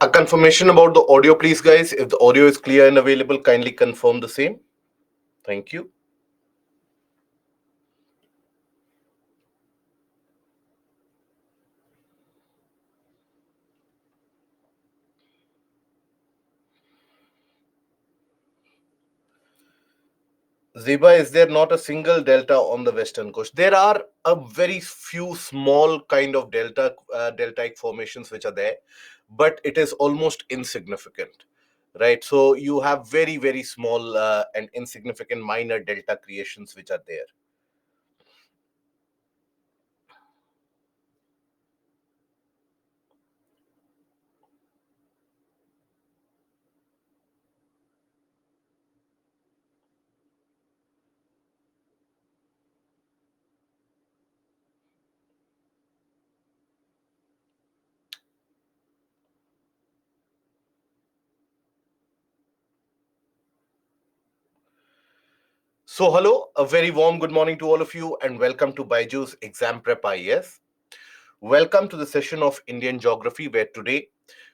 A confirmation about the audio, please, guys. If the audio is clear and available, kindly confirm the same. Thank you. Ziba, is there not a single delta on the western coast? There are a very few small kind of deltaic formations which are there, but it is almost insignificant, right? So you have very, very small and insignificant minor delta creations which are there. So, hello, a very warm good morning to all of you, and welcome to Baiju's Exam Prep IAS. Welcome to the session of Indian Geography, where today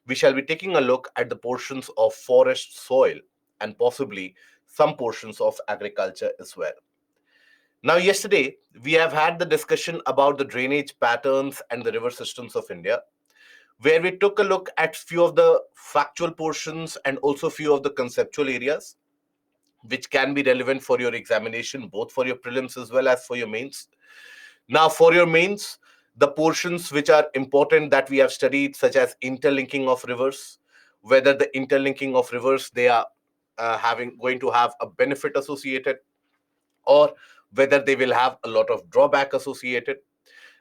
we shall be taking a look at the portions of forest soil and possibly some portions of agriculture as well. Now, yesterday we have had the discussion about the drainage patterns and the river systems of India, where we took a look at few of the factual portions and also few of the conceptual areas which can be relevant for your examination, both for your prelims as well as for your mains. Now, for your mains, the portions which are important that we have studied, such as interlinking of rivers, whether the interlinking of rivers they are going to have a benefit associated, or whether they will have a lot of drawback associated.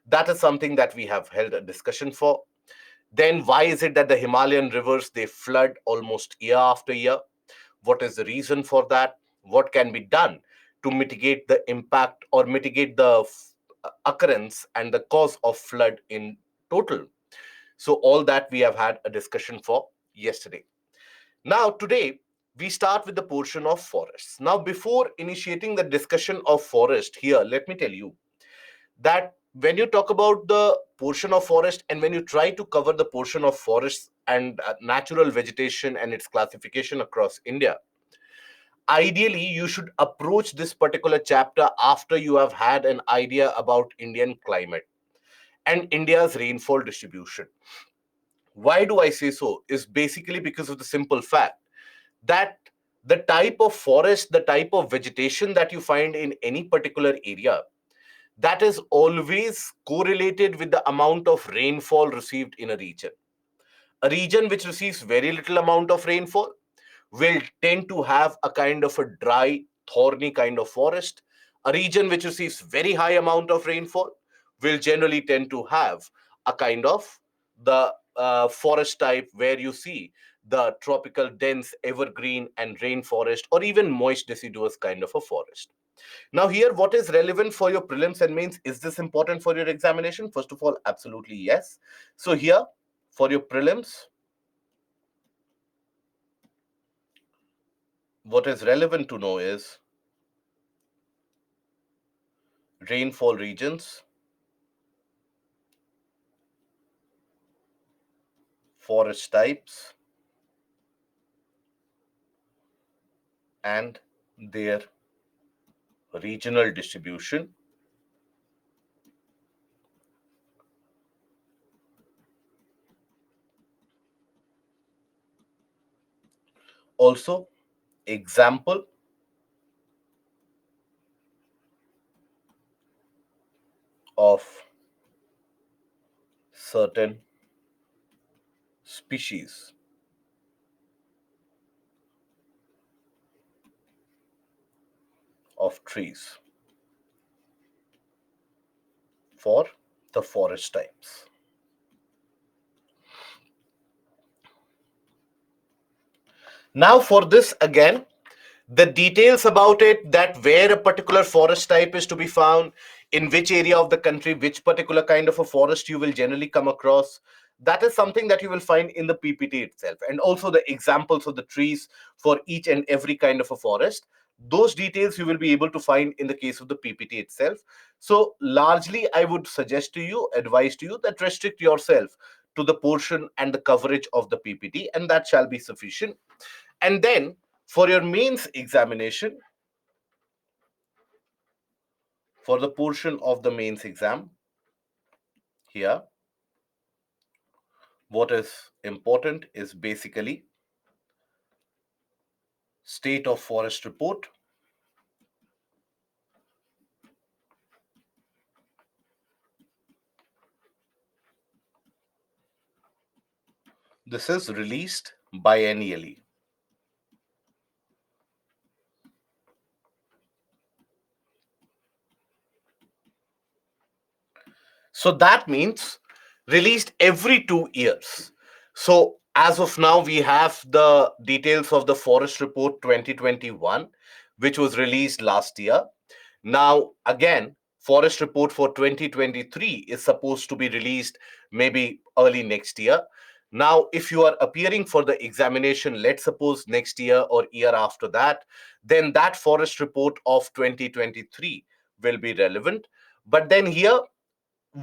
That is something that we have held a discussion for. Then, why is it that the Himalayan rivers they flood almost year after year? What is the reason for that? What can be done to mitigate the impact or mitigate the occurrence and the cause of flood in total? So all that we have had a discussion for yesterday. Now today we start with the portion of forests. Now before initiating the discussion of forest here, let me tell you that when you talk about the portion of forest and when you try to cover the portion of forests and natural vegetation and its classification across India, ideally you should approach this particular chapter after you have had an idea about Indian climate and India's rainfall distribution. Why do I say so? Is basically because of the simple fact that the type of forest, the type of vegetation that you find in any particular area, that is always correlated with the amount of rainfall received in a region. A region which receives very little amount of rainfall will tend to have a kind of a dry, thorny kind of forest. A region which receives very high amount of rainfall will generally tend to have a kind of the forest type where you see the tropical dense evergreen and rainforest or even moist deciduous kind of a forest. Now here, what is relevant for your prelims and mains? Is this important for your examination? First of all, absolutely yes. So here, for your prelims, what is relevant to know is rainfall regions, forest types, and their regional distribution. Also, example of certain species of trees for the forest types. Now, for this again, the details about it, that where a particular forest type is to be found, in which area of the country, which particular kind of a forest you will generally come across, that is something that you will find in the PPT itself, and also the examples of the trees for each and every kind of a forest. Those details you will be able to find in the case of the PPT itself. So largely, I would suggest to you, advise to you, that restrict yourself to the portion and the coverage of the PPT, and that shall be sufficient. And then for your mains examination, for the portion of the mains exam, here, what is important is basically state of forest report. This is released biennially. So that means released every 2 years. So as of now, we have the details of the Forest Report 2021, which was released last year. Now, again, Forest Report for 2023 is supposed to be released maybe early next year. Now, if you are appearing for the examination, let's suppose next year or year after that, then that Forest Report of 2023 will be relevant. But then here,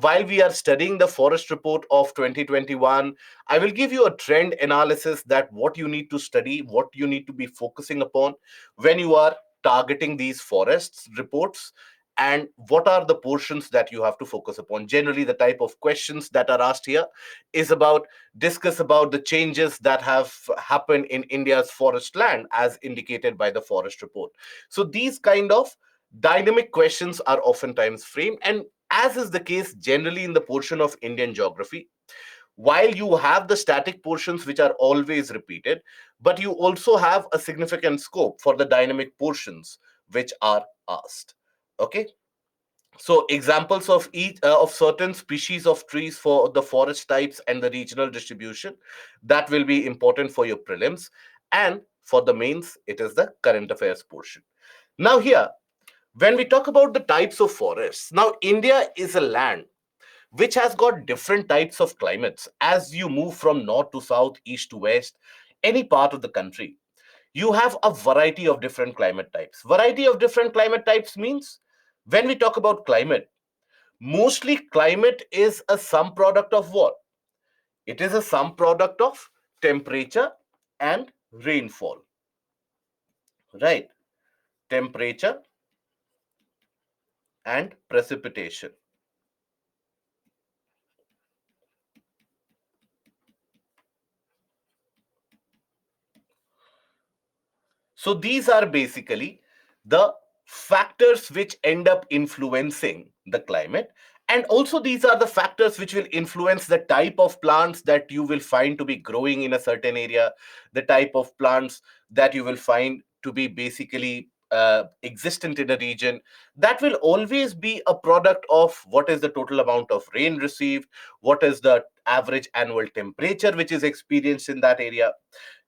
while we are studying the forest report of 2021, I will give you a trend analysis that what you need to study, what you need to be focusing upon when you are targeting these forests reports, and what are the portions that you have to focus upon. Generally, the type of questions that are asked here is about discuss about the changes that have happened in India's forest land as indicated by the forest report. So these kind of dynamic questions are oftentimes framed, and as is the case generally in the portion of Indian geography, while you have the static portions which are always repeated, but you also have a significant scope for the dynamic portions which are asked. Okay. So examples of each of certain species of trees for the forest types and the regional distribution, that will be important for your prelims, and for the mains it is the current affairs portion. Now here, when we talk about the types of forests, now India is a land which has got different types of climates. As you move from north to south, east to west, any part of the country, you have a variety of different climate types. Variety of different climate types means, when we talk about climate, mostly climate is a sum product of what? It is a sum product of temperature and rainfall, right? Temperature and precipitation. So these are basically the factors which end up influencing the climate. And also, these are the factors which will influence the type of plants that you will find to be growing in a certain area, the type of plants that you will find to be basically existent in a region. That will always be a product of what is the total amount of rain received, what is the average annual temperature which is experienced in that area.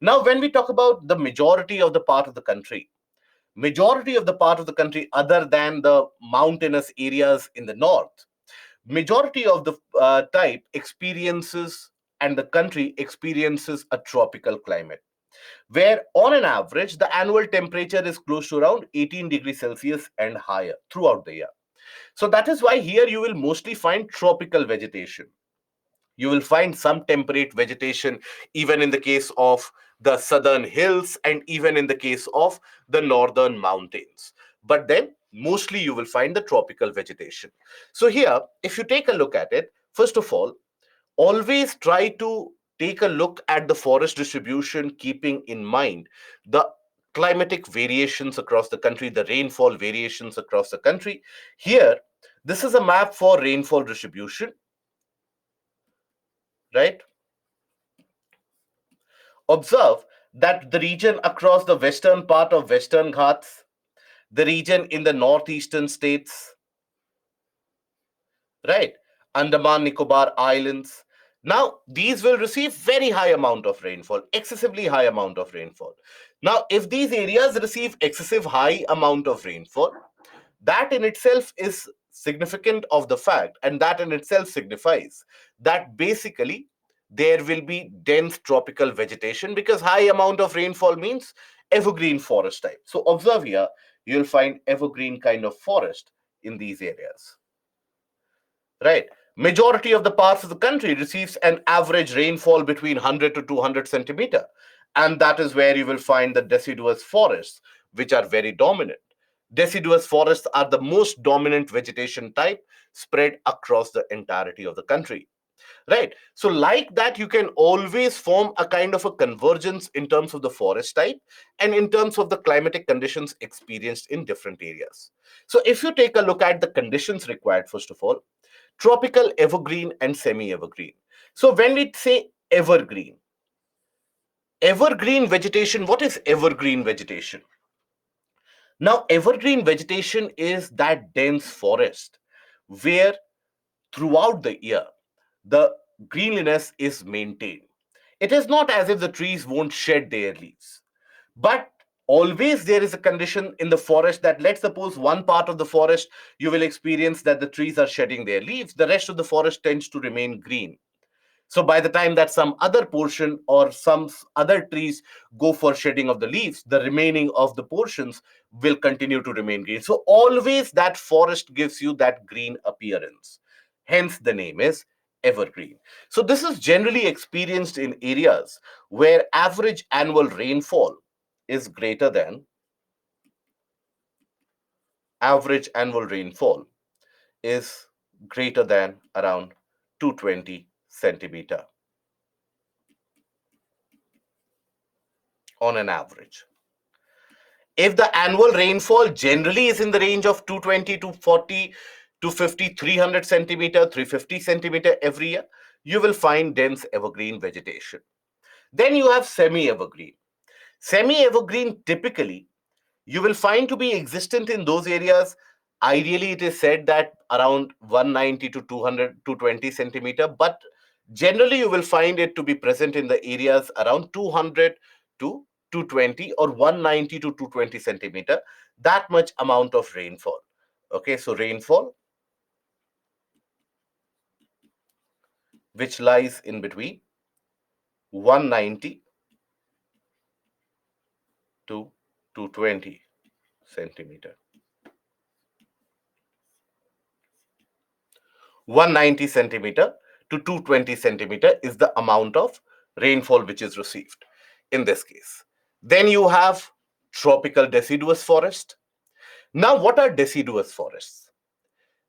Now, when we talk about the majority of the part of the country, other than the mountainous areas in the north, majority of the type experiences and the country experiences a tropical climate, where on an average, the annual temperature is close to around 18 degrees Celsius and higher throughout the year. So that is why here you will mostly find tropical vegetation. You will find some temperate vegetation even in the case of the southern hills and even in the case of the northern mountains. But then mostly you will find the tropical vegetation. So here, if you take a look at it, first of all, always try to take a look at the forest distribution, keeping in mind the climatic variations across the country, the rainfall variations across the country. Here, this is a map for rainfall distribution, right? Observe that the region across the western part of Western Ghats, the region in the northeastern states, right? Andaman Nicobar Islands. Now, these will receive very high amount of rainfall, excessively high amount of rainfall. Now, if these areas receive excessive high amount of rainfall, that in itself is significant of the fact, and that in itself signifies that basically there will be dense tropical vegetation, because high amount of rainfall means evergreen forest type. So observe here, you'll find evergreen kind of forest in these areas, right? Majority of the parts of the country receives an average rainfall between 100 to 200 centimeter, and that is where you will find the deciduous forests, which are very dominant. Deciduous forests are the most dominant vegetation type spread across the entirety of the country. Right. So, like that, you can always form a kind of a convergence in terms of the forest type and in terms of the climatic conditions experienced in different areas. So, if you take a look at the conditions required, first of all, tropical, evergreen, and semi evergreen. So, when we say evergreen vegetation, what is evergreen vegetation? Now, evergreen vegetation is that dense forest where throughout the year the greenliness is maintained. It is not as if the trees won't shed their leaves, but always there is a condition in the forest that, let's suppose, one part of the forest you will experience that the trees are shedding their leaves, the rest of the forest tends to remain green. So by the time that some other portion or some other trees go for shedding of the leaves, the remaining of the portions will continue to remain green. So always that forest gives you that green appearance. Hence the name is evergreen. So this is generally experienced in areas where average annual rainfall is greater than average annual rainfall is greater than around 220 centimeter on an average. If the annual rainfall generally is in the range of 220 to 40 to 50, 300 centimeter, 350 centimeter every year, you will find dense evergreen vegetation. Then you have semi-evergreen. Semi-evergreen typically you will find to be existent in those areas. Ideally, it is said that around 190 to 200 to 20 centimeter, but generally you will find it to be present in the areas around 200 to 220 or 190 to 220 centimeter, that much amount of rainfall. Okay, so rainfall which lies in between 190 to 220 centimeter. 190 centimeter to 220 centimeter is the amount of rainfall which is received in this case. Then you have tropical deciduous forest. Now, what are deciduous forests?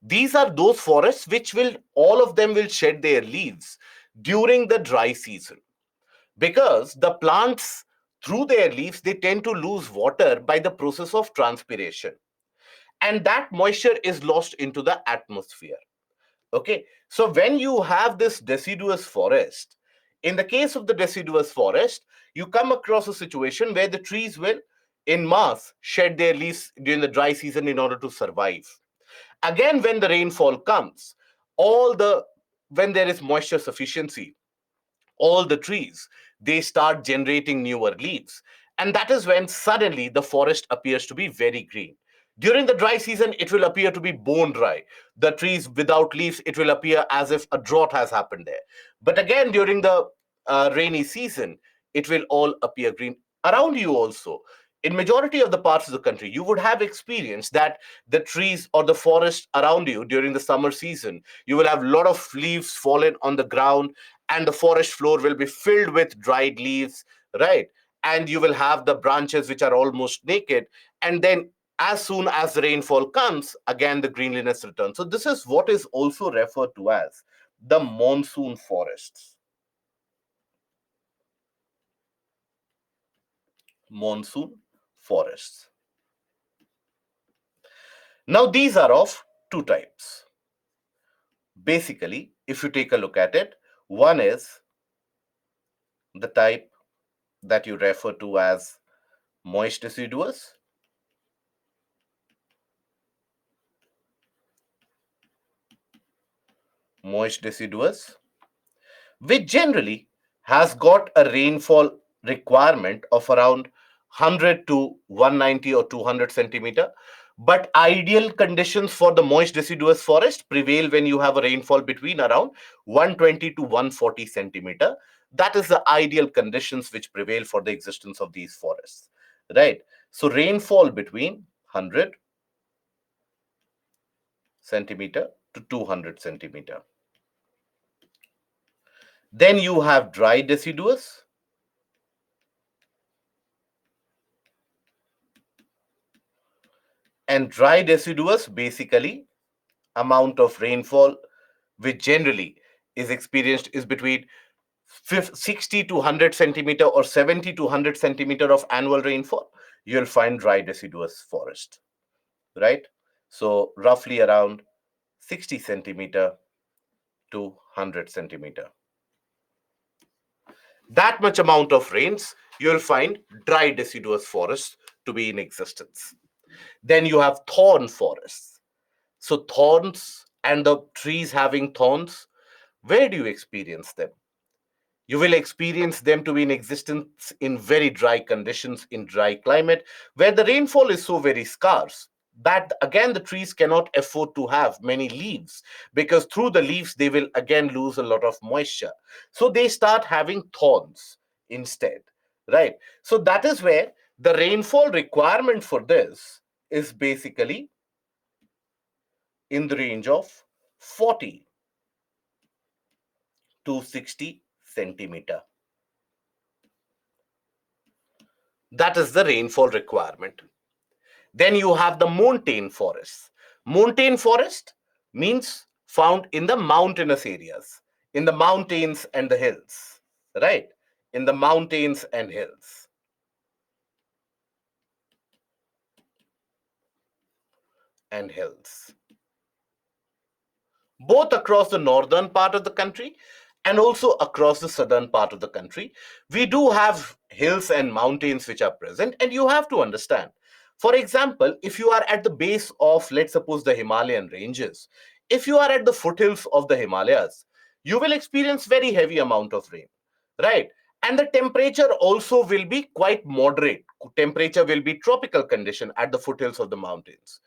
These are those forests which will, all of them will shed their leaves during the dry season, because the plants, through their leaves, they tend to lose water by the process of transpiration, and that moisture is lost into the atmosphere. Okay, so when you have this deciduous forest, in the case of the deciduous forest, you come across a situation where the trees will, in mass, shed their leaves during the dry season in order to survive. Again, when the rainfall comes, all the when there is moisture sufficiency, all the trees, they start generating newer leaves, and that is when suddenly the forest appears to be very green. During the dry season it will appear to be bone dry, the trees without leaves, it will appear as if a drought has happened there. But again, during the rainy season, it will all appear green. Around you also, in majority of the parts of the country, you would have experienced that the trees or the forest around you during the summer season, you will have a lot of leaves fallen on the ground, and the forest floor will be filled with dried leaves, right? And you will have the branches which are almost naked. And then, as soon as the rainfall comes, again the greenliness returns. So, this is what is also referred to as the monsoon forests. Monsoon forests. Now, these are of two types. Basically, if you take a look at it, one is the type that you refer to as moist deciduous. Moist deciduous, which generally has got a rainfall requirement of around 100 to 190 or 200 centimeter. But ideal conditions for the moist deciduous forest prevail when you have a rainfall between around 120 to 140 centimeter. That is the ideal conditions which prevail for the existence of these forests. right? So rainfall between 100 centimeter to 200 centimeter. Then you have dry deciduous, and dry deciduous basically amount of rainfall which generally is experienced is between 60 to 100 centimeter or 70 to 100 centimeter of annual rainfall. You'll find dry deciduous forest, right? So roughly around 60 centimeter to 100 centimeter. That much amount of rains, you'll find dry deciduous forests to be in existence. Then you have thorn forests. So thorns and the trees having thorns, where do you experience them? You will experience them to be in existence in very dry conditions, in dry climate, where the rainfall is so very scarce that again the trees cannot afford to have many leaves, because through the leaves they will again lose a lot of moisture. So they start having thorns instead, right? So that is where the rainfall requirement for this is basically in the range of 40 to 60 centimeter. That is the rainfall requirement. Then you have the montane forests. Montane forest means found in the mountainous areas, in the mountains and the hills, right? In the mountains and hills. And hills. Both across the northern part of the country and also across the southern part of the country. We do have hills and mountains which are present, and you have to understand. For example, if you are at the base of, let's suppose, the Himalayan ranges, if you are at the foothills of the Himalayas, you will experience very heavy amount of rain, right? And the temperature also will be quite moderate. Temperature will be tropical condition at the foothills of the mountains.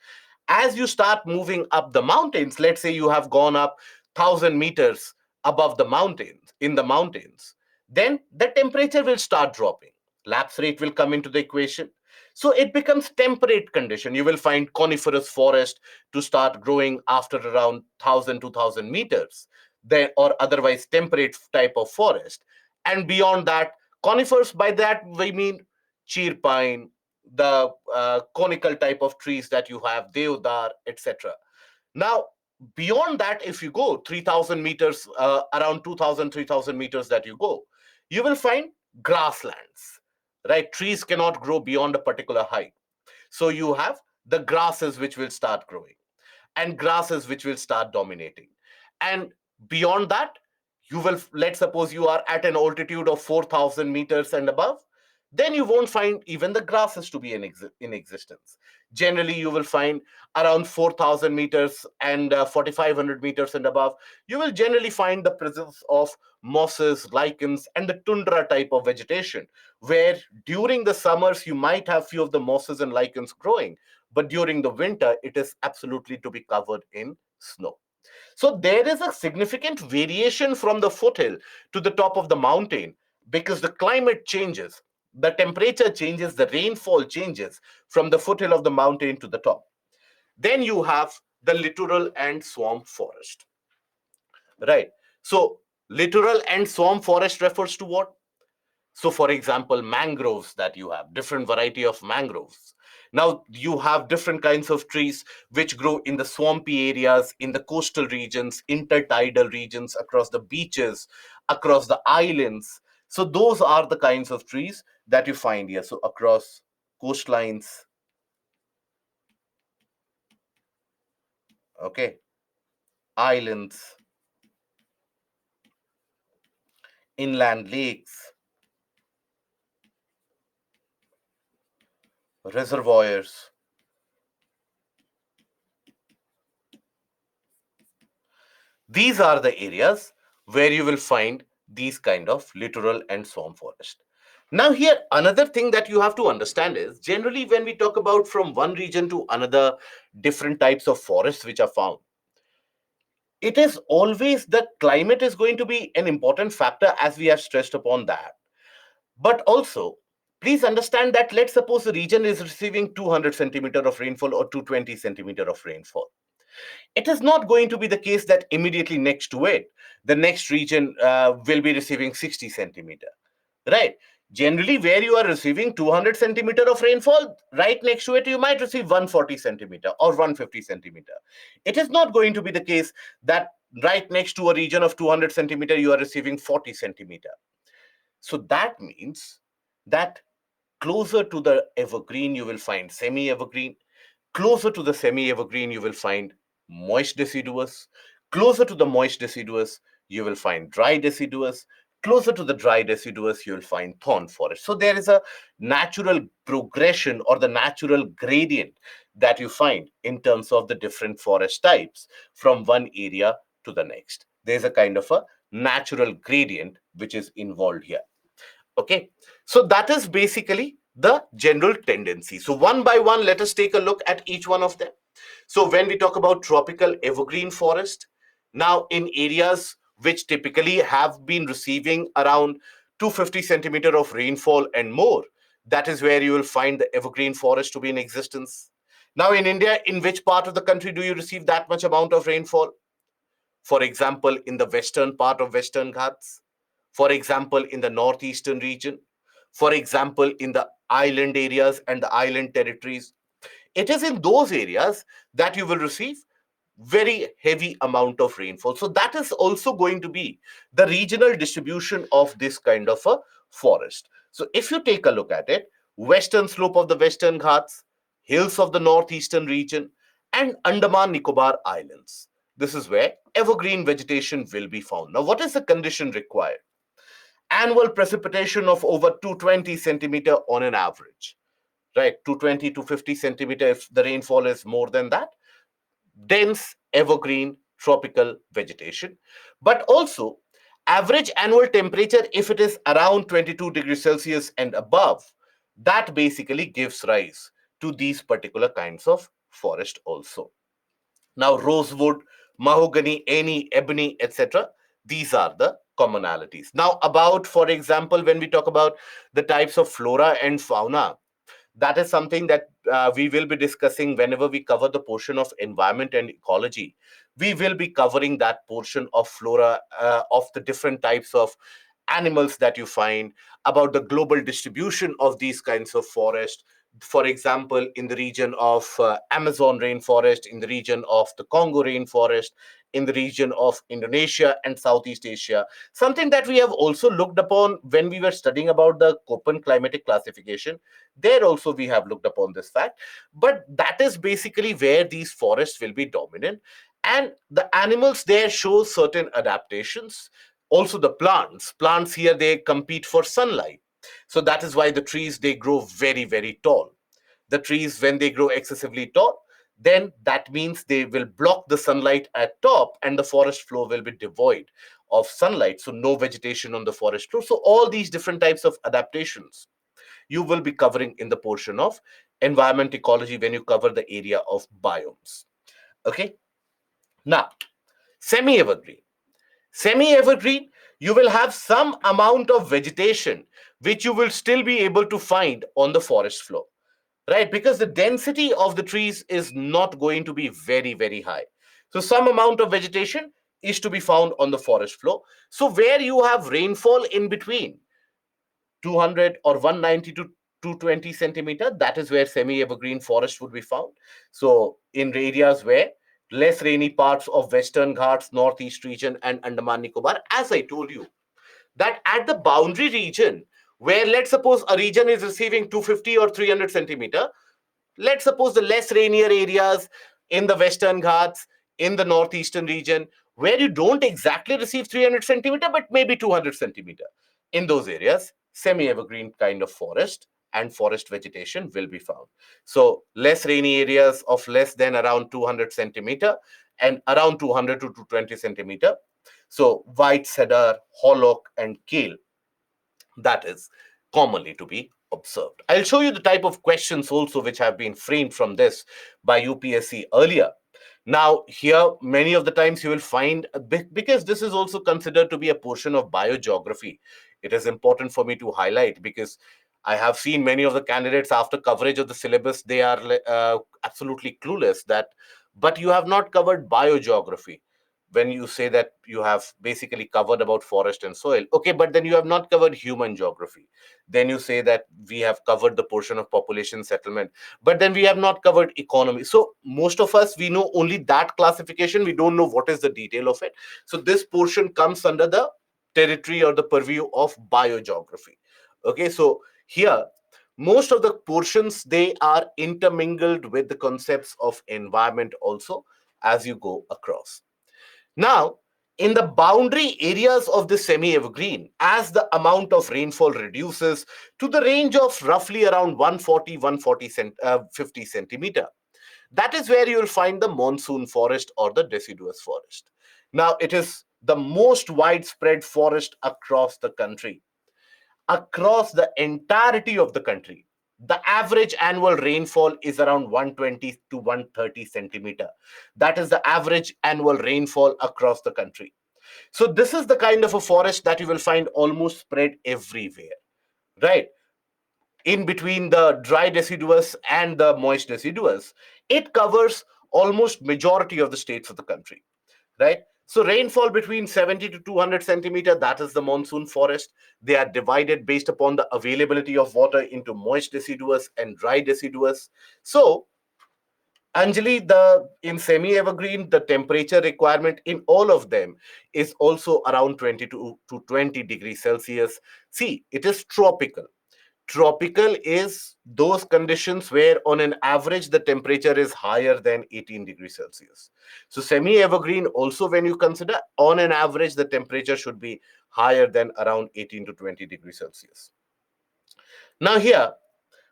As you start moving up the mountains, let's say you have gone up 1,000 meters above the mountains, in the mountains, then the temperature will start dropping. Lapse rate will come into the equation. So it becomes temperate condition. You will find coniferous forest to start growing after around 1,000 to 2,000 meters, then, or otherwise temperate type of forest. And beyond that, conifers, by that we mean cheer pine, the conical type of trees that you have, deodar, etc. Now, beyond that, if you go 3,000 meters, around 2,000, 3,000 meters that you go, you will find grasslands, right? Trees cannot grow beyond a particular height. So you have the grasses which will start growing, and grasses which will start dominating. And beyond that, you will, let's suppose you are at an altitude of 4,000 meters and above, then you won't find even the grasses to be in existence. Generally, you will find around 4,000 meters and 4,500 meters and above, you will generally find the presence of mosses, lichens, and the tundra type of vegetation, where during the summers you might have few of the mosses and lichens growing, but during the winter it is absolutely to be covered in snow. So there is a significant variation from the foothill to the top of the mountain, because the climate changes, the temperature changes, the rainfall changes from the foothill of the mountain to the top. Then you have the littoral and swamp forest, right? So littoral and swamp forest refers to what? So, for example, mangroves, that you have different variety of mangroves. Now you have different kinds of trees which grow in the swampy areas, in the coastal regions, intertidal regions, across the beaches, across the islands. So those are the kinds of trees that you find here. So across coastlines, okay, islands, inland lakes, reservoirs. These are the areas where you will find these kind of littoral and swamp forest. Now here, another thing that you have to understand is, generally when we talk about from one region to another, different types of forests which are found, it is always the climate is going to be an important factor, as we have stressed upon that. But also, Please understand that let's suppose the region is receiving 200 centimeter of rainfall or 220 centimeter of rainfall. It is not going to be the case that immediately next to it, the next region will be receiving 60 centimeter, right? Generally, where you are receiving 200 centimeter of rainfall, right next to it, you might receive 140 centimeter or 150 centimeter. It is not going to be the case that right next to a region of 200 centimeter, you are receiving 40 centimeter. So that means that closer to the evergreen, you will find semi evergreen. Closer to the semi-evergreen, you will find moist deciduous. Closer to the moist deciduous, you will find dry deciduous. Closer to the dry deciduous, you will find thorn forest. So there is a natural progression or the natural gradient that you find in terms of the different forest types from one area to the next. There's a kind of a natural gradient which is involved here. Okay, so that is basically the general tendency. So one by one, let us take a look at each one of them. So when we talk about tropical evergreen forest, now in areas which typically have been receiving around 250 centimeter of rainfall and more, that is where you will find the evergreen forest to be in existence. Now in India, in which part of the country do you receive that much amount of rainfall? For example, in the western part of Western Ghats, for example, in the northeastern region, for example, in the island areas and the island territories. It is in those areas that you will receive very heavy amount of rainfall. So that is also going to be the regional distribution of this kind of a forest. So if you take a look at it, western slope of the Western Ghats, hills of the northeastern region, and Andaman Nicobar Islands. This is where evergreen vegetation will be found. Now, what is the condition required? Annual precipitation of over 220 centimeter on an average, right? 220 to 50 centimeter if the rainfall is more than that. Dense evergreen tropical vegetation, but also average annual temperature if it is around 22 degrees Celsius and above, that basically gives rise to these particular kinds of forest also. Now, rosewood, mahogany, any, ebony, etc., these are the commonalities. Now, about, for example, when we talk about the types of flora and fauna, that is something that we will be discussing whenever we cover the portion of environment and ecology. We will be covering that portion of flora, of the different types of animals that you find, about the global distribution of these kinds of forest. For example, in the region of Amazon rainforest, in the region of the Congo rainforest, in the region of Indonesia and Southeast Asia. Something that we have also looked upon when we were studying about the Köppen climatic classification. There also we have looked upon this fact. But that is basically where these forests will be dominant. And the animals there show certain adaptations. Also the plants here, they compete for sunlight. So that is why the trees, they grow very, very tall. The trees, when they grow excessively tall, then that means they will block the sunlight at top and the forest floor will be devoid of sunlight. So no vegetation on the forest floor. So all these different types of adaptations you will be covering in the portion of environment ecology when you cover the area of biomes. Okay. Now, semi-evergreen. Semi-evergreen, you will have some amount of vegetation which you will still be able to find on the forest floor, right? Because the density of the trees is not going to be very, very high. So some amount of vegetation is to be found on the forest floor. So where you have rainfall in between 200 or 190 to 220 centimeter, that is where semi-evergreen forest would be found. So in areas where less rainy parts of Western Ghats, Northeast region, and Andaman Nicobar, as I told you, that at the boundary region, where let's suppose a region is receiving 250 or 300 centimeter, let's suppose the less rainier areas in the Western Ghats, in the northeastern region, where you don't exactly receive 300 centimeter, but maybe 200 centimeter. In those areas, semi-evergreen kind of forest and forest vegetation will be found. So less rainy areas of less than around 200 centimeter and around 200 to 220 centimeter. So white cedar, hollock, and kale, that is commonly to be observed. I'll show you the type of questions also which have been framed from this by UPSC earlier. Now, here, many of the times you will find, because this is also considered to be a portion of biogeography, it is important for me to highlight because I have seen many of the candidates after coverage of the syllabus, they are absolutely clueless that, but you have not covered biogeography. When you say that you have basically covered about forest and soil, okay, but then you have not covered human geography. Then you say that we have covered the portion of population settlement, but then we have not covered economy. So most of us, we know only that classification. We don't know what is the detail of it. So this portion comes under the territory or the purview of biogeography. Okay, so here most of the portions, they are intermingled with the concepts of environment also as you go across. Now, in the boundary areas of the semi-evergreen, as the amount of rainfall reduces to the range of roughly around 140, 50 centimeter, that is where you will find the monsoon forest or the deciduous forest. Now, it is the most widespread forest across the country, across the entirety of the country. The average annual rainfall is around 120 to 130 centimeter. That is the average annual rainfall across the country. So this is the kind of a forest that you will find almost spread everywhere, right? In between the dry deciduous and the moist deciduous, it covers almost majority of the states of the country, right? So rainfall between 70 to 200 centimeter, that is the monsoon forest. They are divided based upon the availability of water into moist deciduous and dry deciduous. So Anjali, the in semi-evergreen, the temperature requirement in all of them is also around 22 to 20 degrees Celsius. See, it is tropical. Tropical is those conditions where, on an average, the temperature is higher than 18 degrees Celsius. So, semi evergreen, also, when you consider, on an average, the temperature should be higher than around 18 to 20 degrees Celsius. Now, here,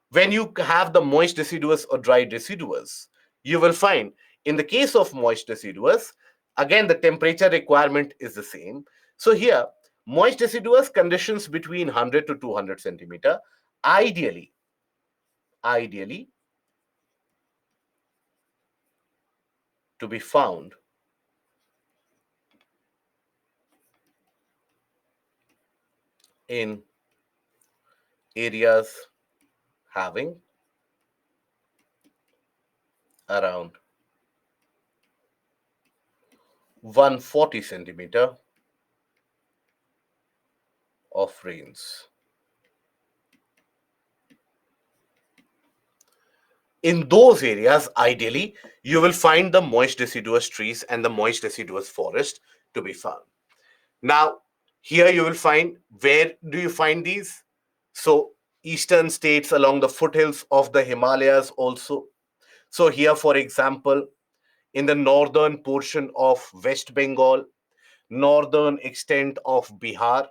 when you have the moist deciduous or dry deciduous, you will find in the case of moist deciduous, again, the temperature requirement is the same. So, here, moist deciduous conditions between 100 to 200 centimeter, ideally to be found in areas having around 140 centimeter of rains. In those areas, ideally, you will find the moist deciduous trees and the moist deciduous forest to be found. Now, here you will find, where do you find these? So, eastern states along the foothills of the Himalayas also. So, here, for example, in the northern portion of West Bengal, northern extent of Bihar,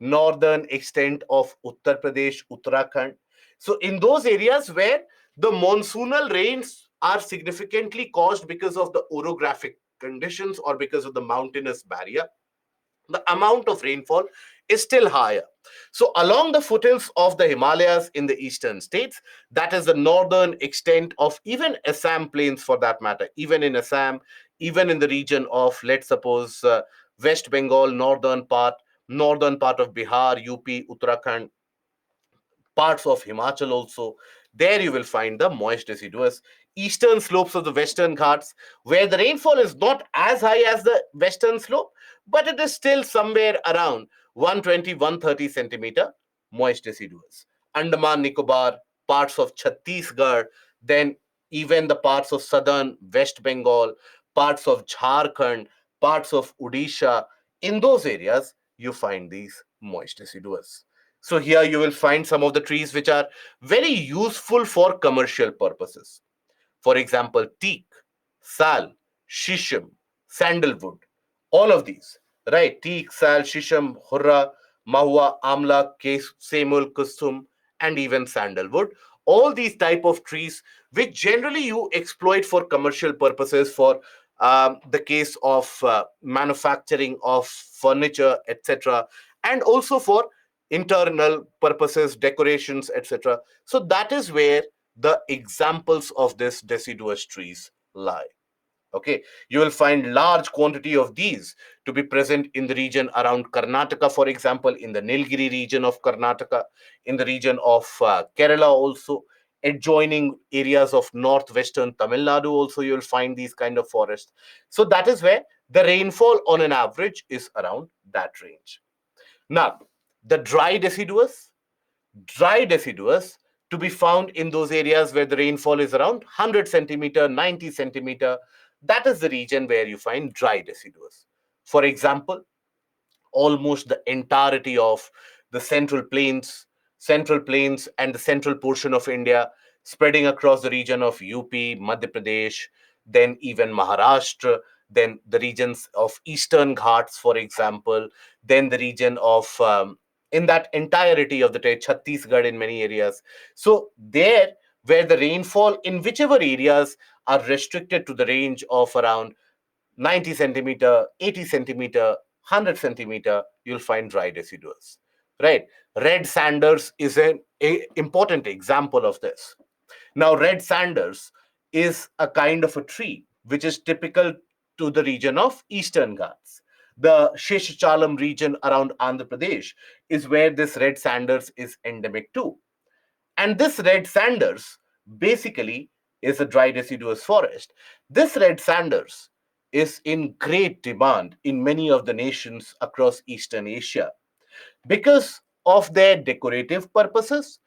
northern extent of Uttar Pradesh, Uttarakhand. So, in those areas where the monsoonal rains are significantly caused because of the orographic conditions or because of the mountainous barrier, the amount of rainfall is still higher. So, along the foothills of the Himalayas in the eastern states, that is the northern extent of even Assam plains for that matter, even in Assam, even in the region of, let's suppose, West Bengal, northern part of Bihar, UP, Uttarakhand, parts of Himachal also. There you will find the moist deciduous eastern slopes of the Western Ghats, where the rainfall is not as high as the western slope, but it is still somewhere around 120, 130 centimeter moist deciduous. Andaman Nicobar, parts of Chhattisgarh, then even the parts of southern West Bengal, parts of Jharkhand, parts of Odisha. In those areas, you find these moist deciduous. So here you will find some of the trees which are very useful for commercial purposes. For example, teak, sal, shisham, sandalwood, all of these, right? Teak, sal, shisham, hurra, mahua, amla, semul, kusum, and even sandalwood. All these type of trees, which generally you exploit for commercial purposes, for the case of manufacturing of furniture, etc., and also for internal purposes, decorations, etc. So that is where the examples of this deciduous trees lie. Okay, you will find large quantity of these to be present in the region around Karnataka, for example, in the Nilgiri region of Karnataka, in the region of Kerala also, adjoining areas of northwestern Tamil Nadu also you will find these kind of forests. So that is where the rainfall on an average is around that range. Now, the dry deciduous to be found in those areas where the rainfall is around 100 centimeter, 90 centimeter. That is the region where you find dry deciduous. For example, almost the entirety of the central plains and the central portion of India, spreading across the region of UP, Madhya Pradesh, then even Maharashtra, then the regions of Eastern Ghats, for example, then the region of in that entirety of the Chhattisgarh in many areas. So there, where the rainfall in whichever areas are restricted to the range of around 90 centimeter, 80 centimeter, 100 centimeter, you'll find dry deciduous. Right? Red sanders is an important example of this. Now, red sanders is a kind of a tree which is typical to the region of Eastern Ghats. The Sheshachalam region around Andhra Pradesh is where this red sanders is endemic to. And this red sanders basically is a dry deciduous forest. This red sanders is in great demand in many of the nations across Eastern Asia because of their decorative purposes,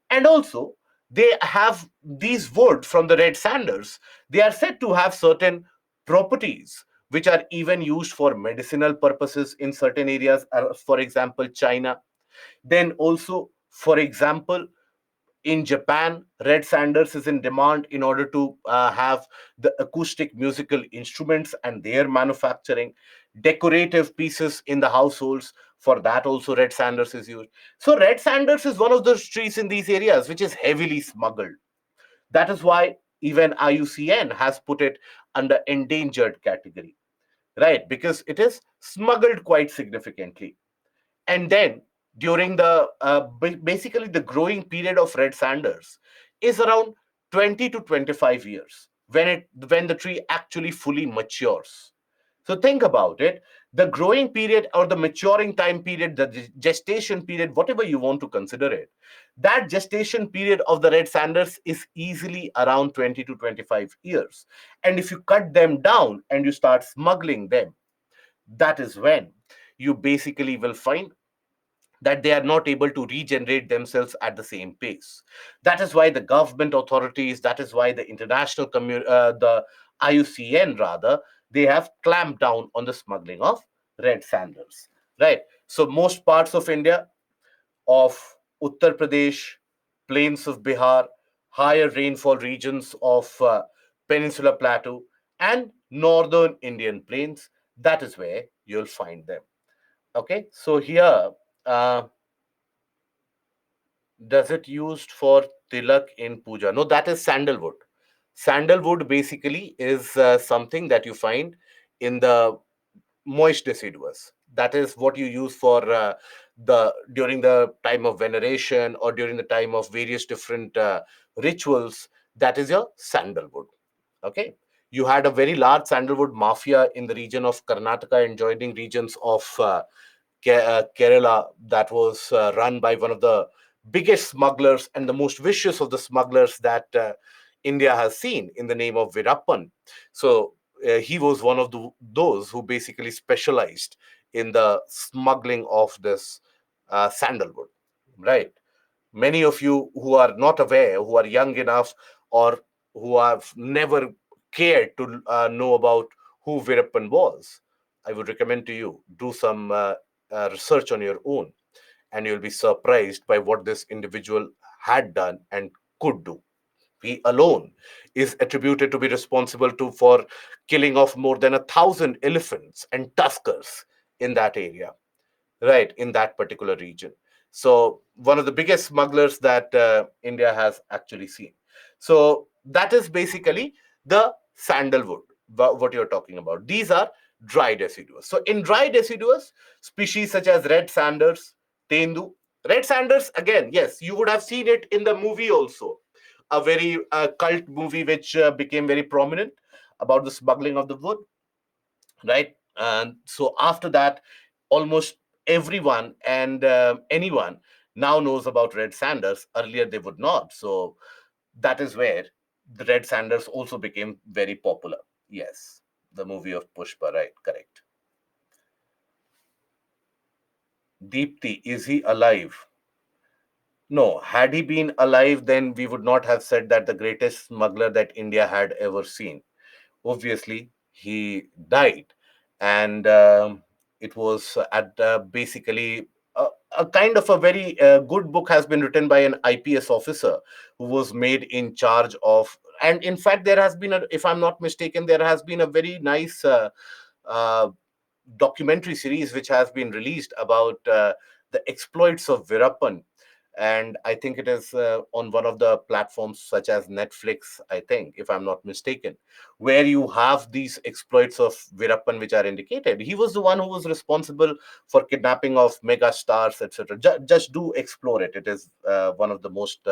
and also they have these wood from the red sanders. They are said to have certain properties which are even used for medicinal purposes in certain areas, for example, China. Then also, for example, in Japan, red sanders is in demand in order to have the acoustic musical instruments and their manufacturing, decorative pieces in the households. For that, also red sanders is used. So, red sanders is one of those trees in these areas which is heavily smuggled. That is why even IUCN has put it under endangered category, right? Because it is smuggled quite significantly. And then during the basically the growing period of red sanders is around 20 to 25 years when the tree actually fully matures. So think about it. The growing period or the maturing time period, the gestation period, whatever you want to consider it, that gestation period of the red sanders is easily around 20 to 25 years. And if you cut them down and you start smuggling them, that is when you basically will find that they are not able to regenerate themselves at the same pace. That is why the government authorities, that is why the the IUCN rather, they have clamped down on the smuggling of red sandals. Right. So most parts of India, of Uttar Pradesh, plains of Bihar, higher rainfall regions of Peninsula Plateau, and northern Indian plains, that is where you'll find them. Okay. So here. Does it used for tilak in puja? No, that is sandalwood. Sandalwood basically is something that you find in the moist deciduous. That is what you use for the during the time of veneration or during the time of various different rituals. That is your sandalwood. Okay, you had a very large sandalwood mafia in the region of Karnataka and joining regions of Kerala, that was run by one of the biggest smugglers and the most vicious of the smugglers that India has seen in the name of Virappan. So he was one of those who basically specialized in the smuggling of this sandalwood, right? Many of you who are not aware, who are young enough, or who have never cared to know about who Virappan was, I would recommend to you do some research on your own, and you'll be surprised by what this individual had done and could do. He alone is attributed to be responsible to for killing of more than 1,000 elephants and tuskers in that area, right, in that particular region. So one of the biggest smugglers that India has actually seen. So that is basically the sandalwood, what you're talking about. These are dry deciduous. So in dry deciduous, species such as red sanders, tendu, red sanders, again, yes, you would have seen it in the movie also, a very cult movie which became very prominent. about the smuggling of the wood, right? And so after that, almost everyone and anyone now knows about Red Sanders. Earlier, they would not. So that is where the Red Sanders also became very popular. Yes, the movie of Pushpa, right? Correct. Deepti, is he alive? No, had he been alive, then we would not have said that the greatest smuggler that India had ever seen. Obviously, he died, and it was at basically a kind of a very good book has been written by an IPS officer who was made in charge of. And in fact, there has been, if I'm not mistaken, there has been a very nice uh, documentary series which has been released about the exploits of Virappan. And I think it is on one of the platforms such as Netflix, I think, if I'm not mistaken, where you have these exploits of Virappan which are indicated. He was the one who was responsible for kidnapping of mega stars, etc. Just do explore it. It is one of the most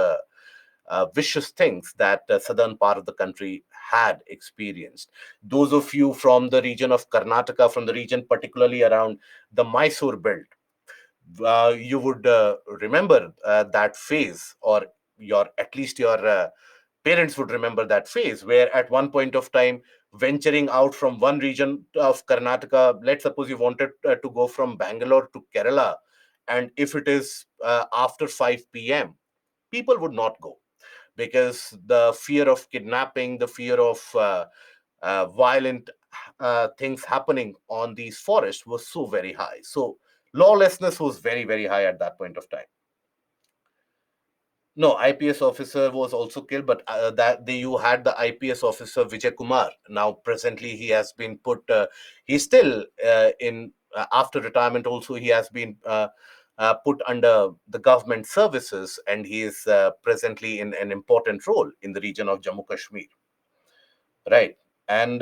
vicious things that the southern part of the country had experienced. Those of you from the region of Karnataka, from the region particularly around the Mysore belt, you would remember that phase, or your at least your parents would remember that phase, where at one point of time, venturing out from one region of Karnataka, let's suppose you wanted to go from Bangalore to Kerala, and if it is after 5 p.m., people would not go, because the fear of kidnapping, the fear of violent things happening on these forests was so very high. So lawlessness was very, very high at that point of time. No, IPS officer was also killed, but you had the IPS officer Vijay Kumar. Now, presently, he has been put. He's still in after retirement. Also, he has been put under the government services, and he is presently in an important role in the region of Jammu Kashmir. Right, and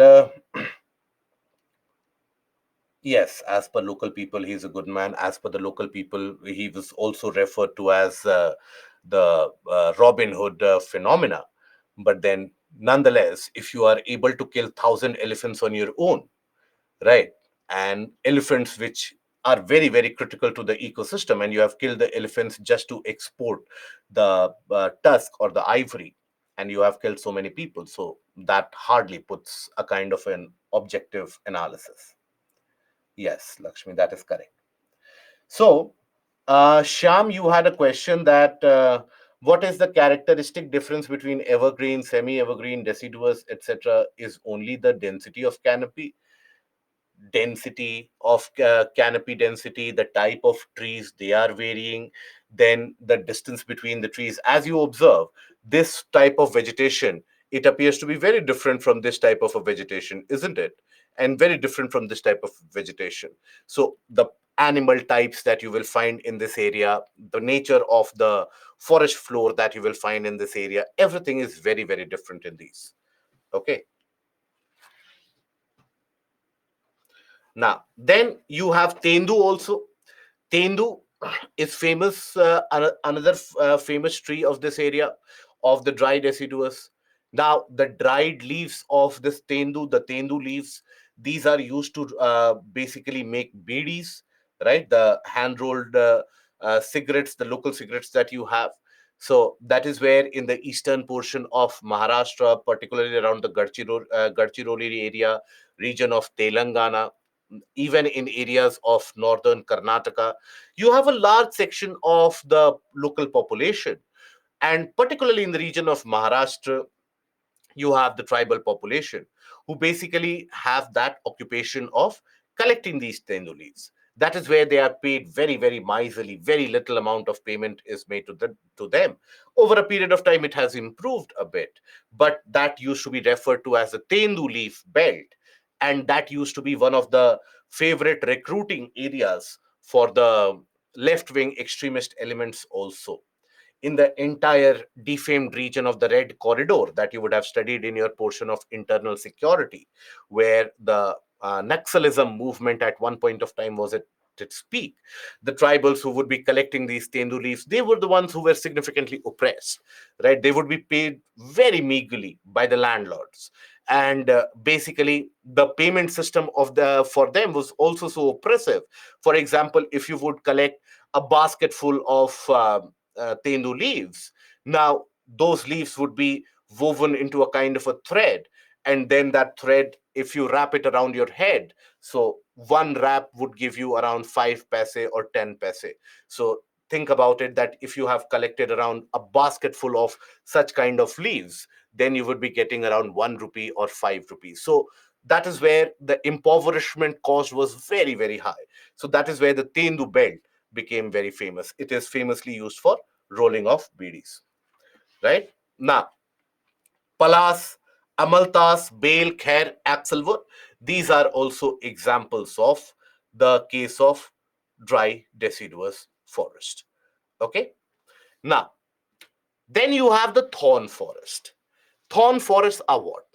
yes, as per local people, he's a good man. As per the local people, he was also referred to as the Robin Hood phenomena. But then, nonetheless, if you are able to kill 1,000 elephants on your own, right, and elephants which are very, very critical to the ecosystem, and you have killed the elephants just to export the tusk or the ivory, and you have killed so many people, so that hardly puts a kind of an objective analysis. Yes, Lakshmi, that is correct. So, Shyam, you had a question that what is the characteristic difference between evergreen, semi-evergreen, deciduous, etc.? Is only the density of canopy, canopy density, the type of trees they are varying, then the distance between the trees. As you observe, this type of vegetation, it appears to be very different from this type of a vegetation, isn't it? And very different from this type of vegetation. So the animal types that you will find in this area, the nature of the forest floor that you will find in this area, everything is very, very different in these. Okay. Now, then you have Tendu also. Tendu is famous, another famous tree of this area, of the dried deciduous. Now, the dried leaves of this Tendu, the Tendu leaves, these are used to basically make bidis, right? The hand rolled cigarettes, the local cigarettes that you have. So that is where in the eastern portion of Maharashtra, particularly around the Gadchiroli area, region of Telangana, even in areas of northern Karnataka, you have a large section of the local population. And particularly in the region of Maharashtra, you have the tribal population who basically have that occupation of collecting these tendu leaves. That is where they are paid very, very miserly. Very little amount of payment is made to them. Over a period of time, it has improved a bit, but that used to be referred to as the tendu leaf belt, and that used to be one of the favorite recruiting areas for the left-wing extremist elements also, in the entire defamed region of the Red Corridor that you would have studied in your portion of internal security, where the Naxalism movement at one point of time was at its peak. The tribals who would be collecting these tendu leaves, they were the ones who were significantly oppressed, right? They would be paid very meagerly by the landlords. and basically the payment system of the for them was also so oppressive. For example, if you would collect a basket full of tendu leaves, now those leaves would be woven into a kind of a thread, and then that thread, if you wrap it around your head, so one wrap would give you around 5 paise or 10 paise. So think about it, that if you have collected around a basket full of such kind of leaves, then you would be getting around 1 rupee or 5 rupees. So that is where the impoverishment cost was very, very high. So that is where the Tendu belt became very famous. It is famously used for rolling off bidis, right? Now, Palas, Amaltas, Bale, Khair, Axelwood, these are also examples of the case of dry deciduous forest. Okay. Now, then you have the thorn forest. Thorn forests are what?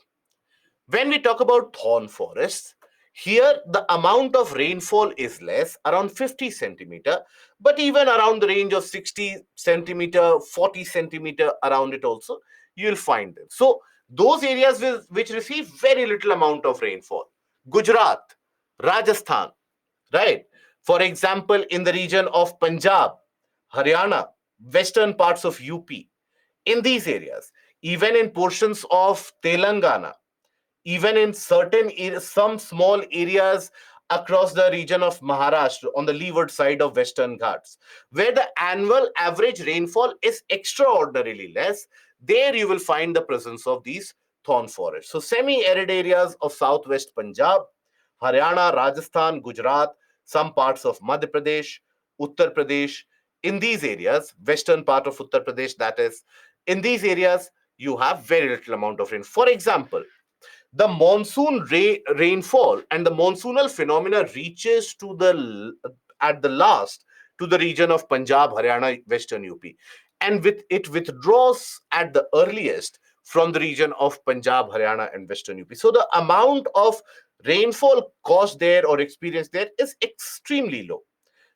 When we talk about thorn forests, here the amount of rainfall is less, around 50 centimeter, but even around the range of 60 centimeter, 40 centimeter around it also, you will find them. So those areas which receive very little amount of rainfall, Gujarat, Rajasthan, right? For example, in the region of Punjab, Haryana, western parts of UP, in these areas, even in portions of Telangana, even in some small areas across the region of Maharashtra on the leeward side of Western Ghats, where the annual average rainfall is extraordinarily less, there you will find the presence of these thorn forests. So, semi arid areas of southwest Punjab, Haryana, Rajasthan, Gujarat, some parts of Madhya Pradesh, Uttar Pradesh, in these areas, western part of Uttar Pradesh, that is, in these areas, you have very little amount of rain. For example, the rainfall and the monsoonal phenomena reaches to the at the last to the region of Punjab, Haryana, Western UP, and with it withdraws at the earliest from the region of Punjab, Haryana, and Western UP. So the amount of rainfall caused there or experienced there is extremely low.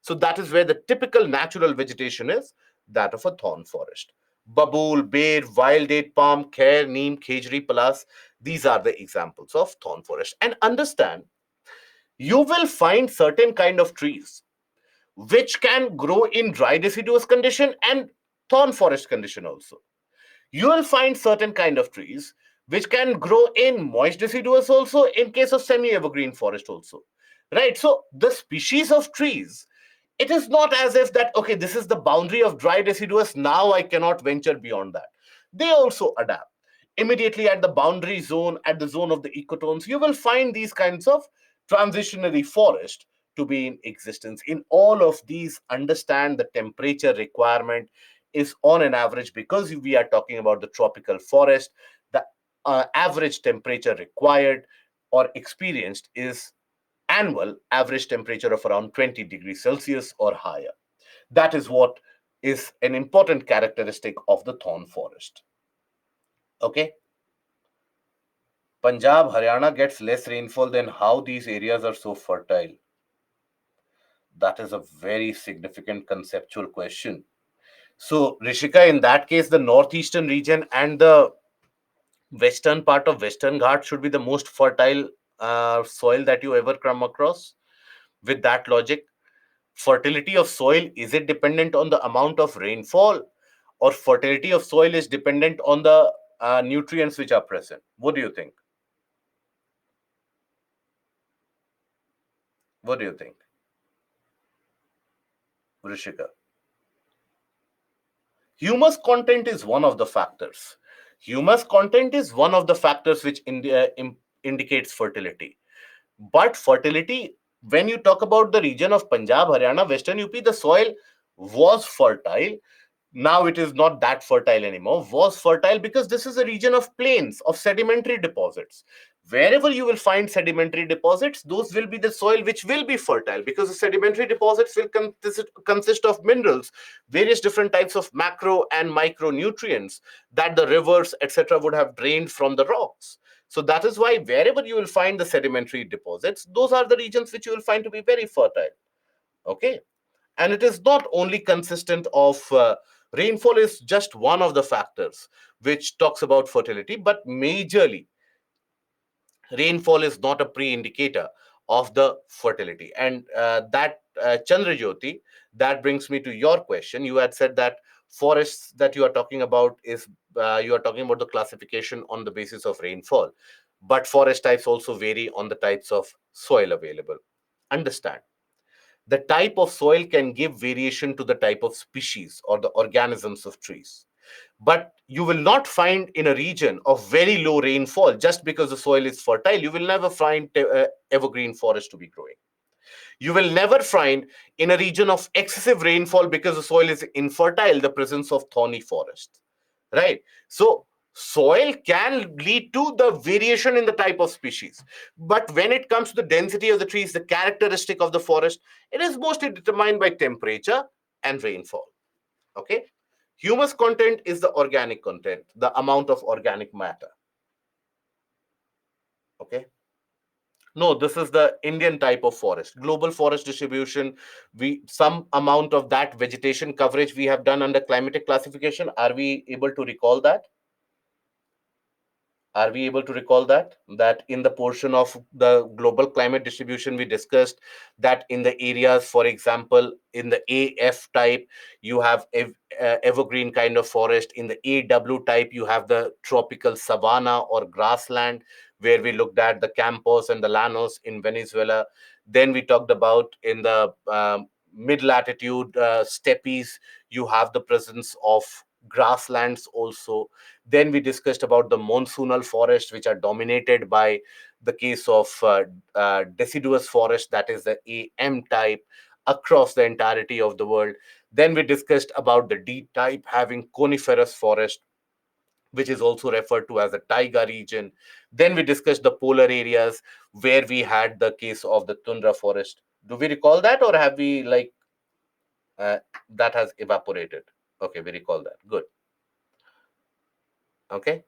So that is where the typical natural vegetation is, that of a thorn forest. Babool, ber, wild date palm, khair, neem, khejri, palas, these are the examples of thorn forest. And understand, you will find certain kind of trees which can grow in dry deciduous condition and thorn forest condition also. You will find certain kind of trees which can grow in moist deciduous also, in case of semi evergreen forest also, right? So the species of trees, it is not as if that, okay, this is the boundary of dry deciduous, now I cannot venture beyond that. They also adapt immediately at the boundary zone, at the zone of the ecotones. You will find these kinds of transitionary forest to be in existence. In all of these, understand the temperature requirement is on an average, because we are talking about the tropical forest, the average temperature required or experienced is annual average temperature of around 20 degrees Celsius or higher. That is what is an important characteristic of the thorn forest. Okay. Punjab, Haryana gets less rainfall, then how these areas are so fertile? That is a very significant conceptual question. So, Rishika, in that case, the northeastern region and the western part of Western Ghat should be the most fertile soil that you ever come across. With that logic, fertility of soil, is it dependent on the amount of rainfall, or fertility of soil is dependent on the nutrients which are present? What do you think? What do you think, Rishika? Humus content is one of the factors. Humus content is one of the factors which indicates fertility. But fertility, when you talk about the region of Punjab, Haryana, Western UP, the soil was fertile. Now it is not that fertile anymore. Was fertile because this is a region of plains, of sedimentary deposits. Wherever you will find sedimentary deposits, those will be the soil which will be fertile, because the sedimentary deposits will consist of minerals, various different types of macro and micronutrients that the rivers, etc., would have drained from the rocks. So that is why wherever you will find the sedimentary deposits, those are the regions which you will find to be very fertile. Okay. And it is not only consistent of rainfall is just one of the factors which talks about fertility, but majorly rainfall is not a pre-indicator of the fertility. And that Chandrajyoti, that brings me to your question. You had said that forests that you are talking about is you are talking about the classification on the basis of rainfall, but forest types also vary on the types of soil available. Understand, the type of soil can give variation to the type of species or the organisms of trees. But you will not find in a region of very low rainfall, just because the soil is fertile, you will never find evergreen forest to be growing. You will never find in a region of excessive rainfall, because the soil is infertile, the presence of thorny forest. Right? So, soil can lead to the variation in the type of species. But when it comes to the density of the trees, the characteristic of the forest, it is mostly determined by temperature and rainfall. Okay? Humus content is the organic content, the amount of organic matter. Okay? No, this is the Indian type of forest. Global forest distribution, we some amount of that vegetation coverage we have done under climatic classification. Are we able to recall that? Are we able to recall that? That in the portion of the global climate distribution, we discussed that in the areas, for example, in the AF type, you have evergreen kind of forest. In the AW type, you have the tropical savanna or grassland, where we looked at the Campos and the Llanos in Venezuela. Then we talked about in the mid latitude steppes, you have the presence of grasslands also. Then we discussed about the monsoonal forests, which are dominated by the case of deciduous forest, that is the AM type, across the entirety of the world. Then we discussed about the D type, having coniferous forest, which is also referred to as the taiga region. Then we discussed the polar areas, where we had the case of the tundra forest. Do we recall that, or have we uh, that has evaporated? Okay, we recall that. Good. Okay.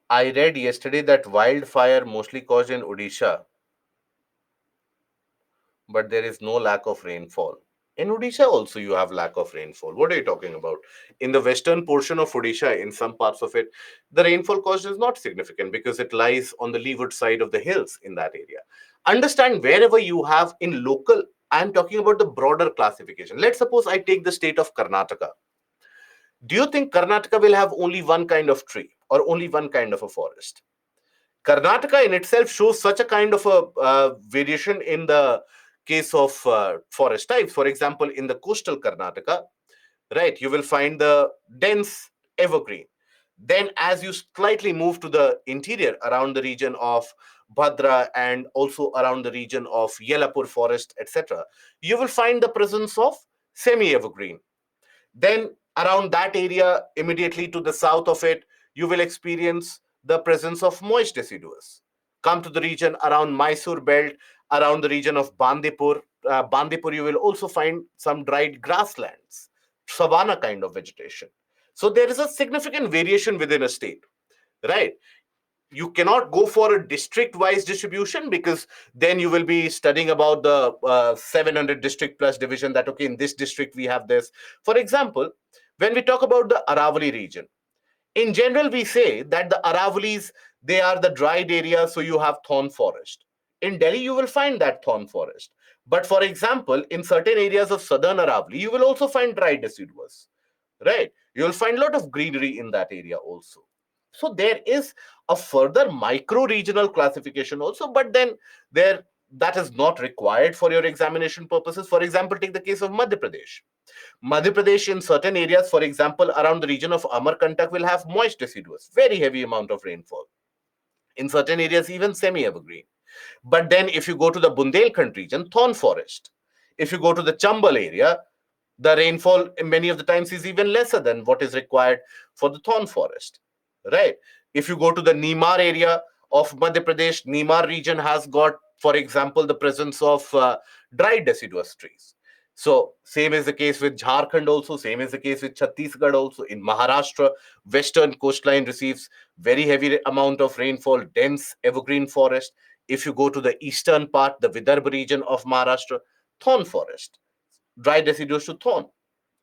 I read yesterday that wildfire mostly caused in Odisha, but there is no lack of rainfall. In Odisha also you have lack of rainfall. What are you talking about? In the western portion of Odisha, in some parts of it, the rainfall cost is not significant, because it lies on the leeward side of the hills in that area. Understand, wherever you have in local, I'm talking about the broader classification. Let's suppose I take the state of Karnataka. Do you think Karnataka will have only one kind of tree or only one kind of a forest? Karnataka in itself shows such a kind of a variation in the case of forest types. For example, in the coastal Karnataka, right, you will find the dense evergreen. Then, as you slightly move to the interior around the region of Bhadra and also around the region of Yelapur forest, etc., you will find the presence of semi evergreen. Then, around that area, immediately to the south of it, you will experience the presence of moist deciduous. Come to the region around Mysore belt, around the region of Bandipur. Bandipur, you will also find some dried grasslands, savanna kind of vegetation. So there is a significant variation within a state, right? You cannot go for a district wise distribution, because then you will be studying about the 700 district plus division, that okay, in this district we have this. For example, when we talk about the Aravali region, in general we say that the Aravalis, they are the dried area, so you have thorn forest. In Delhi you will find that thorn forest, but for example, in certain areas of southern Aravali, you will also find dried deciduous, right? You'll find a lot of greenery in that area also. So there is a further micro regional classification also, but then there, that is not required for your examination purposes. For example, take the case of Madhya Pradesh. Madhya Pradesh, in certain areas, for example, around the region of Amarkantak, will have moist deciduous, very heavy amount of rainfall. In certain areas, even semi evergreen. But then, if you go to the Bundelkhand region, thorn forest. If you go to the Chambal area, the rainfall many of the times is even lesser than what is required for the thorn forest, right? If you go to the Nimar area of Madhya Pradesh, Nimar region has got, for example, the presence of dried deciduous trees. So same is the case with Jharkhand also, same is the case with Chhattisgarh also. In Maharashtra, western coastline receives very heavy amount of rainfall, dense evergreen forest. If you go to the eastern part, the Vidarbha region of Maharashtra, thorn forest, dry deciduous to thorn,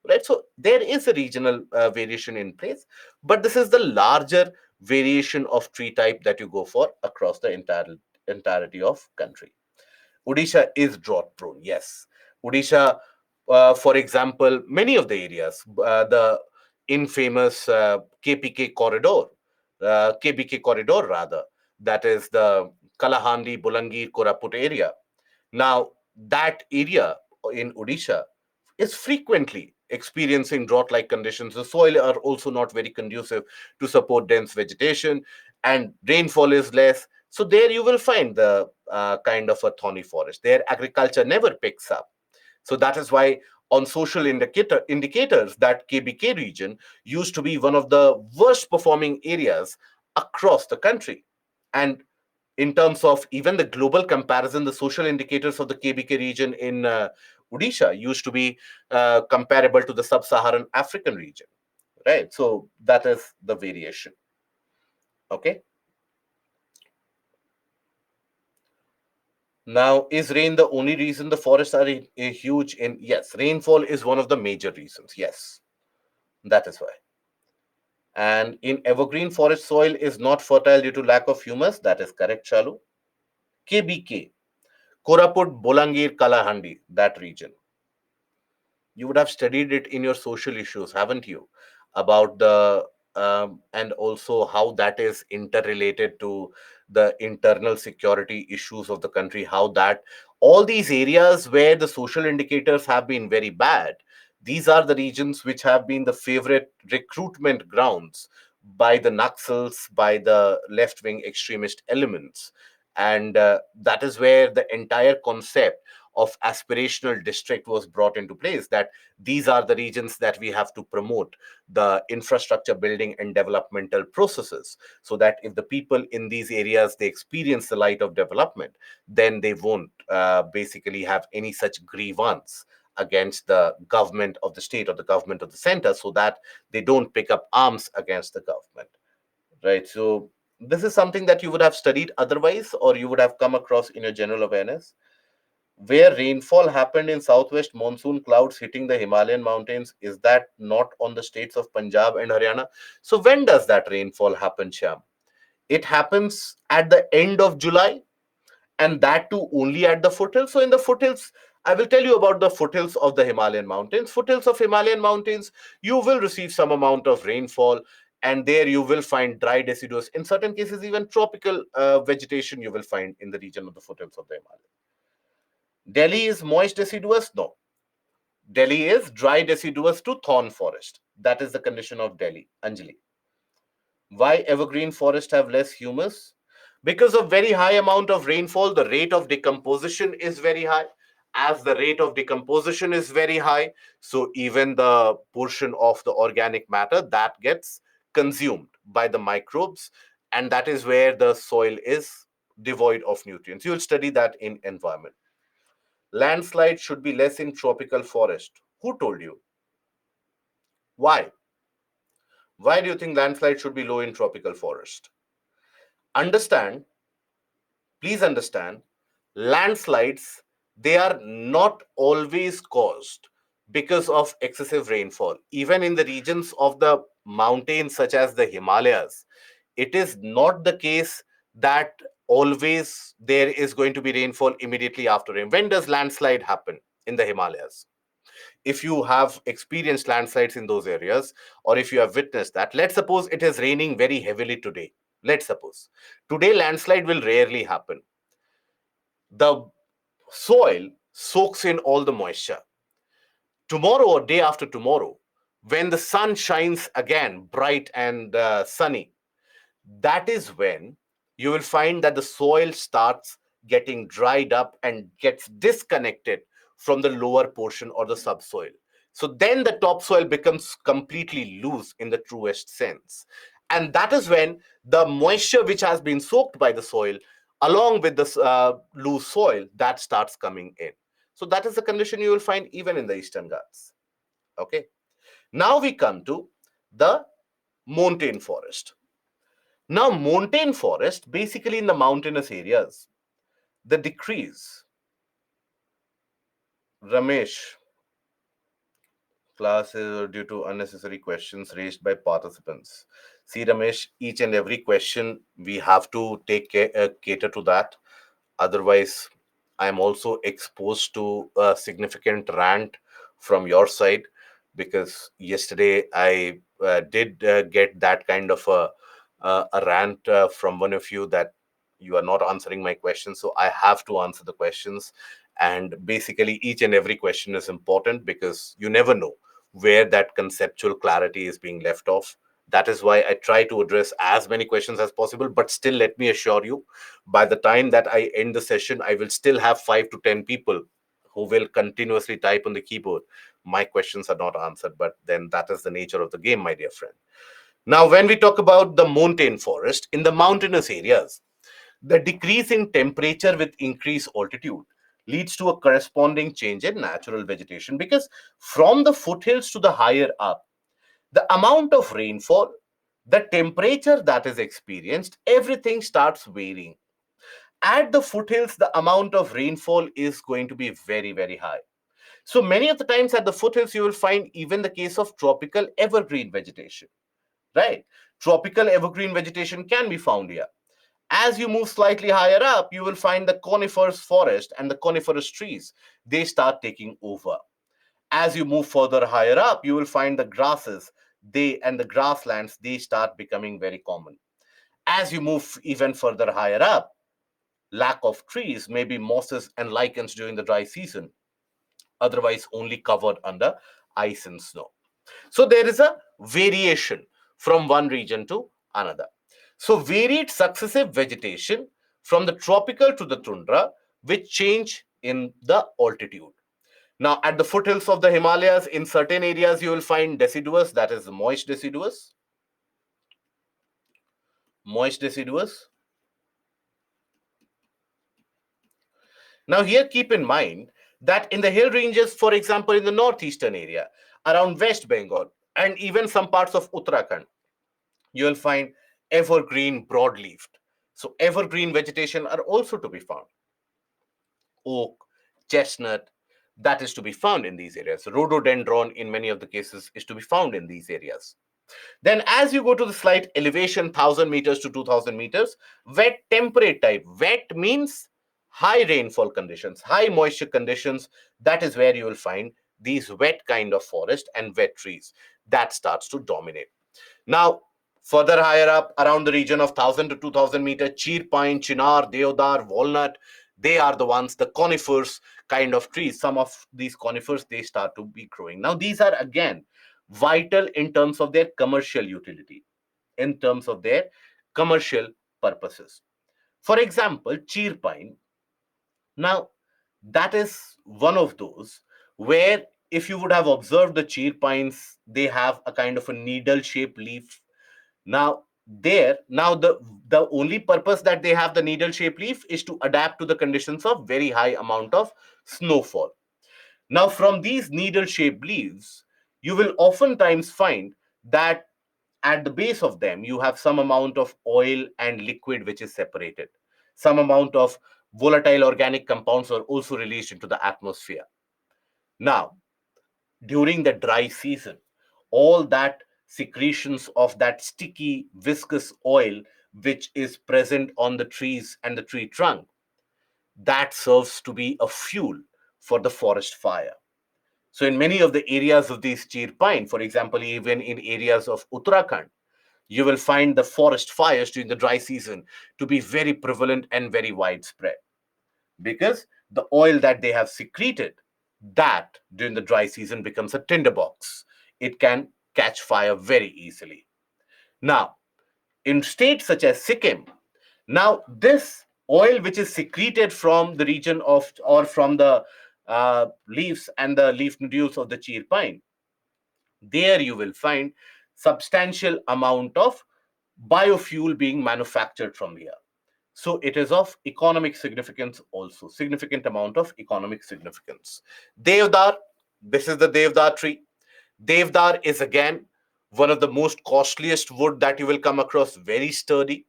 right? So there is a regional variation in place, but this is the larger variation of tree type that you go for across the entirety of country. Odisha is drought prone, yes. Odisha, for example, many of the areas, the infamous KBK corridor rather, that is the Kalahandi, Bolangir, Koraput area. Now, that area in Odisha is frequently experiencing drought like conditions. The soil are also not very conducive to support dense vegetation, and rainfall is less. So, there you will find the kind of a thorny forest. There, agriculture never picks up. So, that is why on social indicators, that KBK region used to be one of the worst performing areas across the country. And in terms of even the global comparison, the social indicators of the KBK region in Odisha used to be comparable to the sub-Saharan African region, right? So that is the variation. Okay. Now, is rain the only reason the forests are huge? In Yes, rainfall is one of the major reasons. Yes, that is why. And in evergreen forest, soil is not fertile due to lack of humus. That is correct, Chalu. KBK, Koraput, Bolangir, Kalahandi, that region. You would have studied it in your social issues, haven't you? About the and also how that is interrelated to the internal security issues of the country, how that all these areas where the social indicators have been very bad, these are the regions which have been the favorite recruitment grounds by the Naxals, by the left wing extremist elements. And that is where the entire concept of aspirational district was brought into place, that these are the regions that we have to promote the infrastructure building and developmental processes, so that if the people in these areas they experience the light of development, then they won't basically have any such grievance against the government of the state or the government of the center, so that they don't pick up arms against the government, right? So this is something that you would have studied otherwise, or you would have come across in your general awareness. Where rainfall happened in southwest monsoon clouds hitting the Himalayan mountains, is that not on the states of Punjab and Haryana? So when does that rainfall happen, Shyam? It happens at the end of July, and that too only at the foothills. So in the foothills, I will tell you about the foothills of the Himalayan mountains. Foothills of Himalayan mountains, you will receive some amount of rainfall, and there you will find dry deciduous, in certain cases even tropical vegetation you will find in the region of the foothills of the Himalayas. Delhi is moist deciduous? No. Delhi is dry deciduous to thorn forest. That is the condition of Delhi. Anjali. Why evergreen forest have less humus? Because of very high amount of rainfall, the rate of decomposition is very high. As the rate of decomposition is very high, so even the portion of the organic matter that gets consumed by the microbes, and that is where the soil is devoid of nutrients. You will study that in environment. Landslide should be less in tropical forest. Who told you? Why? Why do you think landslide should be low in tropical forest? Understand, please understand, landslides, they are not always caused because of excessive rainfall. Even in the regions of the mountains such as the Himalayas, it is not the case that always there is going to be rainfall immediately after rain. When does landslide happen in the Himalayas? If you have experienced landslides in those areas, or if you have witnessed that, let's suppose it is raining very heavily today. Let's suppose today landslide will rarely happen. The soil soaks in all the moisture. Tomorrow or day after tomorrow, when the sun shines again bright and sunny, that is when you will find that the soil starts getting dried up and gets disconnected from the lower portion or the subsoil. So then the topsoil becomes completely loose in the truest sense. And that is when the moisture which has been soaked by the soil, along with the loose soil, that starts coming in. So that is the condition you will find even in the Eastern Ghats. Okay. Now we come to the montane forest. Now, montane forest, basically in the mountainous areas, the decrease, Ramesh, classes due to unnecessary questions raised by participants. See, Ramesh, each and every question we have to cater to that. Otherwise, I'm also exposed to a significant rant from your side, because yesterday I did get that kind of a rant from one of you, that you are not answering my questions. So I have to answer the questions. And basically, each and every question is important, because you never know where that conceptual clarity is being left off. That is why I try to address as many questions as possible. But still, let me assure you, by the time that I end the session, I will still have 5 to 10 people who will continuously type on the keyboard. My questions are not answered, but then that is the nature of the game, my dear friend. Now, when we talk about the montane forest, in the mountainous areas, the decrease in temperature with increased altitude leads to a corresponding change in natural vegetation, because from the foothills to the higher up, the amount of rainfall, the temperature that is experienced, everything starts varying. At the foothills, the amount of rainfall is going to be very, very high. So many of the times at the foothills, you will find even the case of tropical evergreen vegetation, right? Tropical evergreen vegetation can be found here. As you move slightly higher up, you will find the coniferous forest and the coniferous trees. They start taking over. As you move further higher up, you will find the grasses, they and the grasslands, they start becoming very common. As you move even further higher up, lack of trees, maybe mosses and lichens during the dry season, otherwise only covered under ice and snow. So there is a variation from one region to another. So varied successive vegetation from the tropical to the tundra, which change in the altitude. Now, at the foothills of the Himalayas, in certain areas, you will find deciduous, that is moist deciduous, moist deciduous. Now, here keep in mind that in the hill ranges, for example, in the northeastern area, around West Bengal, and even some parts of Uttarakhand, you will find evergreen broadleafed. So, evergreen vegetation are also to be found. Oak, chestnut, that is to be found in these areas. Rhododendron, in many of the cases, is to be found in these areas. Then, as you go to the slight elevation, 1,000 meters to 2,000 meters, wet temperate type. Wet means high rainfall conditions, high moisture conditions. That is where you will find these wet kind of forest and wet trees that starts to dominate. Now, further higher up, around the region of 1,000 to 2,000 meter, cheer pine, chinar, deodar, walnut, they are the ones, the conifers kind of trees. Some of these conifers, they start to be growing. Now, these are again vital in terms of their commercial utility, in terms of their commercial purposes. For example, cheer pine. Now, that is one of those where, if you would have observed the cheer pines, they have a kind of a needle shaped leaf. Now, the only purpose that they have the needle shaped leaf is to adapt to the conditions of very high amount of snowfall. Now, from these needle shaped leaves, you will oftentimes find that at the base of them, you have some amount of oil and liquid which is separated. Some amount of volatile organic compounds are also released into the atmosphere. Now, during the dry season, all that secretions of that sticky, viscous oil which is present on the trees and the tree trunk, that serves to be a fuel for the forest fire. So, in many of the areas of these cheer pine, for example, even in areas of Uttarakhand, you will find the forest fires during the dry season to be very prevalent and very widespread, because the oil that they have secreted, that during the dry season becomes a tinderbox. It can catch fire very easily. Now, in states such as Sikkim, now this oil which is secreted from the region of, or from the leaves and the leaf nodules of the cheer pine, there you will find substantial amount of biofuel being manufactured from here. So it is of economic significance also, significant amount of economic significance. Devdar, this is the Devdar tree. Devdar is again one of the most costliest wood that you will come across, very sturdy,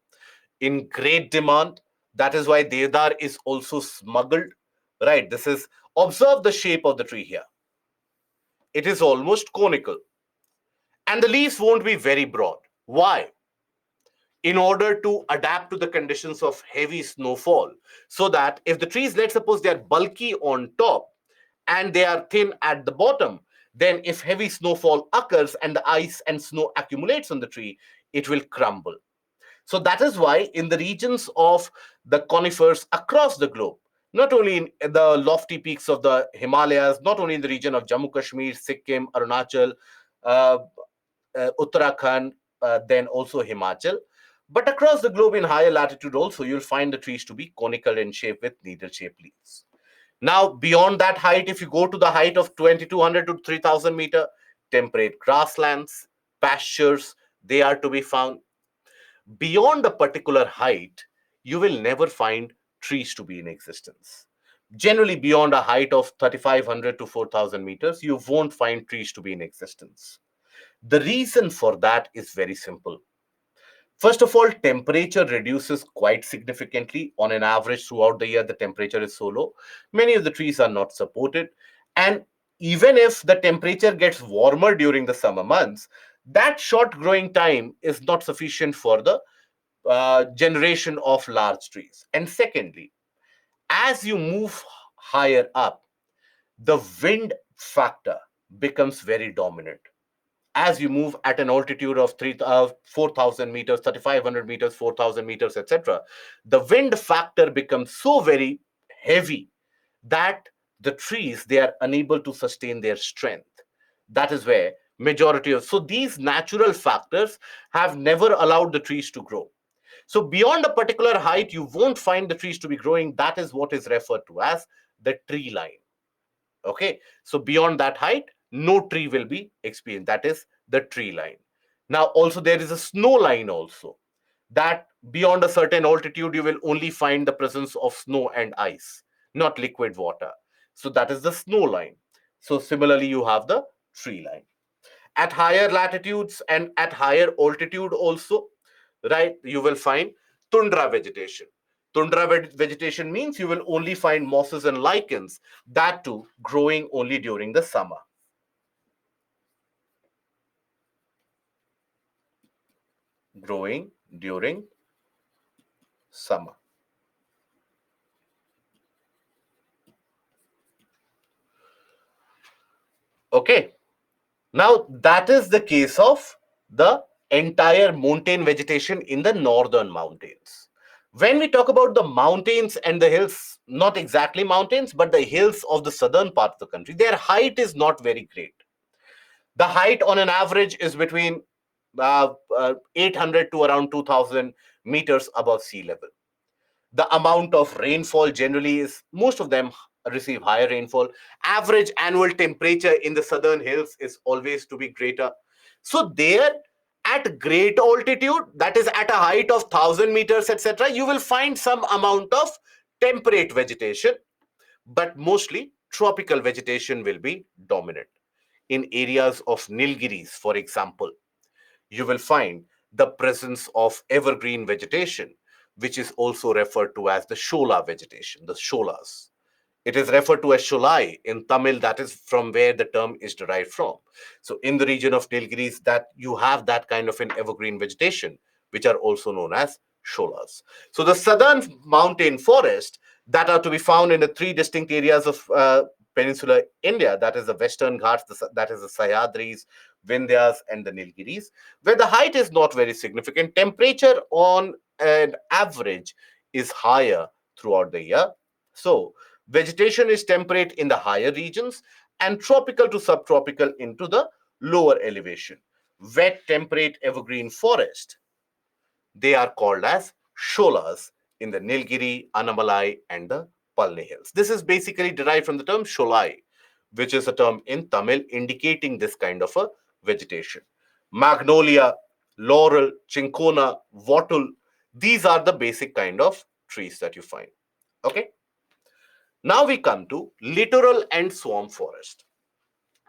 in great demand. That is why Devdar is also smuggled, right? This is, observe the shape of the tree here. It is almost conical, and the leaves won't be very broad. Why? in order to adapt to the conditions of heavy snowfall. So that if the trees, let's suppose, they are bulky on top and they are thin at the bottom, then if heavy snowfall occurs and the ice and snow accumulates on the tree, it will crumble. So that is why in the regions of the conifers across the globe, not only in the lofty peaks of the Himalayas, not only in the region of Jammu Kashmir, Sikkim, Arunachal, uh, Uttarakhand, then also Himachal, but across the globe in higher latitude also, you'll find the trees to be conical in shape with needle-shaped leaves. Now, beyond that height, if you go to the height of 2,200 to 3,000 meter, temperate grasslands, pastures, they are to be found. Beyond a particular height, you will never find trees to be in existence. Generally, beyond a height of 3,500 to 4,000 meters, you won't find trees to be in existence. The reason for that is very simple. First of all, temperature reduces quite significantly. On an average, throughout the year, the temperature is so low. Many of the trees are not supported. And even if the temperature gets warmer during the summer months, that short growing time is not sufficient for the generation of large trees. And secondly, as you move higher up, the wind factor becomes very dominant. As you move at an altitude of 4,000 meters, 3,500 meters, 4,000 meters, etc., the wind factor becomes so very heavy that the trees, they are unable to sustain their strength. That is where majority of, so these natural factors have never allowed the trees to grow. So beyond a particular height, you won't find the trees to be growing. That is what is referred to as the tree line. Okay, so beyond that height, no tree will be experienced. That is the tree line. Now, also there is a snow line also, that beyond a certain altitude, you will only find the presence of snow and ice, not liquid water. So that is the snow line. So similarly, you have the tree line. At higher latitudes and at higher altitude also, right, you will find tundra vegetation. Tundra vegetation means you will only find mosses and lichens, that too growing only during the summer. Growing during summer. Okay. Now, that is the case of the entire mountain vegetation in the northern mountains. When we talk about the mountains and the hills, not exactly mountains, but the hills of the southern part of the country, their height is not very great. The height on an average is between 800 to around 2,000 meters above sea level. The amount of rainfall generally is, most of them receive higher rainfall. Average annual temperature in the southern hills is always to be greater. So there, at great altitude, that is at a height of 1,000 meters, etc., you will find some amount of temperate vegetation, but mostly tropical vegetation will be dominant. In areas of Nilgiris, for example, you will find the presence of evergreen vegetation, which is also referred to as the shola vegetation, the sholas. It is referred to as sholai in Tamil. That is from where the term is derived from. So in the region of Nilgiris, that you have that kind of an evergreen vegetation, which are also known as sholas. So the southern mountain forest that are to be found in the three distinct areas of peninsular India, that is the Western Ghats, that is the Sahyadris, Vindhyas, and the Nilgiris, where the height is not very significant. Temperature on an average is higher throughout the year. So vegetation is temperate in the higher regions and tropical to subtropical into the lower elevation. Wet temperate evergreen forest, they are called as sholas in the Nilgiri, Anamalai, and the Palni hills. This is basically derived from the term sholai, which is a term in Tamil indicating this kind of a vegetation. Magnolia, laurel, chincona, wattle, these are the basic kind of trees that you find. Okay. Now we come to littoral and swamp forest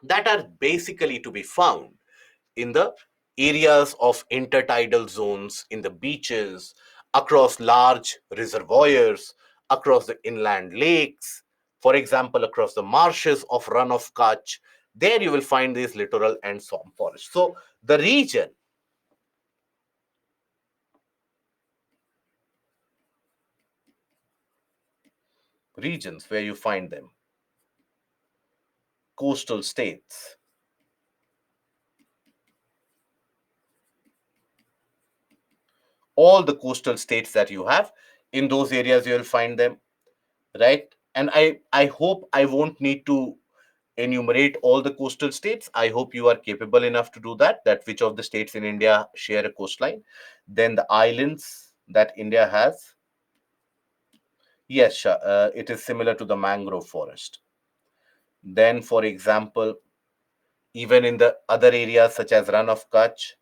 that are basically to be found in the areas of intertidal zones, in the beaches, across large reservoirs, across the inland lakes, for example, across the marshes of Run of Kutch. There you will find these littoral and swamp forests. So the region regions where you find them. Coastal states. All the coastal states that you have, in those areas you'll find them, right? And I hope I won't need to enumerate all the coastal states. I hope you are capable enough to do that, that which of the states in India share a coastline. Then the islands that India has. Yes, it is similar to the mangrove forest. Then, for example, even in the other areas such as Run of Kutch,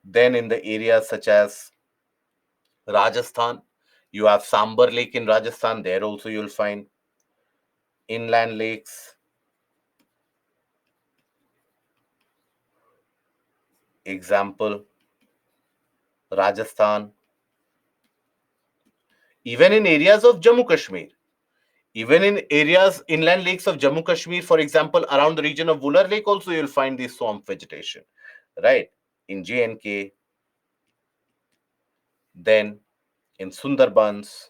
then in the areas such as Rajasthan, you have Sambar Lake in Rajasthan. There also you'll find inland lakes. Example, Rajasthan. Even in areas of Jammu Kashmir, even in areas, inland lakes of Jammu Kashmir, for example, around the region of Vular Lake, also you'll find this swamp vegetation, right? In JNK, then in Sundarbans,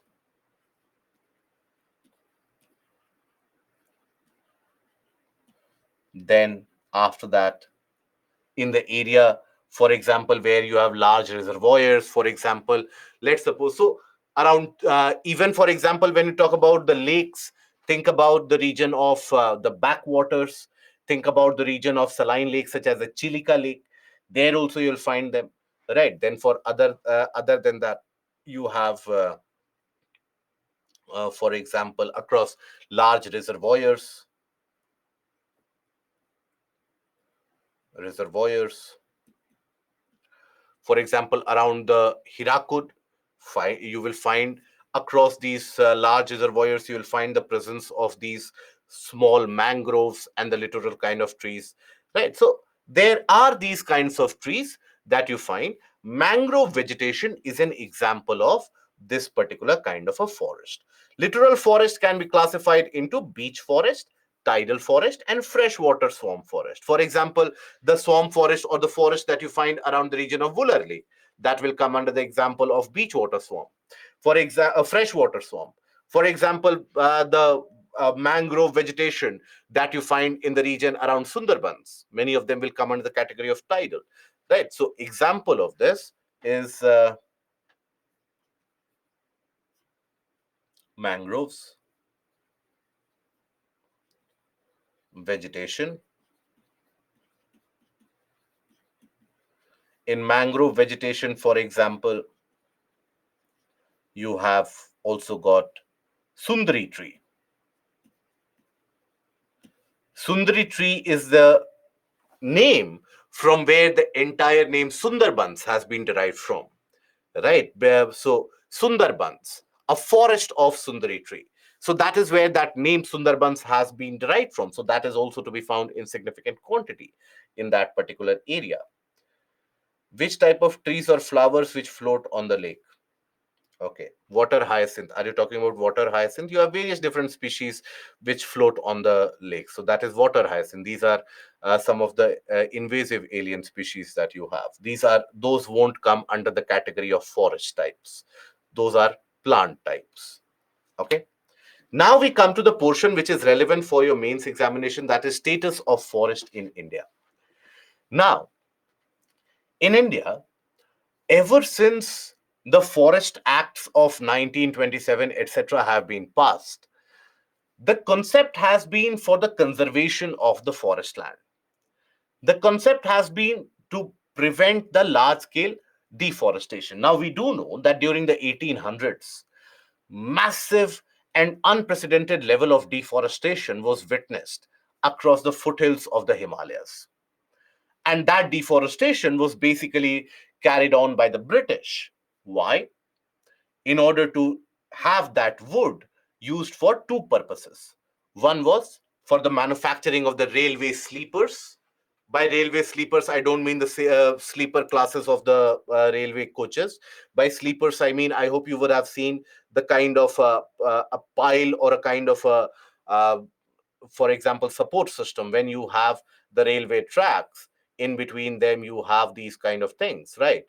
then after that, in the area, for example, where you have large reservoirs, for example, let's suppose, so around, even for example, when you talk about the lakes, think about the region of the backwaters, think about the region of saline lakes such as the Chilika Lake. There also you'll find them, right? Then for other than that, you have for example, across large reservoirs, for example, around the Hirakud, you will find across these large reservoirs, you will find the presence of these small mangroves and the littoral kind of trees, right? So there are these kinds of trees that you find. Mangrove vegetation is an example of this particular kind of a forest. Littoral forest can be classified into beach forest, tidal forest, and freshwater swamp forest. For example, the swamp forest or the forest that you find around the region of Wular Lake, that will come under the example of beach water swamp. For example, a freshwater swamp. For example, the mangrove vegetation that you find in the region around Sundarbans, many of them will come under the category of tidal, right? So, example of this is mangroves vegetation. In mangrove vegetation, for example, you have also got Sundari tree. Sundari tree is the name from where the entire name Sundarbans has been derived from, right? So Sundarbans, a forest of Sundari tree. So that is where that name Sundarbans has been derived from. So that is also to be found in significant quantity in that particular area. Which type of trees or flowers which float on the lake? Okay, water hyacinth. Are you talking about water hyacinth? You have various different species which float on the lake. So that is water hyacinth. These are some of the invasive alien species that you have. Those won't come under the category of forest types. Those are plant types. Okay. Now we come to the portion which is relevant for your mains examination, that is status of forest in India. Now, in India, ever since the Forest Acts of 1927, etc., have been passed, the concept has been for the conservation of the forest land. The concept has been to prevent the large scale deforestation. Now, we do know that during the 1800s, massive and unprecedented level of deforestation was witnessed across the foothills of the Himalayas. And that deforestation was basically carried on by the British. Why? In order to have that wood used for two purposes. One was for the manufacturing of the railway sleepers. By railway sleepers, I don't mean the sleeper classes of the railway coaches. By sleepers, I mean, I hope you would have seen the kind of a pile or a kind of uh, for example, support system. When you have the railway tracks, in between them, you have these kind of things, right?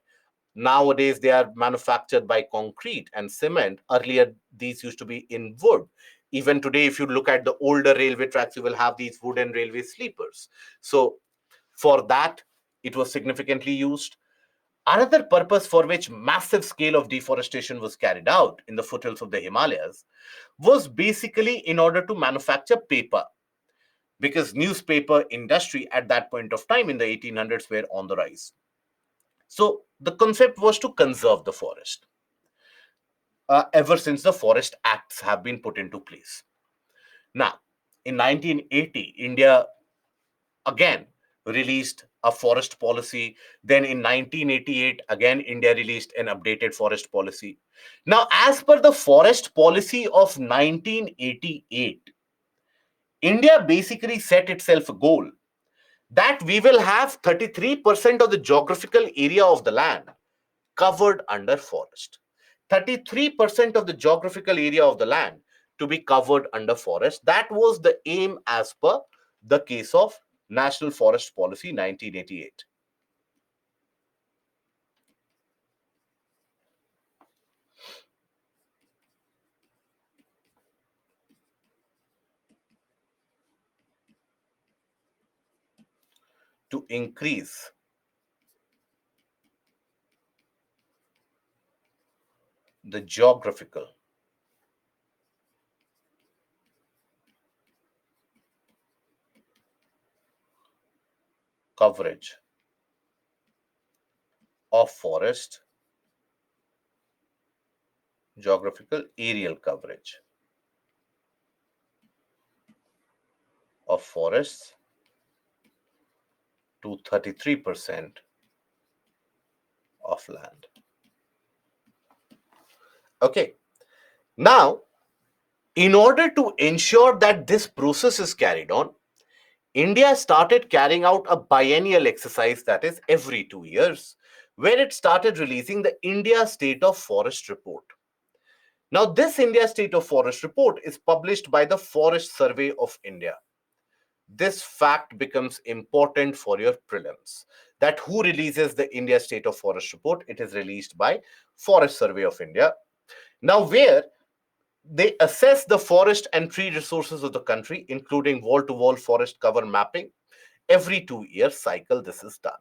Nowadays, they are manufactured by concrete and cement. Earlier, these used to be in wood. Even today, if you look at the older railway tracks, you will have these wooden railway sleepers. So, for that, it was significantly used. Another purpose for which massive scale of deforestation was carried out in the foothills of the Himalayas was basically in order to manufacture paper, because newspaper industry at that point of time in the 1800s were on the rise. So the concept was to conserve the forest. Ever since the forest acts have been put into place. Now, in 1980, India again released a forest policy. Then in 1988, again, India released an updated forest policy. Now, as per the forest policy of 1988, India basically set itself a goal that we will have 33% of the geographical area of the land covered under forest. 33% of the geographical area of the land to be covered under forest. That was the aim as per the case of National Forest Policy 1988. To increase the geographical coverage of forest, geographical aerial coverage of forests to 33% of land. Okay. Now, in order to ensure that this process is carried on, India started carrying out a biennial exercise, that is every 2 years, where it started releasing the India State of Forest Report. Now, this India State of Forest Report is published by the Forest Survey of India. This fact becomes important for your prelims. That who releases the India State of Forest Report? It is released by Forest Survey of India. Now, where they assess the forest and tree resources of the country, including wall-to-wall forest cover mapping. Every 2 year cycle, this is done.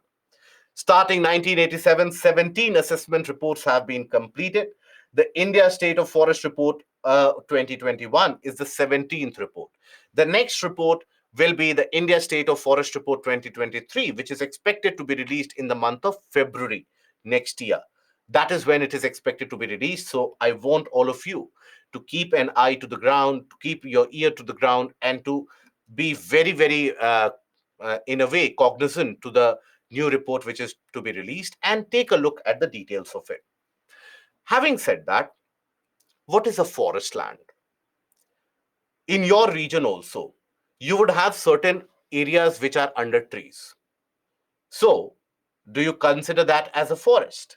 Starting 1987, 17 assessment reports have been completed. The India State of Forest Report 2021 is the 17th report. The next report will be the India State of Forest Report 2023, which is expected to be released in the month of February next year. That is when it is expected to be released. So I want all of you to keep an eye to the ground, to keep your ear to the ground, and to be very, very, in a way, cognizant to the new report which is to be released and take a look at the details of it. Having said that, what is a forest land? In your region also, you would have certain areas which are under trees. So, do you consider that as a forest?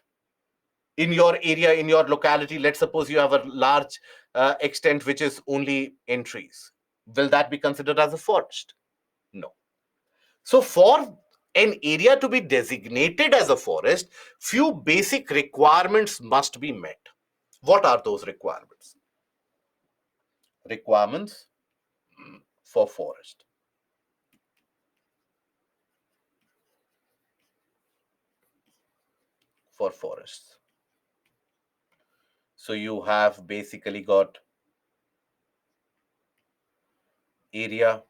In your area, in your locality, let's suppose you have a large extent which is only in trees. Will that be considered as a forest? No. So, for an area to be designated as a forest, few basic requirements must be met. What are those requirements? Requirements for forest. For forests. So you have basically got area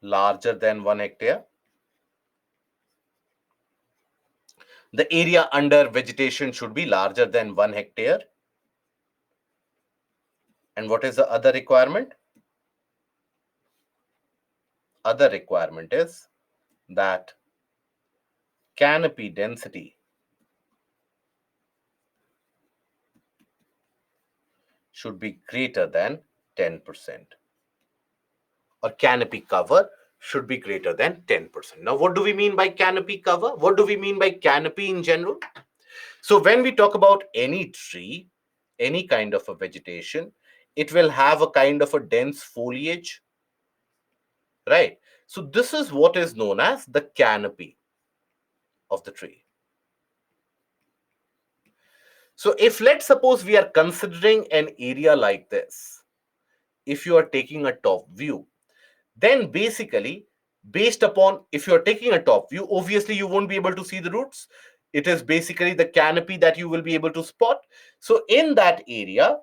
larger than 1 hectare. The area under vegetation should be larger than 1 hectare. And what is the other requirement? Other requirement is that canopy density should be greater than 10%. Or canopy cover should be greater than 10%. Now, what do we mean by canopy cover? What do we mean by canopy in general? So when we talk about any tree, any kind of a vegetation, it will have a kind of a dense foliage, right? So this is what is known as the canopy of the tree. So if let's suppose we are considering an area like this, if you are taking a top view, then basically, based upon, if you're taking a top view, obviously you won't be able to see the roots. It is basically the canopy that you will be able to spot. So in that area,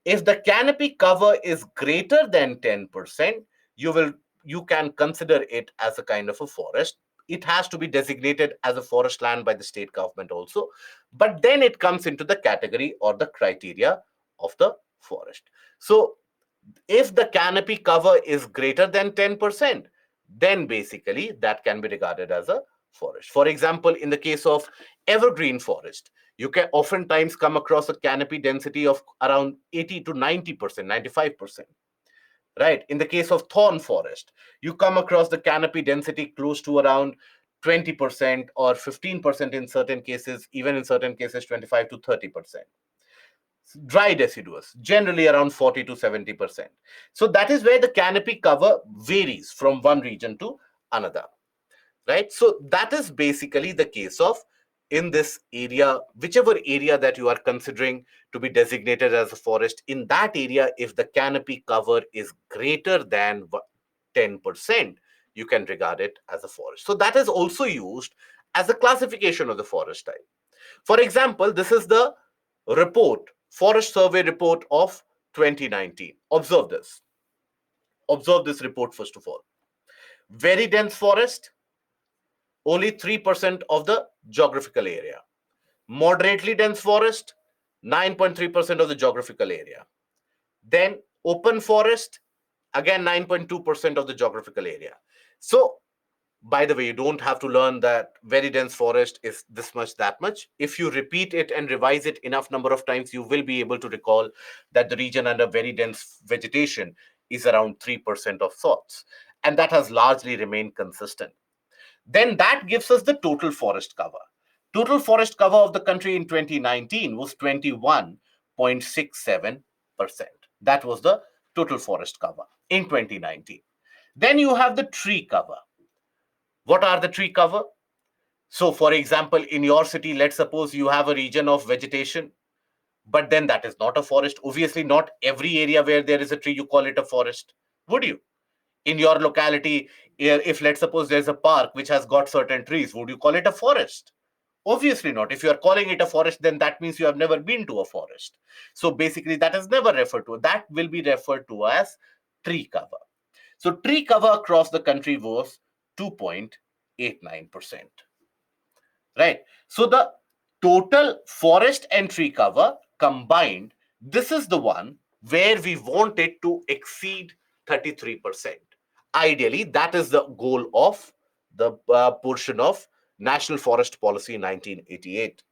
if the canopy cover is greater than 10%, you will you can consider it as a kind of a forest. It has to be designated as a forest land by the state government also, but then it comes into the category or the criteria of the forest. So if the canopy cover is greater than 10%, then basically that can be regarded as a forest. For example, in the case of evergreen forest, you can oftentimes come across a canopy density of around 80 to 90%, 95%. Right? In the case of thorn forest, you come across the canopy density close to around 20% or 15% in certain cases, even in certain cases 25 to 30%. Dry deciduous, generally around 40 to 70%. So that is where the canopy cover varies from one region to another, right? So that is basically the case of, in this area, whichever area that you are considering to be designated as a forest, in that area, if the canopy cover is greater than 10%, you can regard it as a forest. So that is also used as a classification of the forest type. For example, this is the report, Forest Survey report of 2019. Observe this. Observe this report first of all. Very dense forest, only 3% of the geographical area. Moderately dense forest, 9.3% of the geographical area. Then open forest, again 9.2% of the geographical area. So by the way, you don't have to learn that very dense forest is this much, that much. If you repeat it and revise it enough number of times, you will be able to recall that the region under very dense vegetation is around 3% of sorts. And that has largely remained consistent. Then that gives us the total forest cover. Total forest cover of the country in 2019 was 21.67%. That was the total forest cover in 2019. Then you have the tree cover. What are the tree cover? So, for example, in your city, let's suppose you have a region of vegetation, but then that is not a forest. Obviously, not every area where there is a tree, you call it a forest. Would you? In your locality, if let's suppose there's a park which has got certain trees, would you call it a forest? Obviously not. If you are calling it a forest, then that means you have never been to a forest. So basically, that is never referred to. That will be referred to as tree cover. So tree cover across the country was 2.89%. Right? So the total forest and tree cover combined, this is the one where we want it to exceed 33%. Ideally, that is the goal of the portion of National Forest Policy 1988.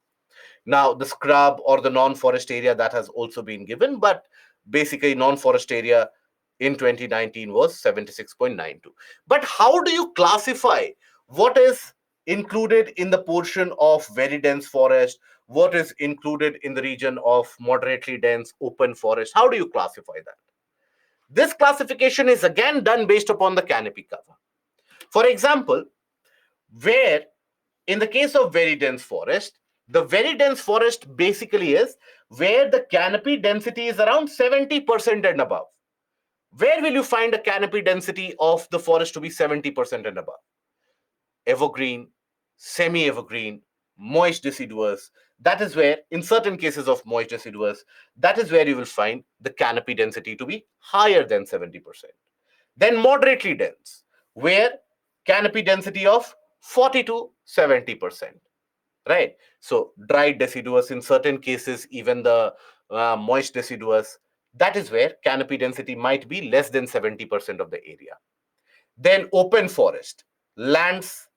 Now, the scrub or the non-forest area, that has also been given, but basically non-forest area in 2019 was 76.92. But how do you classify what is included in the portion of very dense forest, what is included in the region of moderately dense open forest? How do you classify that? This classification is again done based upon the canopy cover. For example, where in the case of very dense forest, the very dense forest basically is where the canopy density is around 70% and above. Where will you find a canopy density of the forest to be 70% and above? Evergreen, semi-evergreen, moist deciduous. That is where, in certain cases of moist deciduous, that is where you will find the canopy density to be higher than 70%. Then moderately dense, where canopy density of 40 to 70%. Right? So dry deciduous, in certain cases, even the moist deciduous, that is where canopy density might be less than 70% of the area. Then open forest, lands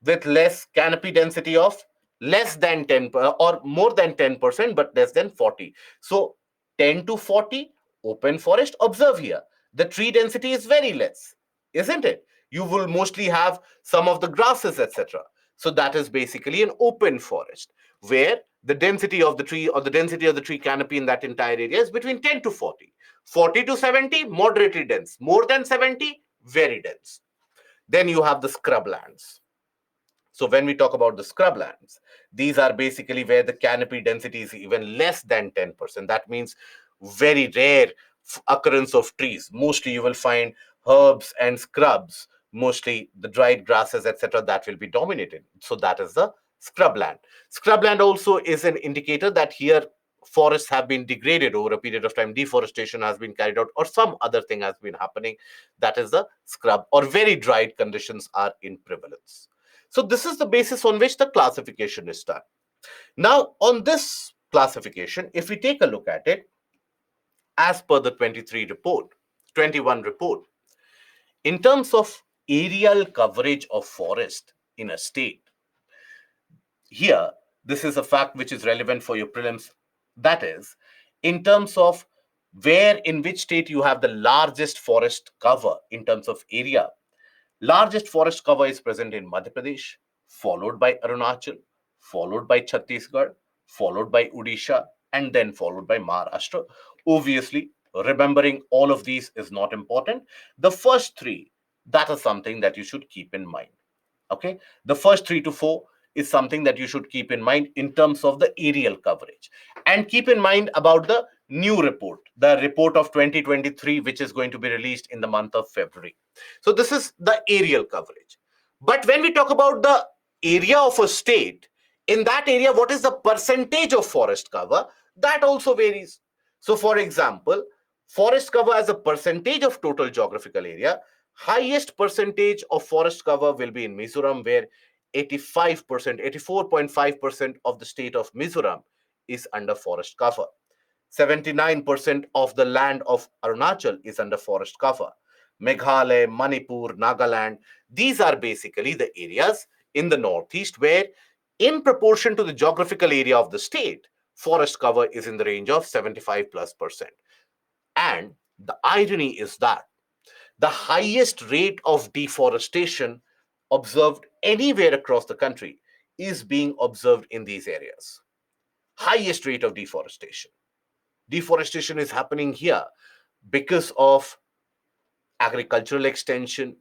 with less canopy density of less than 10 or more than 10%, but less than 40. So 10 to 40, open forest. Observe here, the tree density is very less, isn't it? You will mostly have some of the grasses, etc. So that is basically an open forest where the density of the tree or the density of the tree canopy in that entire area is between 10 to 40. 40 to 70, moderately dense. More than 70, very dense. Then you have the scrublands. So when we talk about the scrublands, these are basically where the canopy density is even less than 10%. That means very rare occurrence of trees. Mostly you will find herbs and scrubs, mostly the dried grasses, etc., that will be dominated. So that is the scrubland. Scrubland also is an indicator that here forests have been degraded over a period of time, deforestation has been carried out, or some other thing has been happening. That is the scrub, or very dried conditions are in prevalence. So this is the basis on which the classification is done. Now, on this classification, if we take a look at it, as per the 23 report, 21 report, in terms of aerial coverage of forest in a state, here, this is a fact which is relevant for your prelims. That is, in terms of where, in which state you have the largest forest cover in terms of area. Largest forest cover is present in Madhya Pradesh, followed by Arunachal, followed by Chhattisgarh, followed by Odisha, and then followed by Maharashtra. Obviously, remembering all of these is not important. The first three, that is something that you should keep in mind. Okay, the first 3 to 4 is something that you should keep in mind in terms of the aerial coverage. And keep in mind about the new report, the report of 2023, which is going to be released in the month of February. So this is the aerial coverage. But when we talk about the area of a state, in that area, what is the percentage of forest cover? That also varies. So for example, forest cover as a percentage of total geographical area, highest percentage of forest cover will be in Mizoram, where 85%, 84.5% of the state of Mizoram is under forest cover. 79% of the land of Arunachal is under forest cover. Meghalaya, Manipur, Nagaland, these are basically the areas in the northeast where, in proportion to the geographical area of the state, forest cover is in the range of 75 plus percent. And the irony is that the highest rate of deforestation observed anywhere across the country is being observed in these areas. Highest rate of deforestation. Deforestation is happening here because of agricultural extension,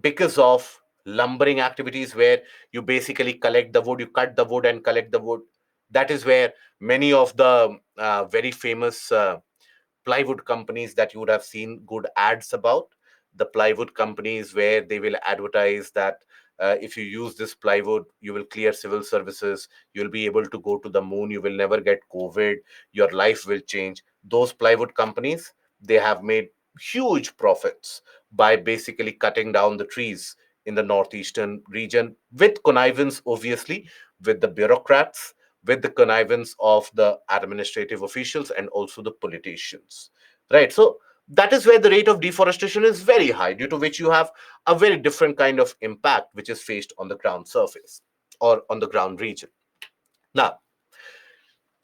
because of lumbering activities where you basically collect the wood, you cut the wood and collect the wood. That is where many of the very famous plywood companies that you would have seen good ads about. The plywood companies where they will advertise that if you use this plywood, you will clear civil services, you'll be able to go to the moon, you will never get COVID, your life will change. Those plywood companies, they have made huge profits by basically cutting down the trees in the northeastern region with connivance, obviously, with the bureaucrats, with the connivance of the administrative officials and also the politicians. Right. So that is where the rate of deforestation is very high, due to which you have a very different kind of impact which is faced on the ground surface or on the ground region. Now,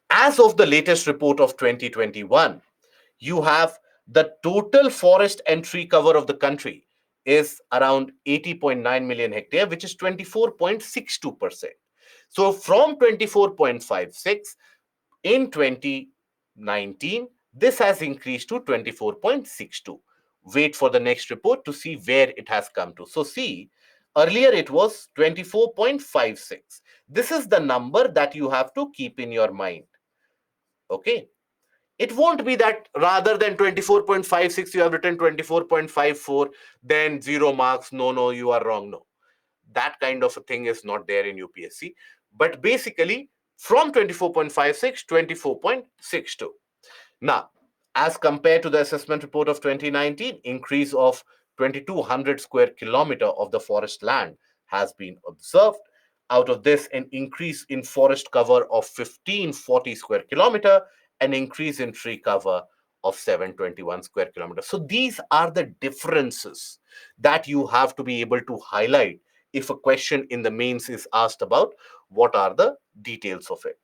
as of the latest report of 2021, you have the total forest and tree cover of the country is around 80.9 million hectare, which is 24.62%. So from 24.56 in 2019, this has increased to 24.62. Wait for the next report to see where it has come to. So see, earlier it was 24.56. This is the number that you have to keep in your mind. Okay. It won't be that rather than 24.56, you have written 24.54, then 0 marks. No, no, you are wrong. No. That kind of a thing is not there in UPSC. But basically, from 24.56, 24.62. Now, as compared to the assessment report of 2019, increase of 2200 square kilometer of the forest land has been observed. Out of this, an increase in forest cover of 1540 square kilometer, an increase in tree cover of 721 square kilometers. So these are the differences that you have to be able to highlight if a question in the mains is asked about what are the details of it.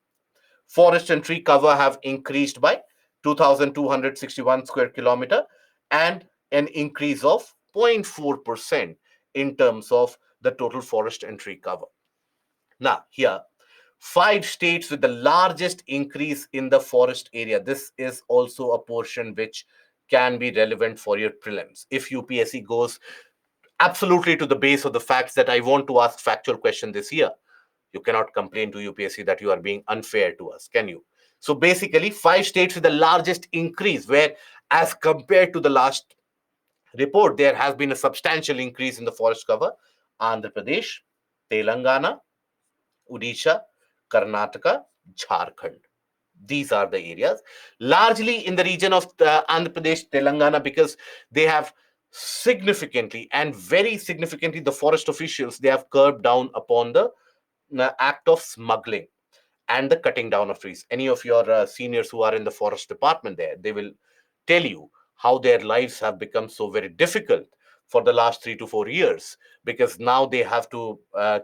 Forest and tree cover have increased by 2,261 square kilometer and an increase of 0.4% in terms of the total forest and tree cover. Now, here, 5 states with the largest increase in the forest area. This is also a portion which can be relevant for your prelims. If UPSC goes absolutely to the base of the facts that I want to ask factual question this year. You cannot complain to UPSC that you are being unfair to us, can you? So basically, 5 states with the largest increase, where as compared to the last report, there has been a substantial increase in the forest cover: Andhra Pradesh, Telangana, Odisha, Karnataka, Jharkhand. These are the areas, largely in the region of Andhra Pradesh, Telangana, because they have significantly and very significantly, the forest officials, they have curbed down upon the act of smuggling and the cutting down of trees. Any of your seniors who are in the forest department there, they will tell you how their lives have become so very difficult for the last 3 to 4 years, because now they have to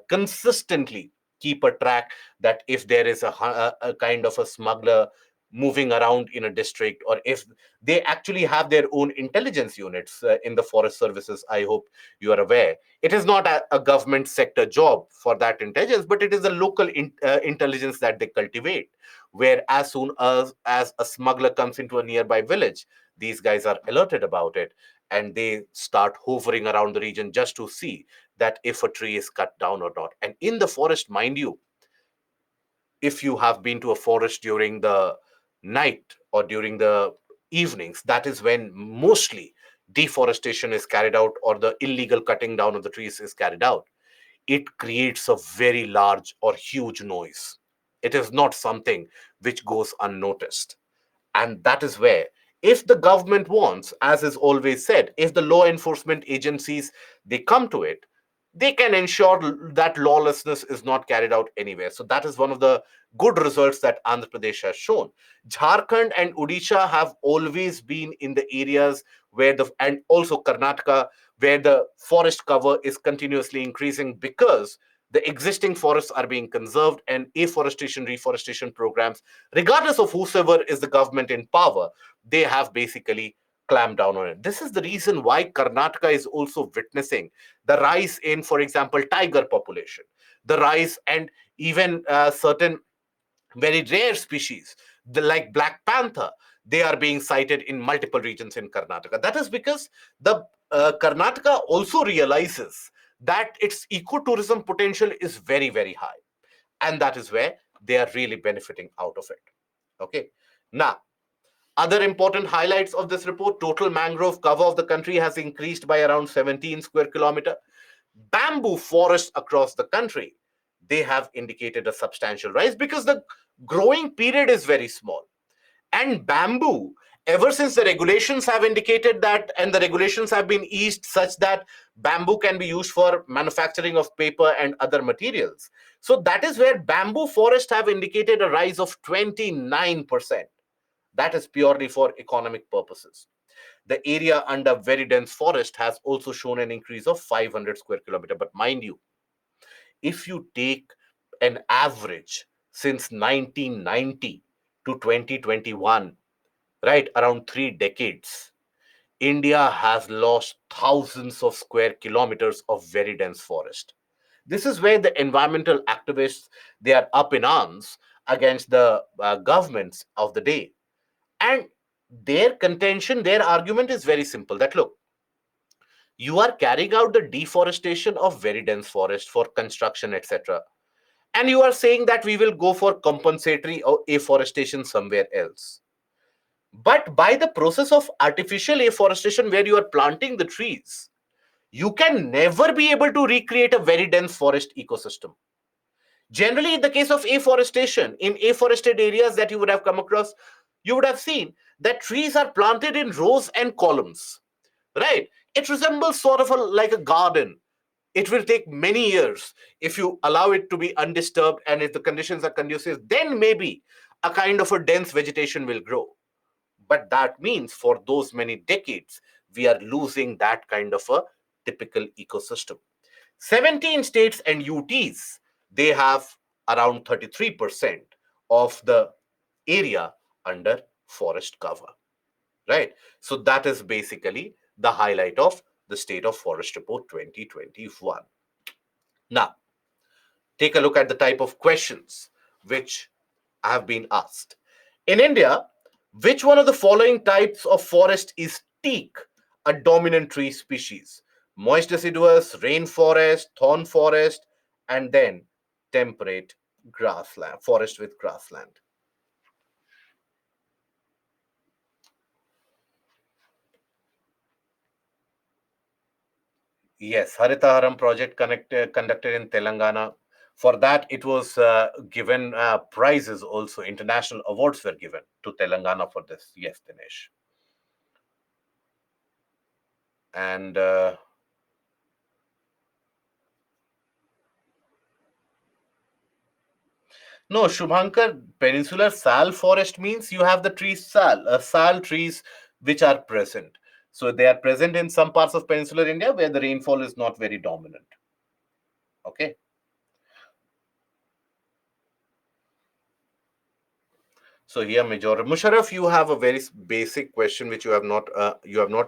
consistently keep a track that if there is a kind of a smuggler moving around in a district, or if they actually have their own intelligence units in the forest services. I hope you are aware it is not a government sector job for that intelligence, but it is a local intelligence that they cultivate, where as soon as a smuggler comes into a nearby village, these guys are alerted about it, and they start hovering around the region just to see that if a tree is cut down or not. And in the forest, mind you, if you have been to a forest during the night or during the evenings, that is when mostly deforestation is carried out, or the illegal cutting down of the trees is carried out. It creates a very large or huge noise. It is not something which goes unnoticed. And that is where, if the government wants, as is always said, if the law enforcement agencies, they come to it, they can ensure that lawlessness is not carried out anywhere. So that is one of the good results that Andhra Pradesh has shown. Jharkhand and Odisha have always been in the areas where the, and also Karnataka, where the forest cover is continuously increasing, because the existing forests are being conserved, and afforestation, reforestation programs, regardless of whosoever is the government in power, they have basically clamped down on it. This is the reason why Karnataka is also witnessing the rise in, for example, tiger population, the rise, and even certain very rare species, like black panther, they are being sighted in multiple regions in Karnataka. That is because the Karnataka also realizes that its ecotourism potential is very, very high, and that is where they are really benefiting out of it. Okay. Now, other important highlights of this report: total mangrove cover of the country has increased by around 17 square kilometer. Bamboo forests across the country, they have indicated a substantial rise, because the growing period is very small. And bamboo, ever since the regulations have indicated that, and the regulations have been eased such that bamboo can be used for manufacturing of paper and other materials. So that is where bamboo forests have indicated a rise of 29%. That is purely for economic purposes. The area under very dense forest has also shown an increase of 500 square kilometer. But mind you, if you take an average since 1990 to 2021, right, around 3 decades, India has lost thousands of square kilometers of very dense forest. This is where the environmental activists, they are up in arms against the governments of the day. And their contention, their argument is very simple, that look, you are carrying out the deforestation of very dense forest for construction, etc. And you are saying that we will go for compensatory or afforestation somewhere else. But by the process of artificial afforestation, where you are planting the trees, you can never be able to recreate a very dense forest ecosystem. Generally, in the case of afforestation, in afforested areas that you would have come across, you would have seen that trees are planted in rows and columns, right? It resembles sort of like a garden. It will take many years. If you allow it to be undisturbed and if the conditions are conducive, then maybe a kind of a dense vegetation will grow. But that means for those many decades, we are losing that kind of a typical ecosystem. 17 states and UTs, they have around 33% of the area under forest cover, right? So that is basically the highlight of the State of Forest Report 2021. Now, take a look at the type of questions which have been asked. In India, which one of the following types of forest is teak, a dominant tree species? moist deciduous, rainforest, thorn forest, and then temperate grassland, forest with grassland. Yes, Haritaharam project conducted in Telangana. For that, it was given prizes also. International awards were given to Telangana for this. Yes, Dinesh. And no, Shubhankar, peninsular sal forest means you have the trees sal trees which are present. So they are present in some parts of peninsular India where the rainfall is not very dominant. Okay. So here, Major Musharraf, you have a very basic question which you have not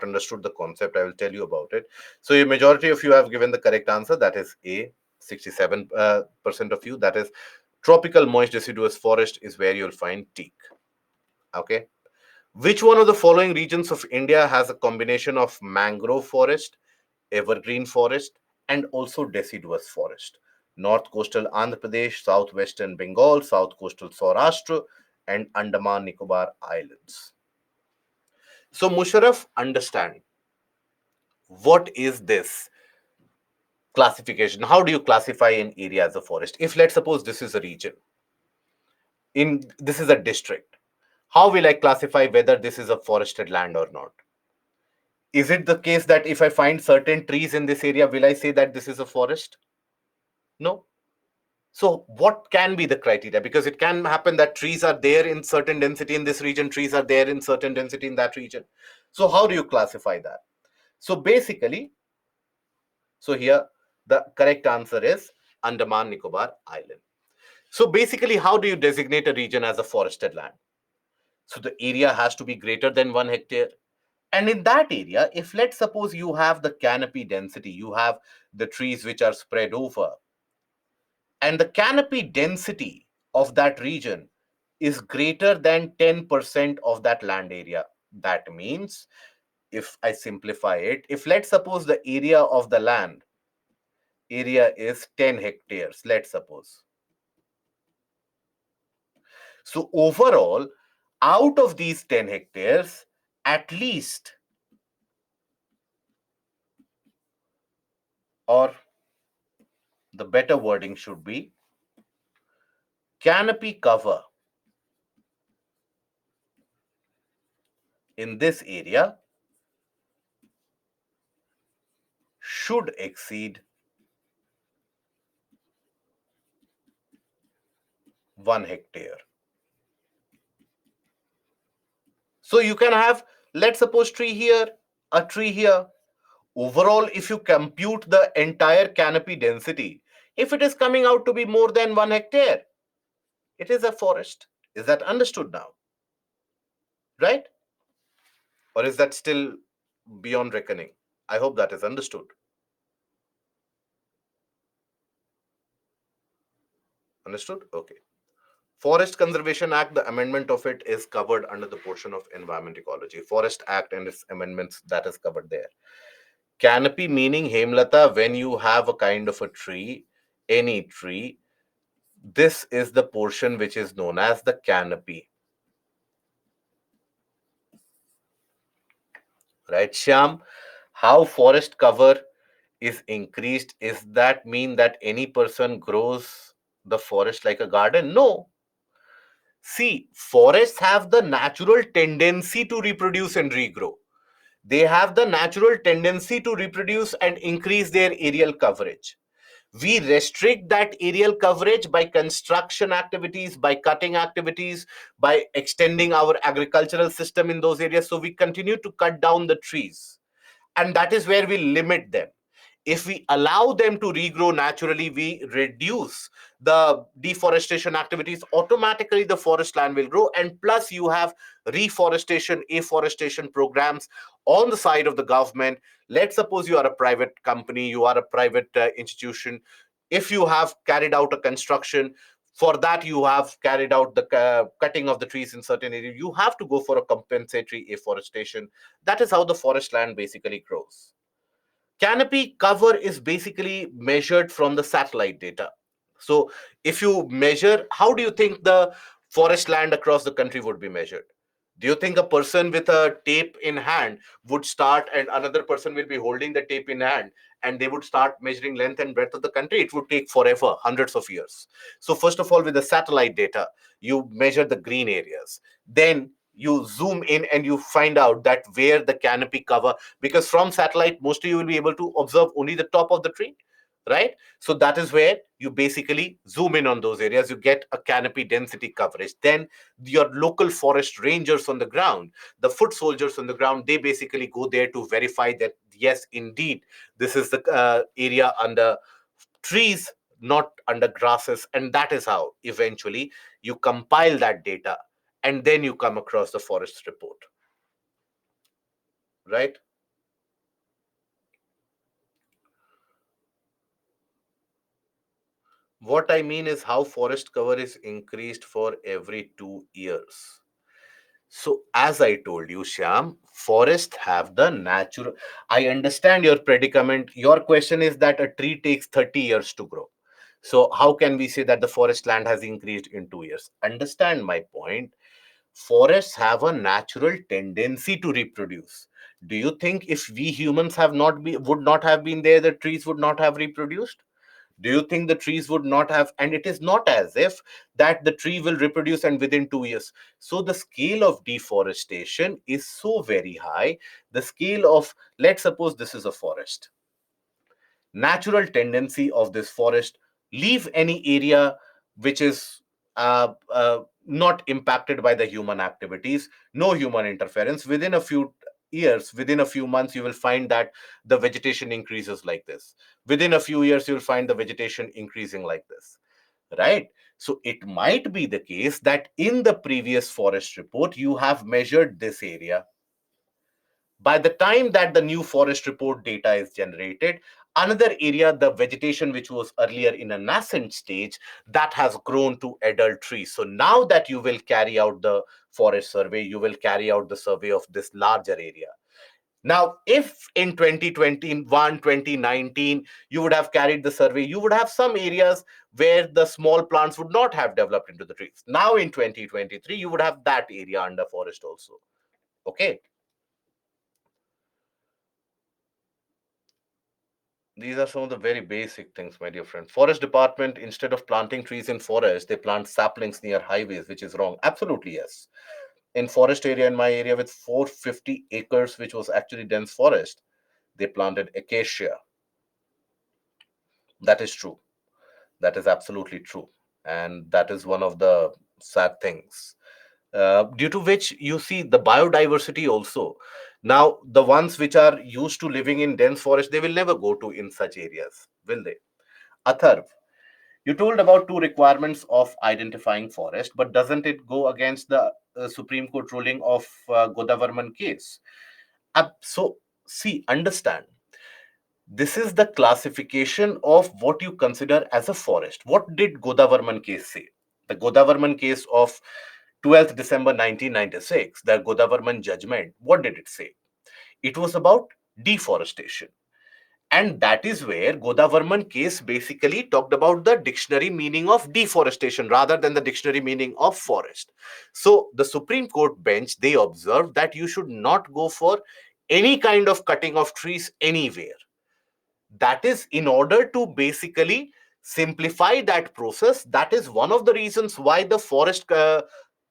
understood the concept. I will tell you about it. So, a majority of you have given the correct answer. That is A. 67% of you. That is tropical moist deciduous forest is where you'll find teak. Okay. Which one of the following regions of India has a combination of mangrove forest, evergreen forest, and also deciduous forest? North coastal Andhra Pradesh, southwestern Bengal, south coastal Saurashtra, and Andaman Nicobar Islands. So, Musharraf, understand what is this classification? How do you classify an area as a forest? If let's suppose this is a region, in this is a district, how will I classify whether this is a forested land or not? Is it the case that if I find certain trees in this area, will I say that this is a forest? No. So, what can be the criteria? Because it can happen that trees are there in certain density in this region, trees are there in certain density in that region. So, how do you classify that? So, basically, so here the correct answer is Andaman Nicobar Island. So, basically, how do you designate a region as a forested land? So, the area has to be greater than 1 hectare. And in that area, if let's suppose you have the canopy density, you have the trees which are spread over, and the canopy density of that region is greater than 10% of that land area. That means, if I simplify it, if let's suppose the area of the land area is 10 hectares, let's suppose. So, overall, out of these 10 hectares, at least, or the better wording should be, canopy cover in this area should exceed 1 hectare. So you can have, let's suppose, tree here, a tree here. Overall, if you compute the entire canopy density, if it is coming out to be more than 1 hectare, it is a forest. Is that understood now? Right? Or is that still beyond reckoning? I hope that is understood. Understood? Okay. Forest Conservation Act, the amendment of it is covered under the portion of Environment Ecology. Forest Act and its amendments, that is covered there. Canopy meaning, Hemlata, when you have a kind of a tree, any tree, this is the portion which is known as the canopy. Right, Shyam? How forest cover is increased, is that mean that any person grows the forest like a garden? No. See, forests have the natural tendency to reproduce and regrow. They have the natural tendency to reproduce and increase their aerial coverage. We restrict that aerial coverage by construction activities, by cutting activities, by extending our agricultural system in those areas. So we continue to cut down the trees. And that is where we limit them. If we allow them to regrow naturally, we reduce the deforestation activities, automatically the forest land will grow. And plus, you have reforestation, afforestation programs on the side of the government. Let's suppose you are a private company, you are a private institution. If you have carried out a construction, for that you have carried out the cutting of the trees in certain areas, you have to go for a compensatory afforestation. That is how the forest land basically grows. Canopy cover is basically measured from the satellite data. So, if you measure, how do you think the forest land across the country would be measured? Do you think a person with a tape in hand would start, and another person will be holding the tape in hand, and they would start measuring length and breadth of the country? It would take forever, hundreds of years. So, first of all, with the satellite data, you measure the green areas. Then you zoom in and you find out that where the canopy cover, because from satellite mostly you will be able to observe only the top of the tree, right? So that is where you basically zoom in on those areas, you get a canopy density coverage. Then your local forest rangers on the ground, the foot soldiers on the ground, they basically go there to verify that yes, indeed, this is the area under trees, not under grasses. And that is how eventually you compile that data, and then you come across the forest report, right? What I mean is how forest cover is increased for every 2 years. So, as I told you, Shyam, forests have the natural. I understand your predicament. Your question is that a tree takes 30 years to grow. So, how can we say that the forest land has increased in 2 years? Understand my point. Forests have a natural tendency to reproduce. Do you think if we humans have not be would not have been there, the trees would not have reproduced? Do you think the trees would not have? And it is not as if that the tree will reproduce and within 2 years. So the scale of deforestation is so very high. The scale of, let's suppose this is a forest, natural tendency of this forest, leave any area which is not impacted by the human activities, no human interference. Within a few years, within a few months, you will find that the vegetation increases like this. Within a few years, you'll find the vegetation increasing like this, right? So it might be the case that in the previous forest report you have measured this area. By the time that the new forest report data is generated, another area, the vegetation which was earlier in a nascent stage, that has grown to adult trees. So now that you will carry out the forest survey, you will carry out the survey of this larger area. Now, if in 2021, 2019, you would have carried the survey, you would have some areas where the small plants would not have developed into the trees. Now, in 2023, you would have that area under forest also. Okay. These are some of the very basic things, my dear friend. Forest department, instead of planting trees in forest, they plant saplings near highways, which is wrong. Absolutely, yes. In forest area, in my area with 450 acres, which was actually dense forest, they planted acacia. That is true. That is absolutely true. And that is one of the sad things. Due to which you see the biodiversity also. Now, the ones which are used to living in dense forest, they will never go to in such areas, will they? Atharv, you told about two requirements of identifying forest, but doesn't it go against the Supreme Court ruling of Godavarman case? So, see, understand, this is the classification of what you consider as a forest. What did Godavarman case say? The Godavarman case of 12th December 1996, the Godavarman judgment, what did it say? It was about deforestation. And that is where Godavarman case basically talked about the dictionary meaning of deforestation rather than the dictionary meaning of forest. So the Supreme Court bench, they observed that you should not go for any kind of cutting of trees anywhere. That is in order to basically simplify that process. That is one of the reasons why the Forest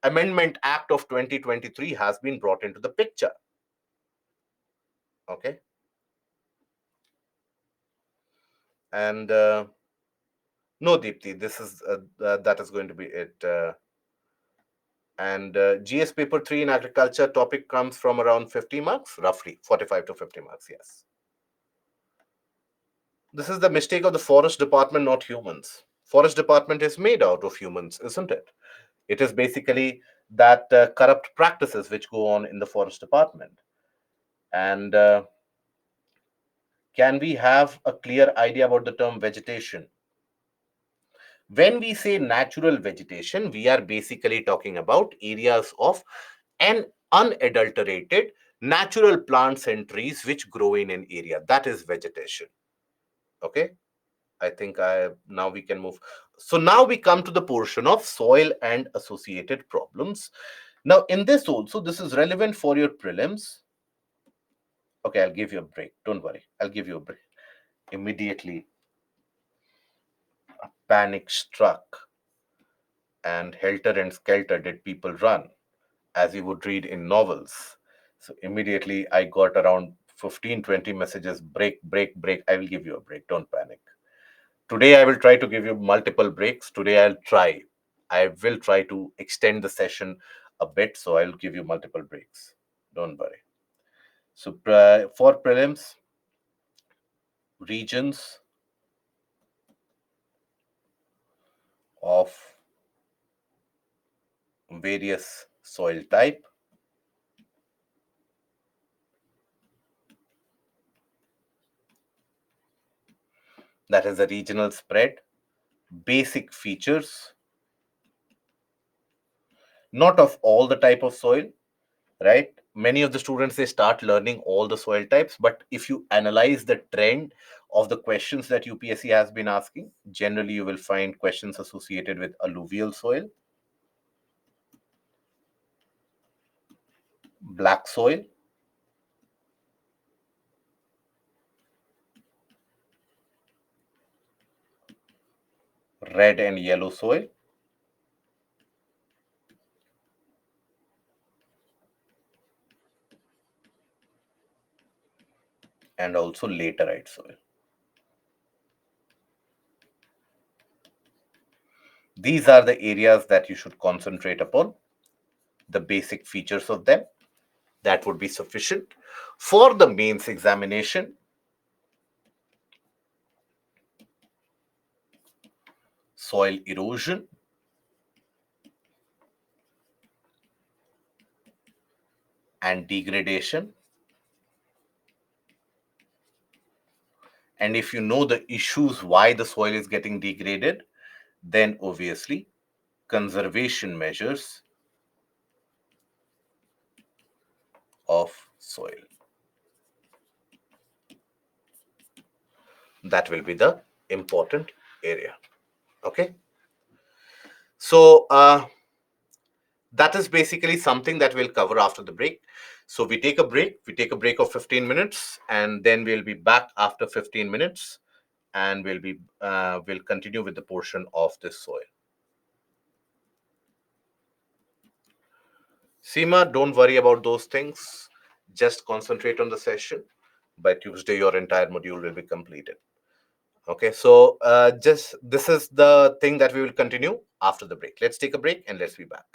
Amendment Act of 2023 has been brought into the picture. Okay. And no, Deepthi, this is that is going to be it. And GS paper 3 in agriculture topic comes from around 50 marks, roughly 45 to 50 marks. Yes. This is the mistake of the forest department, not humans. Forest department is made out of humans, isn't it? It is basically that corrupt practices which go on in the forest department. And can we have a clear idea about the term vegetation? When we say natural vegetation, we are basically talking about areas of an unadulterated natural plants and trees which grow in an area, that is vegetation. Okay, I think I now we can move. So now we come to the portion of soil and associated problems. Now in this also, this is relevant for your prelims. Okay, I'll give you a break, don't worry, I'll give you a break. Immediately panic struck, and helter and skelter did people run, as you would read in novels. So immediately I got around 15-20 messages, break, break, break. I will give you a break, don't panic. Today I will try to give you multiple breaks. Today I will try to extend the session a bit, so I'll give you multiple breaks. Don't worry. So for prelims, regions of various soil type, that is a regional spread, basic features, not of all the type of soil, right? Many of the students, they start learning all the soil types, but if you analyze the trend of the questions that UPSC has been asking, generally you will find questions associated with alluvial soil, black soil, red and yellow soil, and also laterite soil. These are the areas that you should concentrate upon, the basic features of them. That would be sufficient. For the mains examination, soil erosion and degradation. And if you know the issues why the soil is getting degraded, then obviously conservation measures of soil. That will be the important area. Okay. So that is basically something that we'll cover after the break. So we take a break. We take a break of 15 minutes, and then we'll be back after 15 minutes, and we'll continue with the portion of this soil. Seema, don't worry about those things. Just concentrate on the session. By Tuesday, your entire module will be completed. Okay, so just this is the thing that we will continue after the break. Let's take a break and let's be back.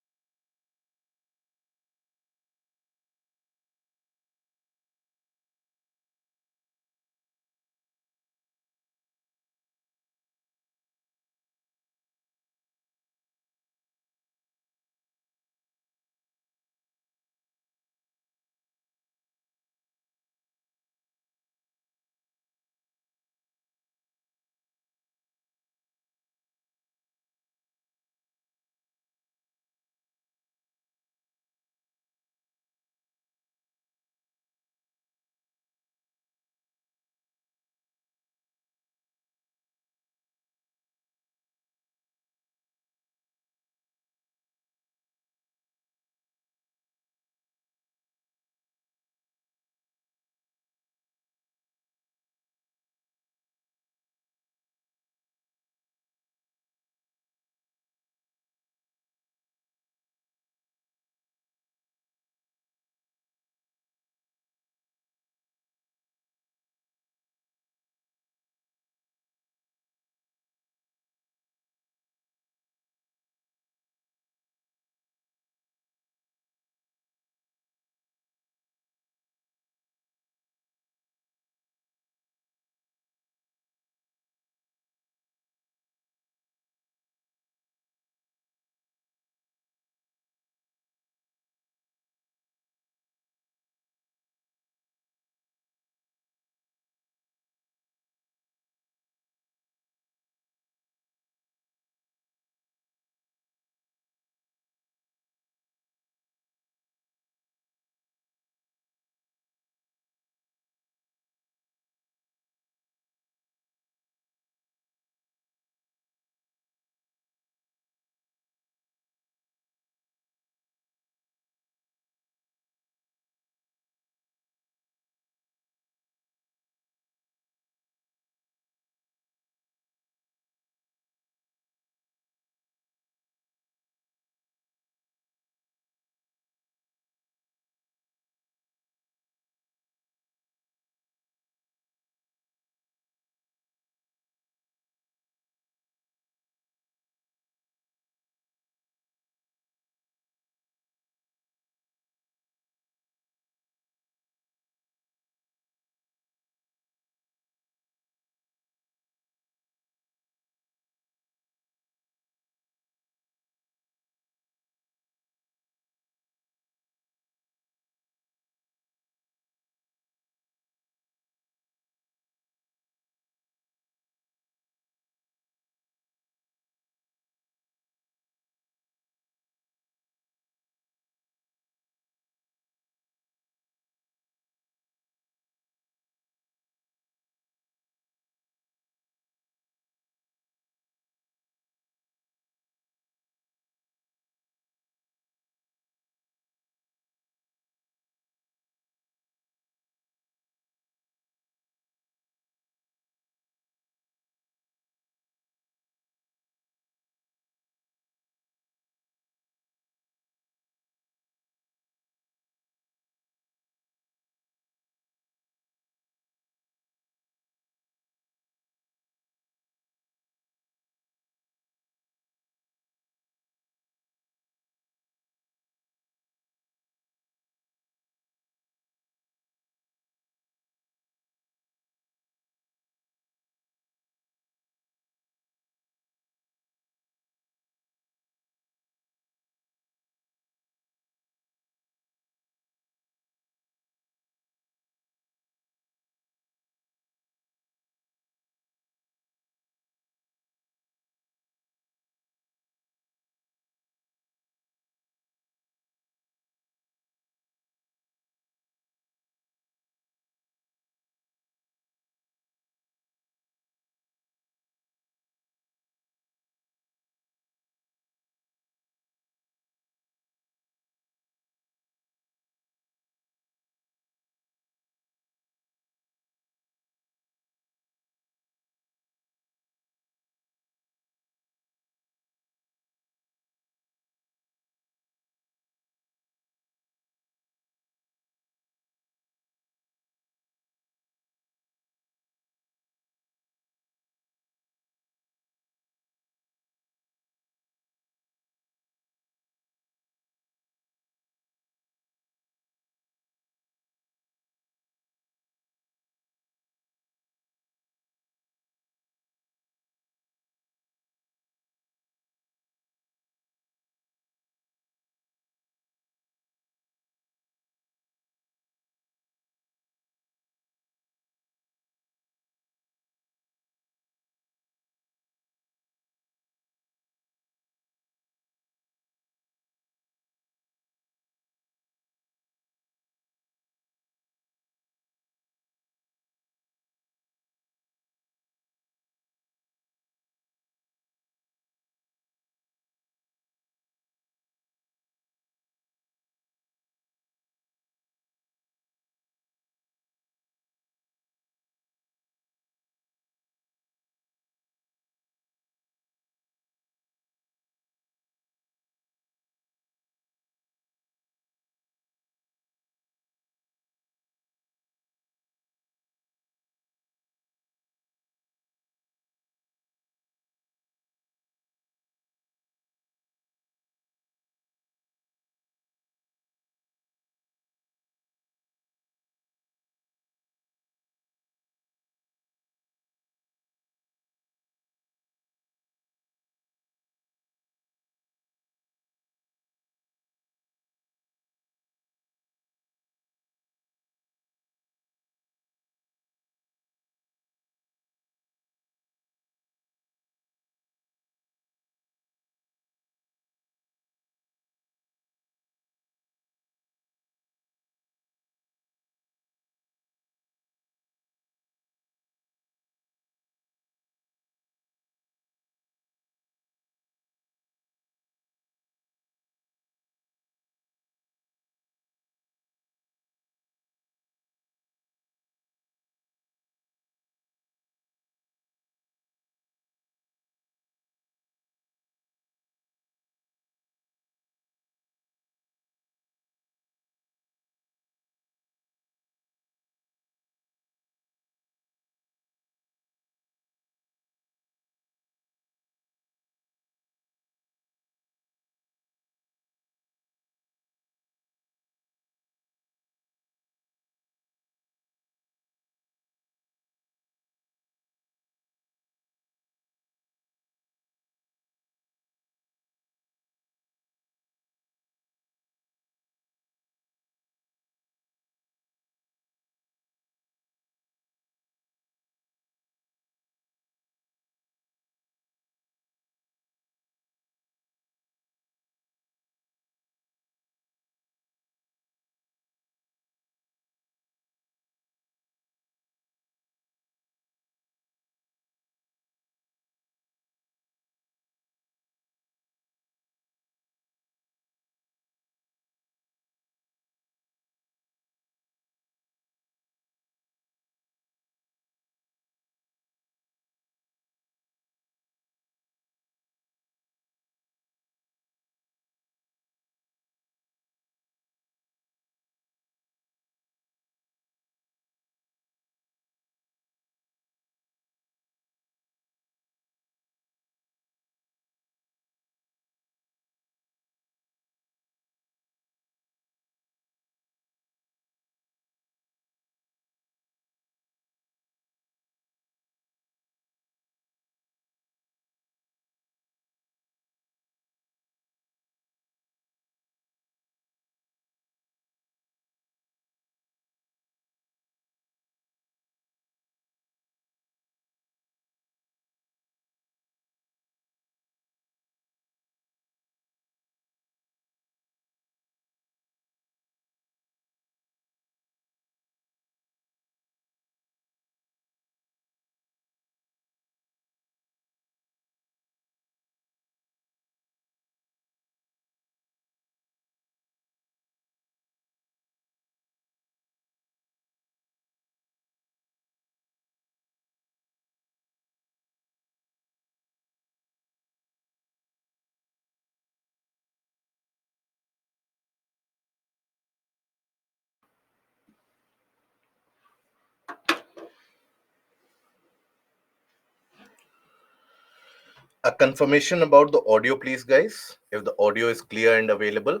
A confirmation about the audio, please, guys. If the audio is clear and available.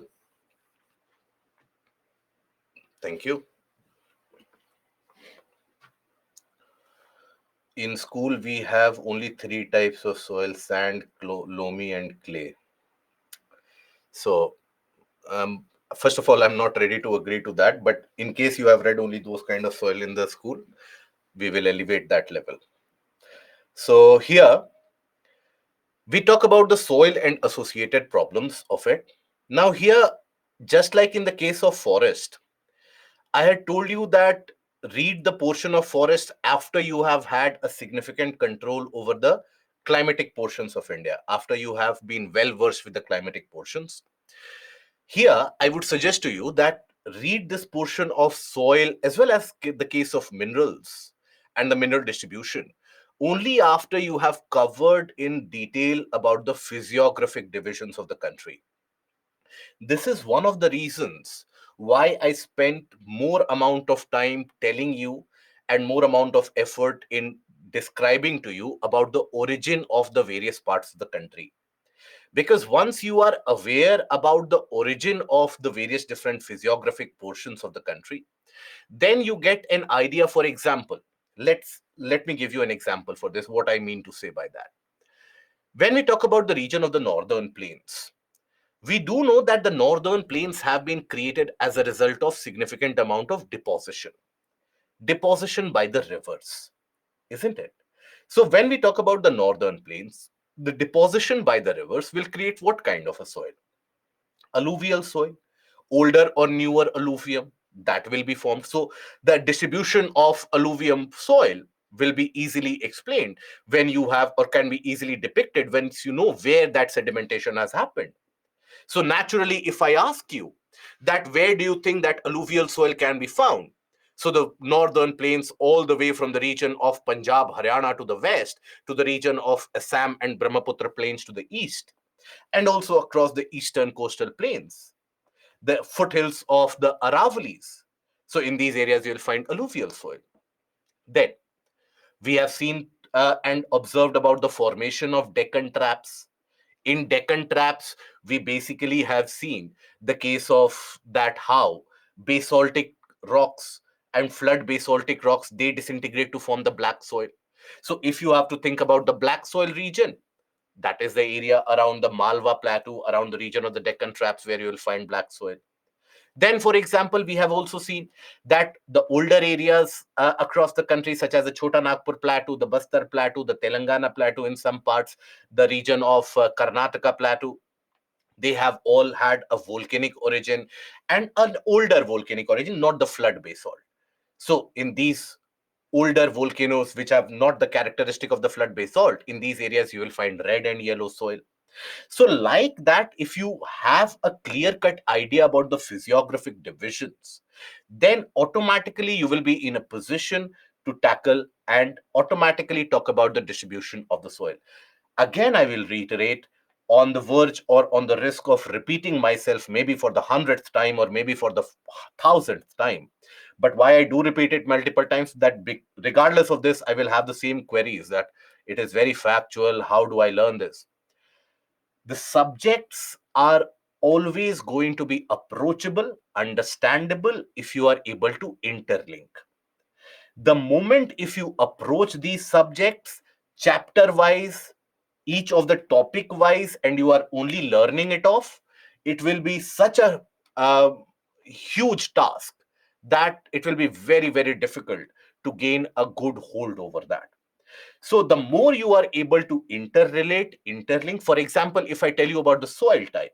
Thank you. In school, we have only three types of soil: sand, loamy, and clay. So, um, first of all, I'm not ready to agree to that. But in case you have read only those kind of soil in the school, we will elevate that level. So, here we talk about the soil and associated problems of it. Now, here, just like in the case of forest, I had told you that read the portion of forest after you have had a significant control over the climatic portions of India, after you have been well versed with the climatic portions. Here, I would suggest to you that read this portion of soil as well as the case of minerals and the mineral distribution only after you have covered in detail about the physiographic divisions of the country. This is one of the reasons why I spent more amount of time telling you and more amount of effort in describing to you about the origin of the various parts of the country. Because once you are aware about the origin of the various different physiographic portions of the country, then you get an idea. For example, let me give you an example for this, what I mean to say by that. When we talk about the region of the northern plains, we do know that the northern plains have been created as a result of significant amount of deposition by the rivers, isn't it? So when we talk about the northern plains, the deposition by the rivers will create what kind of a soil? Alluvial soil, older or newer alluvium, that will be formed. So the distribution of alluvium soil will be easily explained when you have, or can be easily depicted once you know where that sedimentation has happened. So naturally, if I ask you that where do you think that alluvial soil can be found? So the northern plains, all the way from the region of Punjab, Haryana to the west, to the region of Assam and Brahmaputra plains to the east, and also across the eastern coastal plains, the foothills of the Aravalis. So in these areas, you'll find alluvial soil. Then we have seen and observed about the formation of Deccan traps. In Deccan traps, we basically have seen the case of that how basaltic rocks and flood basaltic rocks, they disintegrate to form the black soil. So if you have to think about the black soil region, that is the area around the Malwa Plateau, around the region of the Deccan traps where you will find black soil. Then, for example, we have also seen that the older areas across the country, such as the Chota Nagpur Plateau, the Bastar Plateau, the Telangana Plateau, in some parts, the region of Karnataka Plateau, they have all had a volcanic origin and an older volcanic origin, not the flood basalt. So, in these older volcanoes, which have not the characteristic of the flood basalt, in these areas, you will find red and yellow soil. So, like that, if you have a clear cut idea about the physiographic divisions, then automatically you will be in a position to tackle and automatically talk about the distribution of the soil. Again, I will reiterate, on the verge or on the risk of repeating myself, maybe for the hundredth time or maybe for the thousandth time. But why I do repeat it multiple times, that regardless of this, I will have the same queries that it is very factual. How do I learn this? The subjects are always going to be approachable, understandable if you are able to interlink. The moment if you approach these subjects chapter wise, each of the topic wise, and you are only learning it off, it will be such a uh, huge task that it will be very, very difficult to gain a good hold over that. So the more you are able to interrelate, interlink, for example, if I tell you about the soil type,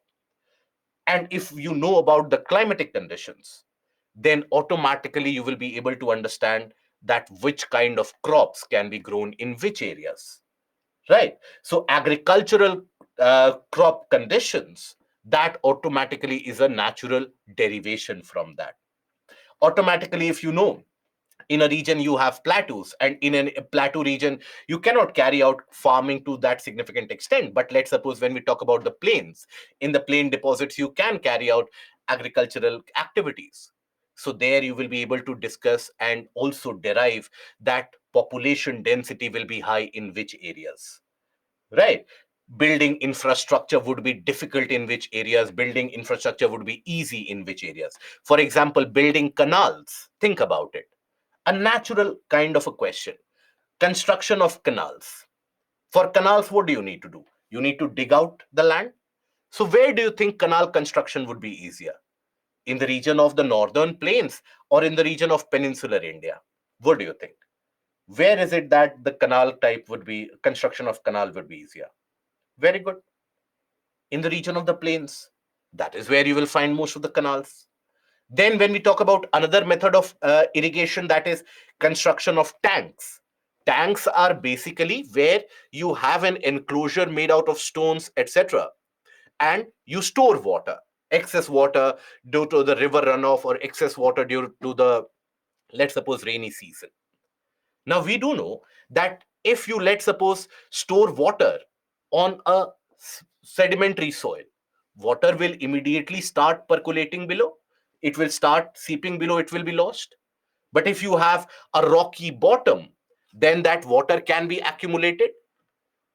and if you know about the climatic conditions, then automatically you will be able to understand that which kind of crops can be grown in which areas, right? So agricultural crop conditions, that automatically is a natural derivation from that. Automatically, if you know, in a region you have plateaus, and in a plateau region you cannot carry out farming to that significant extent, but let's suppose when we talk about the plains, in the plain deposits you can carry out agricultural activities. So there you will be able to discuss and also derive that population density will be high in which areas, right? Building infrastructure would be difficult in which areas, building infrastructure would be easy in which areas. For example, building canals, think about it, a natural kind of a question. Construction of canals. For canals, what do you need to do? You need to dig out the land. So where do you think canal construction would be easier? In the region of the northern plains or in the region of peninsular India? What do you think? Where is it that the canal type would be, construction of canal would be easier? Very good. In the region of the plains. That is where you will find most of the canals. Then, when we talk about another method of irrigation, that is construction of tanks. Tanks are basically where you have an enclosure made out of stones, etc., and you store water, excess water due to the river runoff or excess water due to the, let's suppose, rainy season. Now, we do know that if you, let's suppose, store water on a sedimentary soil, water will immediately start percolating below. It will start seeping below, it will be lost. But if you have a rocky bottom, then that water can be accumulated.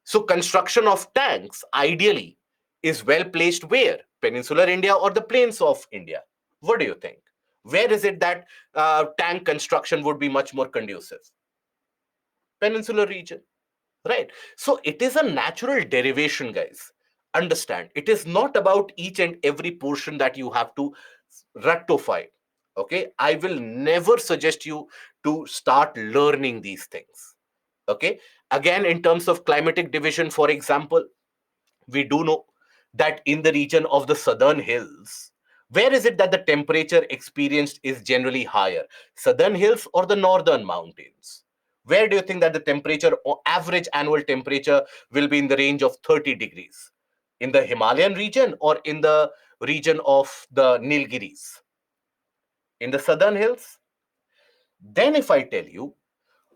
So, construction of tanks ideally is well placed where? Peninsular India or the plains of India? What do you think? Where is it that tank construction would be much more conducive? Peninsular region, right? So it is a natural derivation, guys. Understand, it is not about each and every portion that you have to rectify. Okay, I will never suggest you to start learning these things. Okay, again, in terms of climatic division, for example, we do know that in the region of the southern hills, where is it that the temperature experienced is generally higher? Southern hills or the northern mountains? Where do you think that the temperature or average annual temperature will be in the range of 30 degrees? In the Himalayan region or in the region of the Nilgiris? In the southern hills? Then, if I tell you,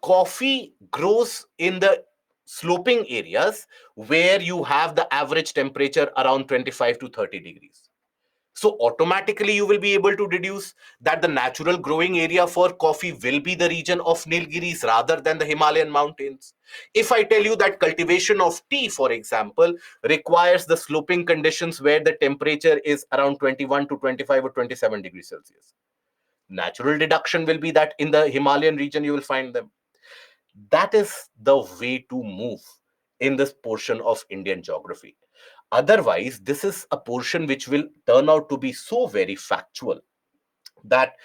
coffee grows in the sloping areas where you have the average temperature around 25 to 30 degrees. So automatically you will be able to deduce that the natural growing area for coffee will be the region of Nilgiris rather than the Himalayan mountains. If I tell you that cultivation of tea, for example, requires the sloping conditions where the temperature is around 21 to 25 or 27 degrees Celsius, natural deduction will be that in the Himalayan region you will find them. That is the way to move in this portion of Indian geography. Otherwise, this is a portion which will turn out to be so very factual that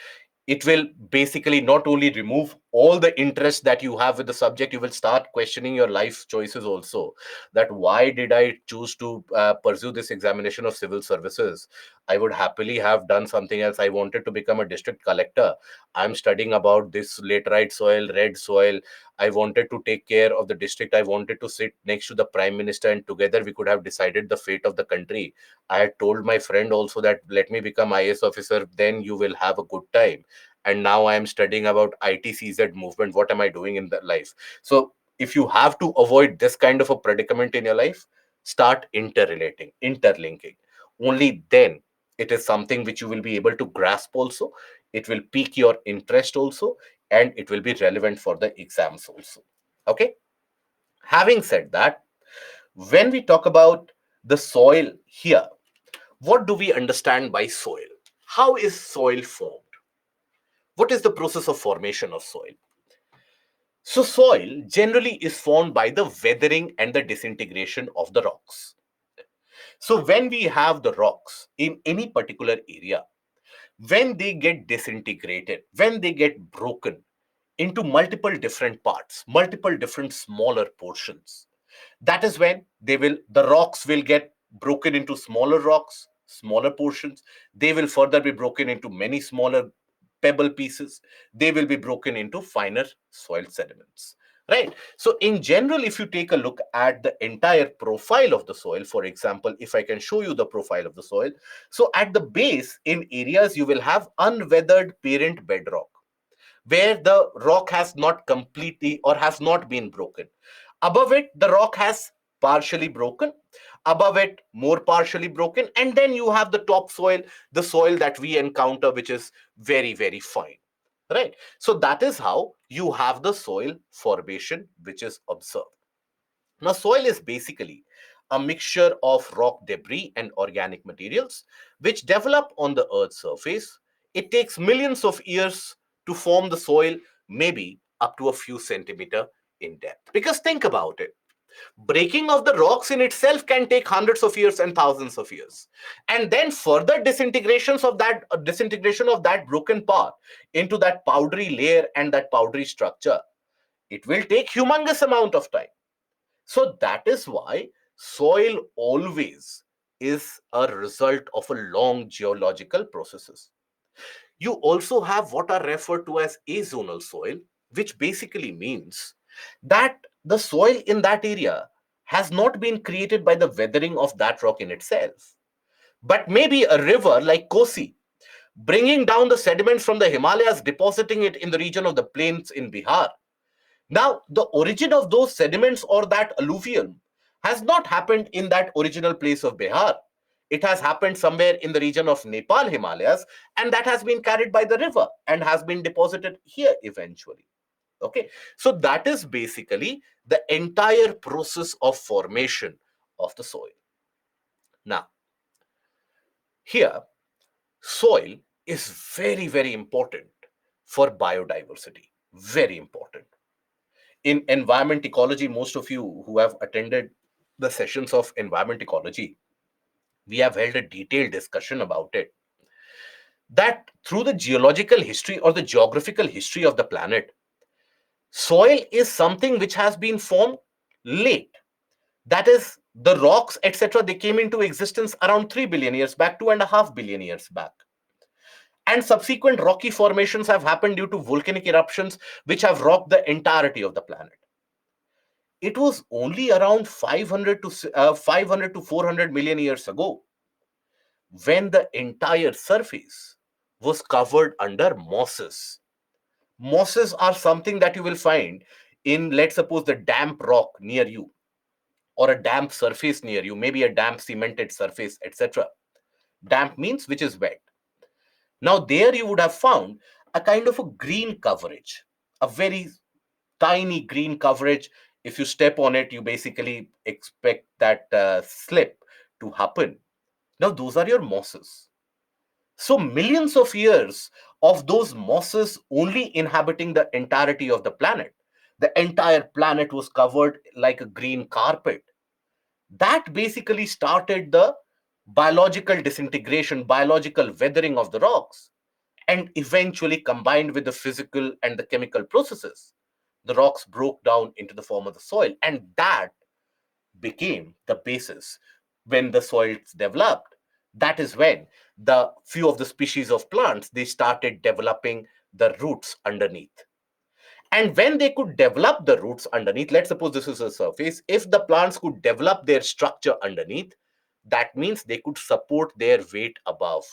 it will basically not only remove all the interest that you have with the subject, you will start questioning your life choices also. That why did I choose to pursue this examination of civil services? I would happily have done something else. I wanted to become a district collector. I'm studying about this laterite soil, red soil. I wanted to take care of the district. I wanted to sit next to the prime minister, and together we could have decided the fate of the country. I had told my friend also that let me become IS officer, then you will have a good time. And now I am studying about ITCZ movement. What am I doing in that life? So if you have to avoid this kind of a predicament in your life, start interrelating, interlinking. Only then it is something which you will be able to grasp also. It will pique your interest also, and it will be relevant for the exams also. Okay. Having said that, when we talk about the soil here, what do we understand by soil? How is soil formed? What is the process of formation of soil? So, soil generally is formed by the weathering and the disintegration of the rocks. So, when we have the rocks in any particular area, when they get disintegrated, when they get broken into multiple different parts, multiple different smaller portions, that is when the rocks will get broken into smaller rocks, smaller portions. They will further be broken into many smaller pebble pieces. They will be broken into finer soil sediments, right? So in general, if you take a look at the entire profile of the soil, for example, if I can show you the profile of the soil, so at the base in areas you will have unweathered parent bedrock where the rock has not completely or has not been broken. Above it, the rock has partially broken. Above it, more partially broken. And then you have the topsoil, the soil that we encounter, which is very, very fine. Right? So that is how you have the soil formation which is observed. Now, soil is basically a mixture of rock debris and organic materials which develop on the Earth's surface. It takes millions of years to form the soil, maybe up to a few centimeters in depth. Because think about it, breaking of the rocks in itself can take hundreds of years and thousands of years, and then further disintegration of that broken part into that powdery layer and that powdery structure, it will take humongous amount of time. So that is why soil always is a result of a long geological processes. You also have what are referred to as azonal soil, which basically means that the soil in that area has not been created by the weathering of that rock in itself, but maybe a river like Kosi bringing down the sediments from the Himalayas, depositing it in the region of the plains in Bihar. Now, the origin of those sediments or that alluvium has not happened in that original place of Bihar. It has happened somewhere in the region of Nepal Himalayas, and that has been carried by the river and has been deposited here eventually. Okay, so that is basically the entire process of formation of the soil. Now, here, soil is very, very important for biodiversity. Very important. In environment ecology, most of you who have attended the sessions of environment ecology, we have held a detailed discussion about it. That through the geological history or the geographical history of the planet, soil is something which has been formed late. That is, the rocks, etc., they came into existence around 3 billion years back, 2.5 billion years back. And subsequent rocky formations have happened due to volcanic eruptions, which have rocked the entirety of the planet. It was only around 500 to 400 million years ago when the entire surface was covered under mosses. Mosses are something that you will find in, let's suppose, the damp rock near you or a damp surface near you, maybe a damp cemented surface, etc. Damp means which is wet. Now, there you would have found a kind of a green coverage, a very tiny green coverage. If you step on it, you basically expect that slip to happen. Now, those are your mosses. So, millions of years of those mosses only inhabiting the entirety of the planet. The entire planet was covered like a green carpet. That basically started the biological disintegration, biological weathering of the rocks, and eventually combined with the physical and the chemical processes, the rocks broke down into the form of the soil, and that became the basis. When the soils developed, that is when the few of the species of plants, they started developing the roots underneath. And when they could develop the roots underneath, let's suppose this is a surface, if the plants could develop their structure underneath, that means they could support their weight above.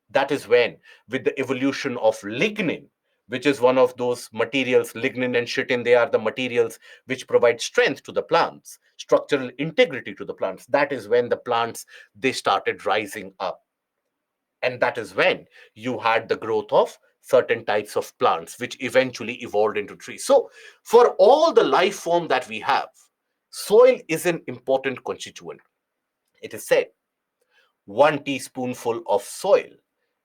That is when, with the evolution of lignin, which is one of those materials, lignin and chitin, they are the materials which provide strength to the plants, structural integrity to the plants. That is when the plants, they started rising up. And that is when you had the growth of certain types of plants, which eventually evolved into trees. So, for all the life form that we have, soil is an important constituent. It is said 1 teaspoonful of soil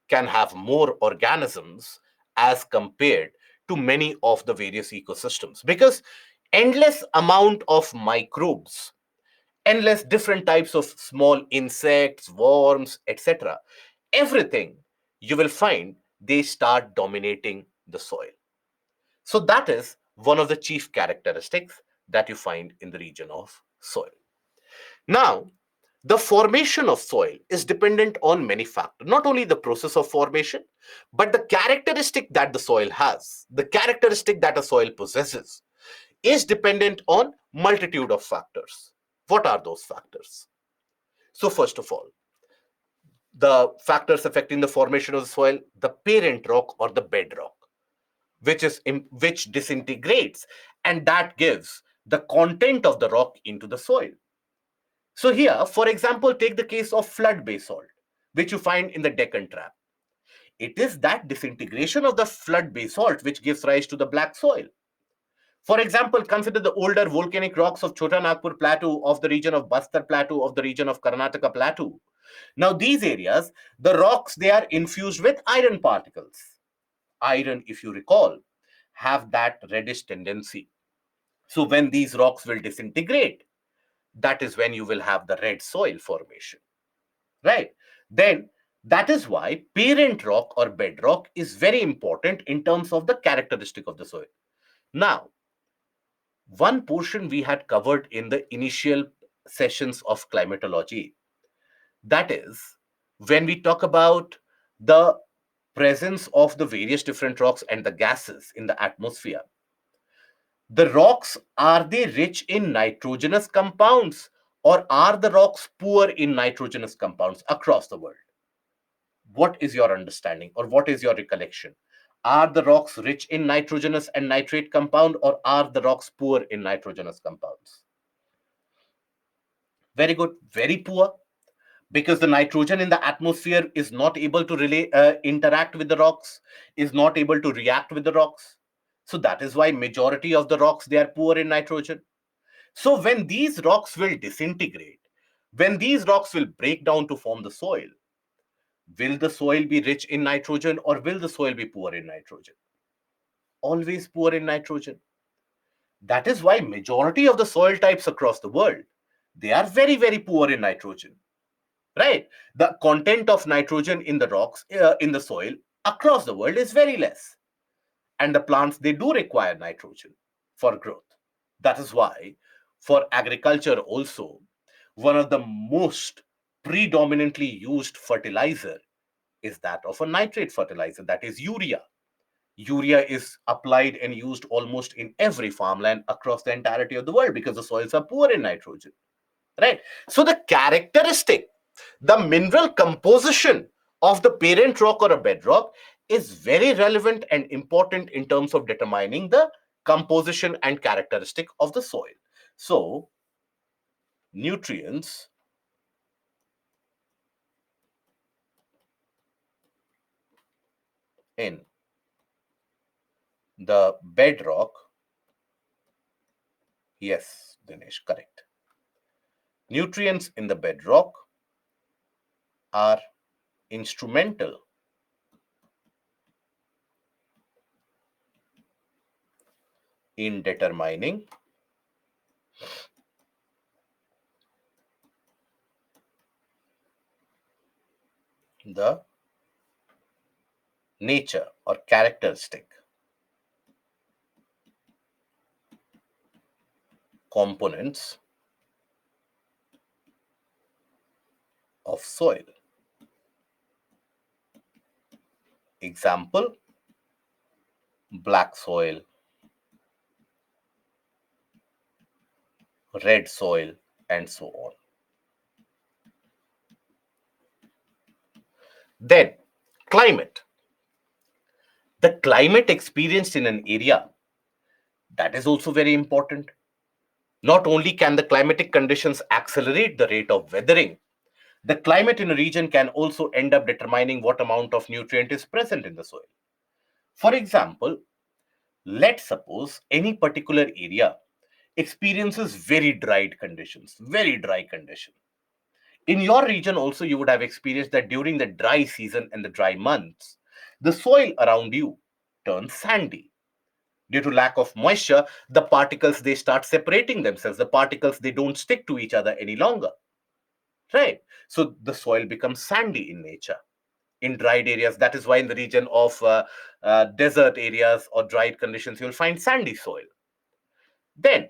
can have more organisms as compared to many of the various ecosystems, because endless amount of microbes, endless different types of small insects, worms, etc., everything you will find, they start dominating the soil. So that is one of the chief characteristics that you find in the region of soil. Now, the formation of soil is dependent on many factors, not only the process of formation, but the characteristic that the soil has, the characteristic that a soil possesses is dependent on multitude of factors. What are those factors? So first of all, the factors affecting the formation of the soil, the parent rock or the bedrock, which disintegrates, and that gives the content of the rock into the soil. So here, for example, take the case of flood basalt, which you find in the Deccan Trap. It is that disintegration of the flood basalt which gives rise to the black soil. For example, consider the older volcanic rocks of Chota Nagpur Plateau, of the region of Bastar Plateau, of the region of Karnataka Plateau. Now, these areas, the rocks, they are infused with iron particles. Iron, if you recall, have that reddish tendency. So when these rocks will disintegrate, that is when you will have the red soil formation, right? Then that is why parent rock or bedrock is very important in terms of the characteristic of the soil. Now, one portion we had covered in the initial sessions of climatology, that is when we talk about the presence of the various different rocks and the gases in the atmosphere. The rocks, are they rich in nitrogenous compounds, or are the rocks poor in nitrogenous compounds across the world? What is your understanding, or what is your recollection? Are the rocks rich in nitrogenous and nitrate compound, or are the rocks poor in nitrogenous compounds? Very good, very poor, because the nitrogen in the atmosphere is not able to interact with the rocks, is not able to react with the rocks. So that is why majority of the rocks, they are poor in nitrogen. So when these rocks will disintegrate, when these rocks will break down to form the soil, will the soil be rich in nitrogen, or will the soil be poor in nitrogen? Always poor in nitrogen. That is why majority of the soil types across the world, they are very, very poor in nitrogen, right? The content of nitrogen in the rocks, in the soil across the world is very less. And the plants, they do require nitrogen for growth. That is why for agriculture also, one of the most predominantly used fertilizer is that of a nitrate fertilizer, that is urea. Urea is applied and used almost in every farmland across the entirety of the world because the soils are poor in nitrogen, right? So the characteristic, the mineral composition of the parent rock or a bedrock is very relevant and important in terms of determining the composition and characteristic of the soil. So nutrients in the bedrock, yes, Dinesh, correct. Nutrients in the bedrock are instrumental in determining the nature or characteristic components of soil. Example, black soil, red soil, and so on. Then, climate. The climate experienced in an area, that is also very important. Not only can the climatic conditions accelerate the rate of weathering, the climate in a region can also end up determining what amount of nutrient is present in the soil. For example, let's suppose any particular area experiences very very dry condition. In your region also, you would have experienced that during the dry season and the dry months, the soil around you turns sandy. Due to lack of moisture, the particles, they start separating themselves. The particles, they don't stick to each other any longer, right? So the soil becomes sandy in nature. In dried areas, that is why in the region of desert areas or dried conditions, you'll find sandy soil. Then,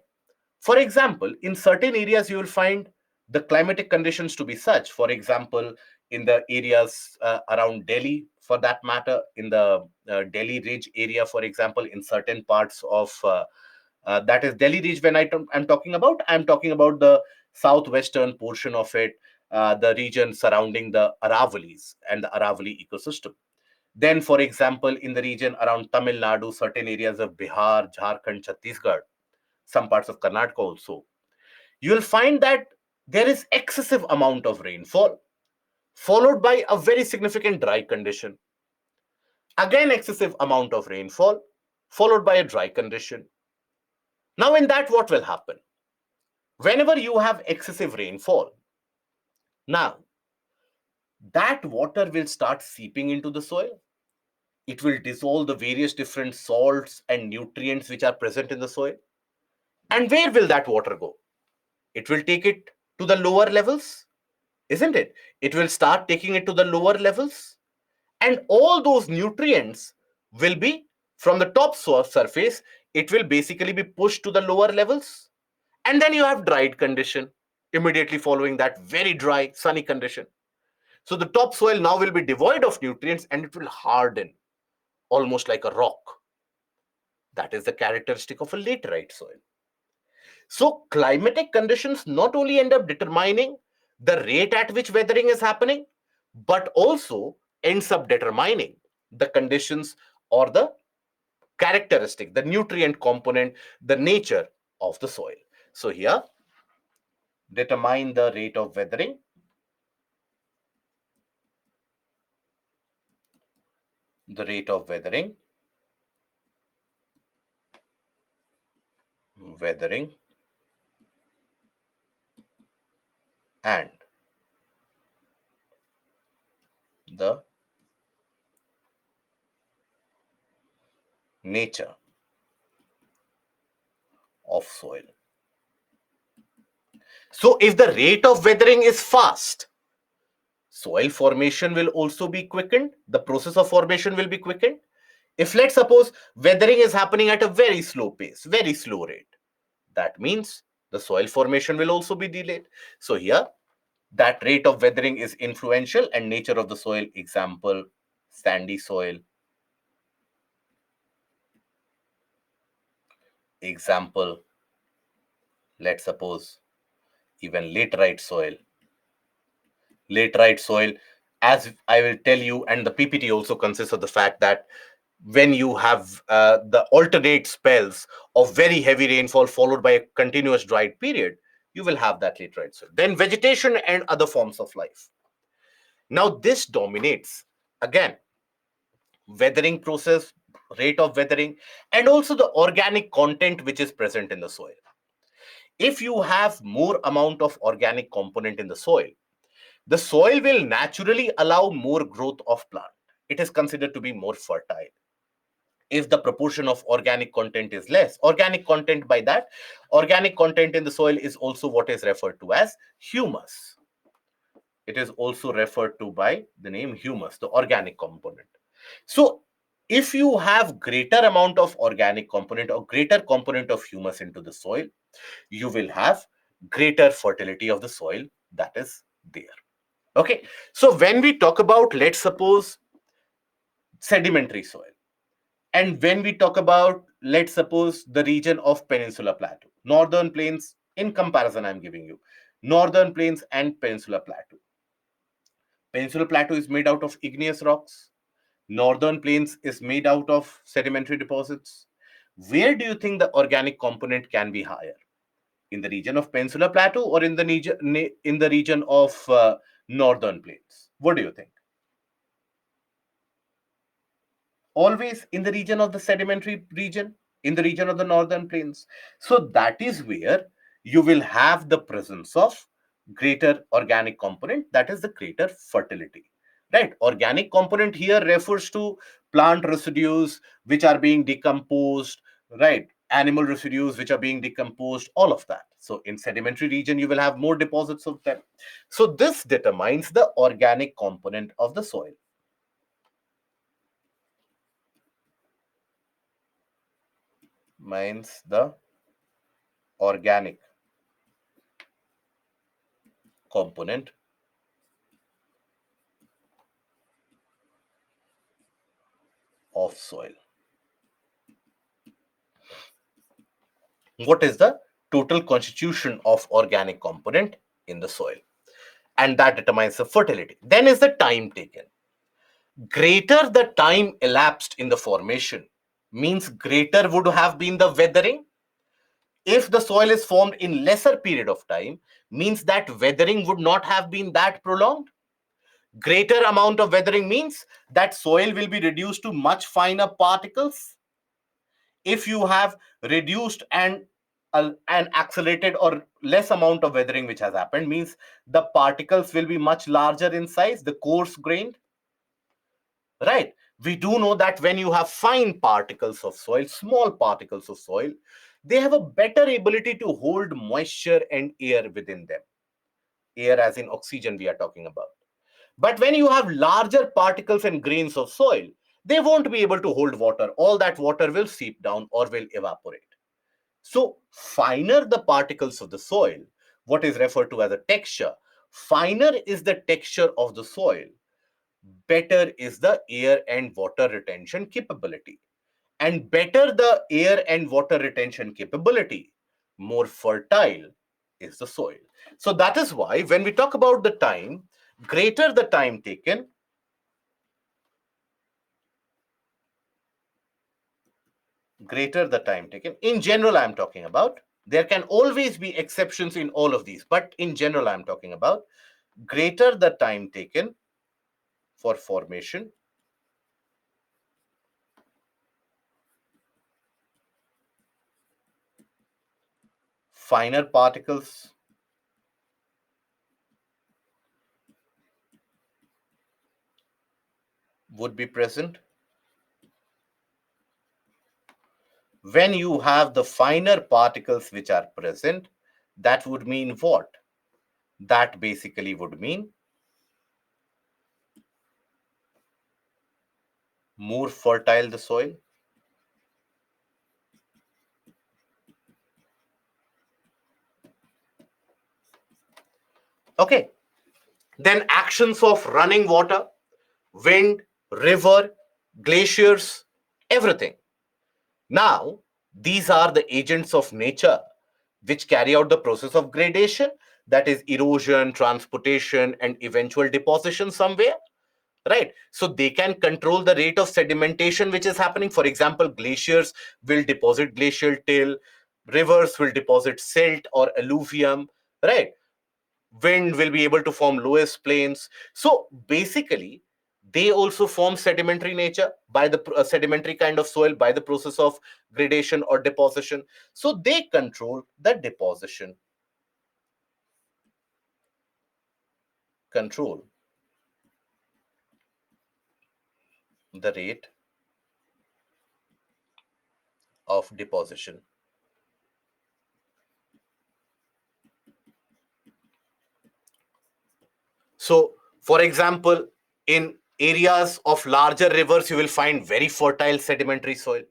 for example, in certain areas, you will find the climatic conditions to be such. For example, in the areas around Delhi, for that matter, in the Delhi Ridge area, for example, in certain parts of that is Delhi Ridge, when I'm talking about the southwestern portion of it, the region surrounding the Aravalis and the Aravali ecosystem. Then, for example, in the region around Tamil Nadu, certain areas of Bihar, Jharkhand, Chhattisgarh, some parts of Karnataka also, you will find that there is excessive amount of rainfall, followed by a very significant dry condition. Again, excessive amount of rainfall, followed by a dry condition. Now, in that, what will happen? Whenever you have excessive rainfall, now that water will start seeping into the soil. It will dissolve the various different salts and nutrients which are present in the soil. And where will that water go? It will take it to the lower levels, isn't it? It will start taking it to the lower levels. And all those nutrients will be from the top surface, it will basically be pushed to the lower levels. And then you have dried condition immediately following that, very dry, sunny condition. So the topsoil now will be devoid of nutrients and it will harden almost like a rock. That is the characteristic of a laterite soil. So climatic conditions not only end up determining the rate at which weathering is happening, but also ends up determining the conditions or the characteristic, the nutrient component, the nature of the soil. So here, determine the rate of weathering. The rate of weathering. Weathering and the nature of soil. So if the rate of weathering is fast, soil formation will also be quickened. The process of formation will be quickened. If let's suppose weathering is happening at a very slow pace, very slow rate, that means the soil formation will also be delayed. So here, that rate of weathering is influential and nature of the soil, example, sandy soil. Example, let's suppose even laterite soil. Laterite soil, as I will tell you, and the PPT also consists of the fact that when you have the alternate spells of very heavy rainfall followed by a continuous dried period, you will have that laterite soil. Then vegetation and other forms of life. Now this dominates, again, weathering process, rate of weathering, and also the organic content which is present in the soil. If you have more amount of organic component in the soil will naturally allow more growth of plant. It is considered to be more fertile. If the proportion of organic content is less, organic content, by that, organic content in the soil is also what is referred to as humus. It is also referred to by the name humus, the organic component. So if you have greater amount of organic component or greater component of humus into the soil, you will have greater fertility of the soil that is there. Okay, so when we talk about, let's suppose, sedimentary soil, and when we talk about, let's suppose, the region of Peninsula Plateau, Northern Plains, in comparison, I'm giving you Northern Plains and Peninsula Plateau. Peninsula Plateau is made out of igneous rocks. Northern Plains is made out of sedimentary deposits. Where do you think the organic component can be higher? In the region of Peninsula Plateau or in the region of Northern Plains? What do you think? Always in the region of the sedimentary region, in the region of the Northern Plains. So that is where you will have the presence of greater organic component, that is the greater fertility. Right? Organic component here refers to plant residues which are being decomposed, right? Animal residues which are being decomposed, all of that. So in sedimentary region, you will have more deposits of them. So this determines the organic component of the soil. Means the organic component of soil. What is the total constitution of organic component in the soil? And that determines the fertility. Then is the time taken. Greater the time elapsed in the formation means greater would have been the weathering. If the soil is formed in lesser period of time, means that weathering would not have been that prolonged. Greater amount of weathering means that soil will be reduced to much finer particles. If you have reduced and an accelerated or less amount of weathering which has happened, means the particles will be much larger in size, the coarse grained, right? We do know that when you have fine particles of soil, small particles of soil, they have a better ability to hold moisture and air within them. Air as in oxygen we are talking about. But when you have larger particles and grains of soil, they won't be able to hold water. All that water will seep down or will evaporate. So, finer the particles of the soil, what is referred to as a texture, finer is the texture of the soil, better is the air and water retention capability. And better the air and water retention capability, more fertile is the soil. So, that is why when we talk about the time, greater the time taken, in general, I'm talking about. There can always be exceptions in all of these, but in general, I'm talking about greater the time taken for formation, finer particles would be present. When you have the finer particles which are present, that would mean what? That basically would mean more fertile the soil. Okay. Then actions of running water, wind, river, glaciers, everything. Now, these are the agents of nature which carry out the process of gradation, that is erosion, transportation, and eventual deposition somewhere, right? So they can control the rate of sedimentation which is happening. For example, glaciers will deposit glacial till, rivers will deposit silt or alluvium, right? Wind will be able to form lowest plains. So basically, they also form sedimentary nature by the sedimentary kind of soil by the process of gradation or deposition. So they control the deposition, control the rate of deposition. So, for example, in areas of larger rivers, you will find very fertile sedimentary soil,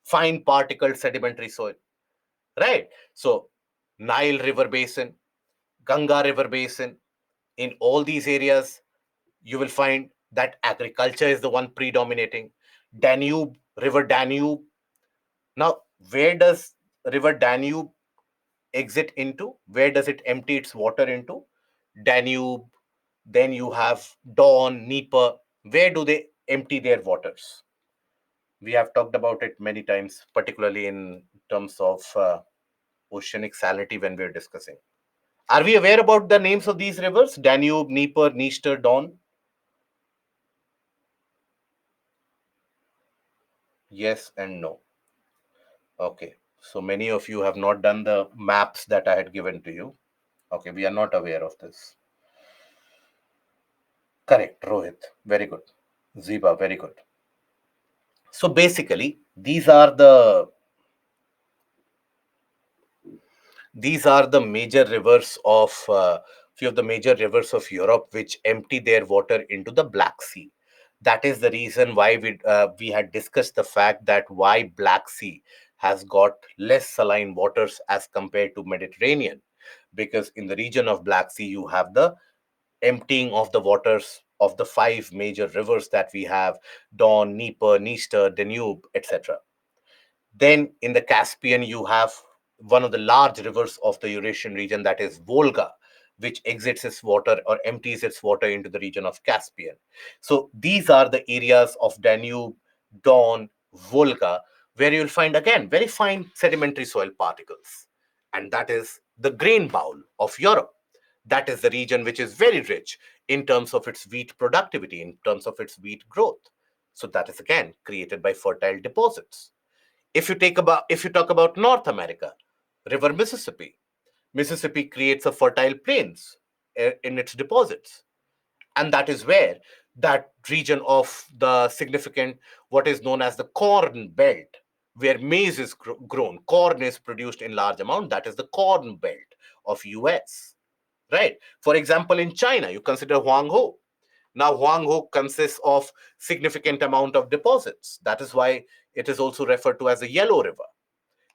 fine particled sedimentary soil, right? So, Nile River Basin, Ganga River Basin, in all these areas, you will find that agriculture is the one predominating. Danube, River Danube. Now, where does River Danube exit into? Where does it empty its water into? Danube. Then you have Don, Dnieper. Where do they empty their waters? We have talked about it many times, particularly in terms of oceanic salinity when we're discussing. Are we aware about the names of these rivers? Danube, Dnieper, Dniester, Don? Yes and no. Okay. So many of you have not done the maps that I had given to you. Okay, we are not aware of this. Correct, Rohit. Very good. Ziba, very good. So basically, these are the major rivers of few of the major rivers of Europe which empty their water into the Black Sea. That is the reason why we had discussed the fact that why Black Sea has got less saline waters as compared to Mediterranean, because in the region of Black Sea you have the emptying of the waters of the five major rivers that we have: Don, Dnieper, Dniester, Danube, etc. Then in the Caspian, you have one of the large rivers of the Eurasian region, that is Volga, which exits its water or empties its water into the region of Caspian. So these are the areas of Danube, Don, Volga, where you'll find again very fine sedimentary soil particles. And that is the grain bowl of Europe. That is the region which is very rich in terms of its wheat productivity, in terms of its wheat growth. So that is again created by fertile deposits. If you talk about North America, River Mississippi. Mississippi creates a fertile plains in its deposits. And that is where that region of the significant, what is known as the corn belt, where maize is grown, corn is produced in large amount. That is the corn belt of US, right? For example, in China, you consider Huangho. Now, Huangho consists of significant amount of deposits. That is why it is also referred to as a yellow river.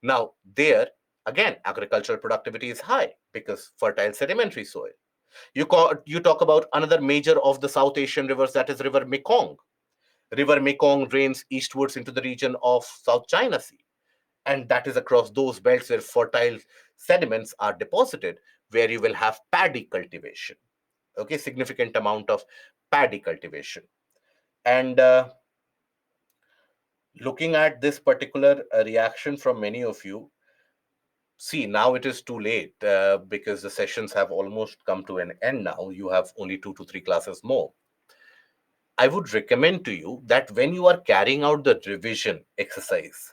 Now, there, again, agricultural productivity is high because fertile sedimentary soil. You talk about another major of the South Asian rivers, that is River Mekong. River Mekong drains eastwards into the region of South China Sea, and that is across those belts where fertile sediments are deposited, where you will have paddy cultivation. Okay, significant amount of paddy cultivation. And looking at this particular reaction from many of you, see, now it is too late because the sessions have almost come to an end now. You have only 2 to 3 classes more. I would recommend to you that when you are carrying out the revision exercise,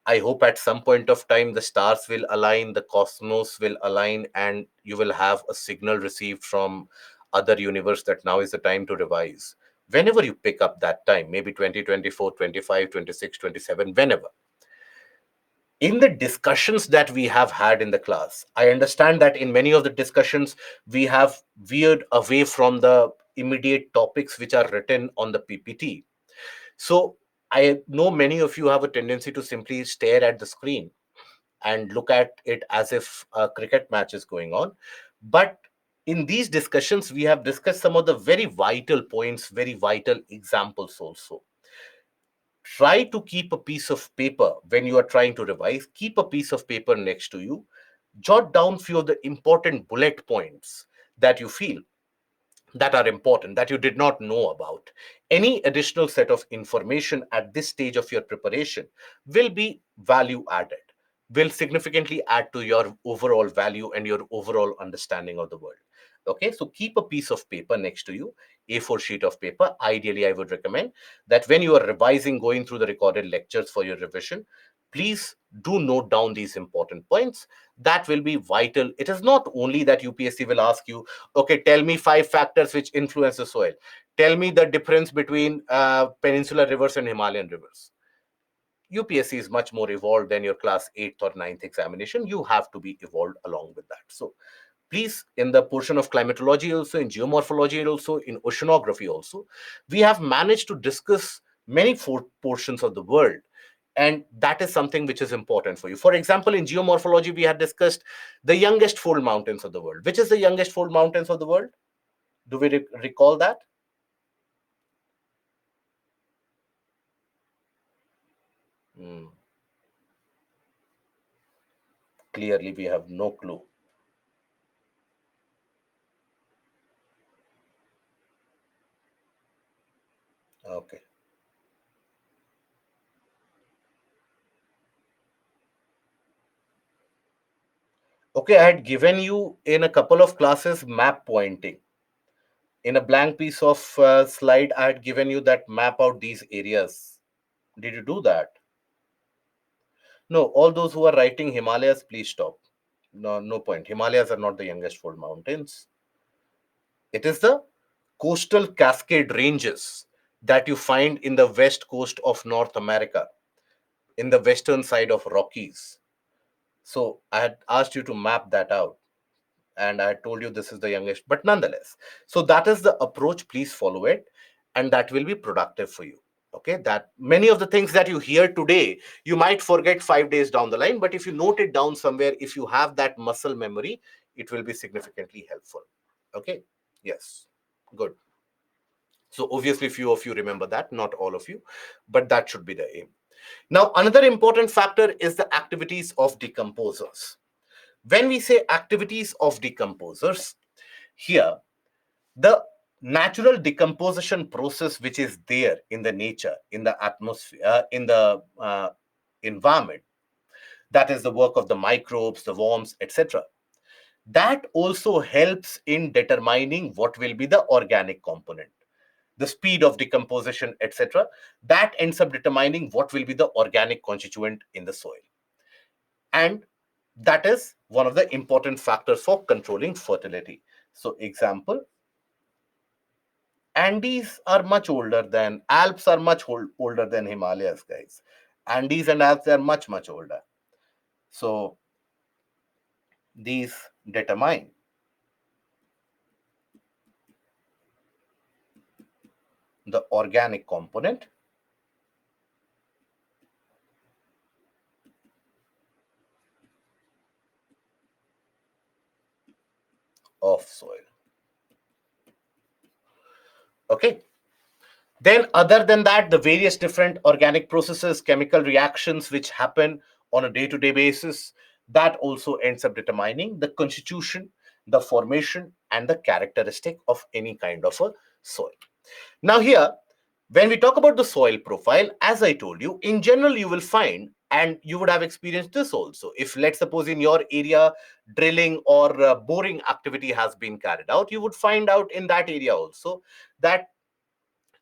I hope at some point of time the stars will align, the cosmos will align, and you will have a signal received from other universe that now is the time to revise. Whenever you pick up that time, maybe 2024, 25, 26, 27, whenever. In the discussions that we have had in the class, I understand that in many of the discussions, we have veered away from the immediate topics which are written on the PPT. So I know many of you have a tendency to simply stare at the screen and look at it as if a cricket match is going on. But in these discussions, we have discussed some of the very vital points, very vital examples also. Try to keep a piece of paper when you are trying to revise. Keep a piece of paper next to you. Jot down few of the important bullet points that you feel that are important, that you did not know about. Any additional set of information at this stage of your preparation will be value added, will significantly add to your overall value and your overall understanding of the world. Okay, so keep a piece of paper next to you, A4 sheet of paper. Ideally, I would recommend that when you are revising, going through the recorded lectures for your revision, please do note down these important points. That will be vital. It is not only that UPSC will ask you, okay, tell me 5 factors which influence the soil. Tell me the difference between peninsular rivers and Himalayan rivers. UPSC is much more evolved than your class 8th or ninth examination. You have to be evolved along with that. So please, in the portion of climatology also, in geomorphology also, in oceanography also, we have managed to discuss many portions of the world. And that is something which is important for you. For example, in geomorphology, we had discussed the youngest fold mountains of the world. Which is the youngest fold mountains of the world? Do we recall that? Hmm. Clearly, we have no clue. Okay. Okay, I had given you in a couple of classes map pointing. In a blank piece of slide, I had given you that map out these areas. Did you do that? No, all those who are writing Himalayas, please stop. No, no point. Himalayas are not the youngest fold mountains. It is the coastal cascade ranges that you find in the west coast of North America, in the western side of Rockies. So I had asked you to map that out, and I told you this is the youngest, but nonetheless. So that is the approach. Please follow it, and that will be productive for you. Okay, that many of the things that you hear today, you might forget 5 days down the line, but if you note it down somewhere, if you have that muscle memory, it will be significantly helpful. Okay, yes, good. So obviously, few of you remember that, not all of you, but that should be the aim. Now, another important factor is the activities of decomposers. When we say activities of decomposers, here, the natural decomposition process which is there in the nature, in the atmosphere, in the environment, that is the work of the microbes, the worms, etc. That also helps in determining what will be the organic component, the speed of decomposition, etc. That ends up determining what will be the organic constituent in the soil. And That is one of the important factors for controlling fertility. So, example, Andes are much older than Alps are much older than Himalayas, guys. Andes and Alps are much older. So, these determine the organic component of soil. Okay. Then, other than that, the various different organic processes, chemical reactions which happen on a day to day basis, that also ends up determining the constitution, the formation, and the characteristic of any kind of a soil. Now, here, when we talk about the soil profile, as I told you, in general, you will find, and you would have experienced this also. If, let's suppose, in your area, drilling or boring activity has been carried out, you would find out in that area also that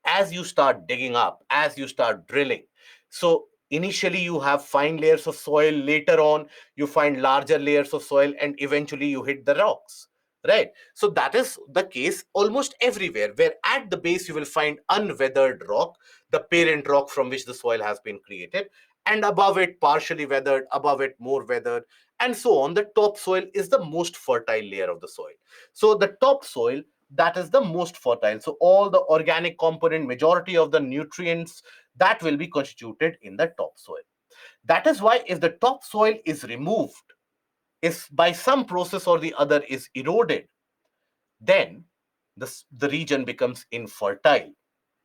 as you start digging up, as you start drilling, so initially you have fine layers of soil, later on you find larger layers of soil, and eventually you hit the rocks, right? So that is the case almost everywhere, where at the base you will find unweathered rock, the parent rock from which the soil has been created, and above it partially weathered, above it more weathered, and so on. The topsoil is the most fertile layer of the soil. So the topsoil, that is the most fertile. So all the organic component, majority of the nutrients, that will be constituted in the topsoil. That is why if the topsoil is removed, if by some process or the other is eroded, then the region becomes infertile.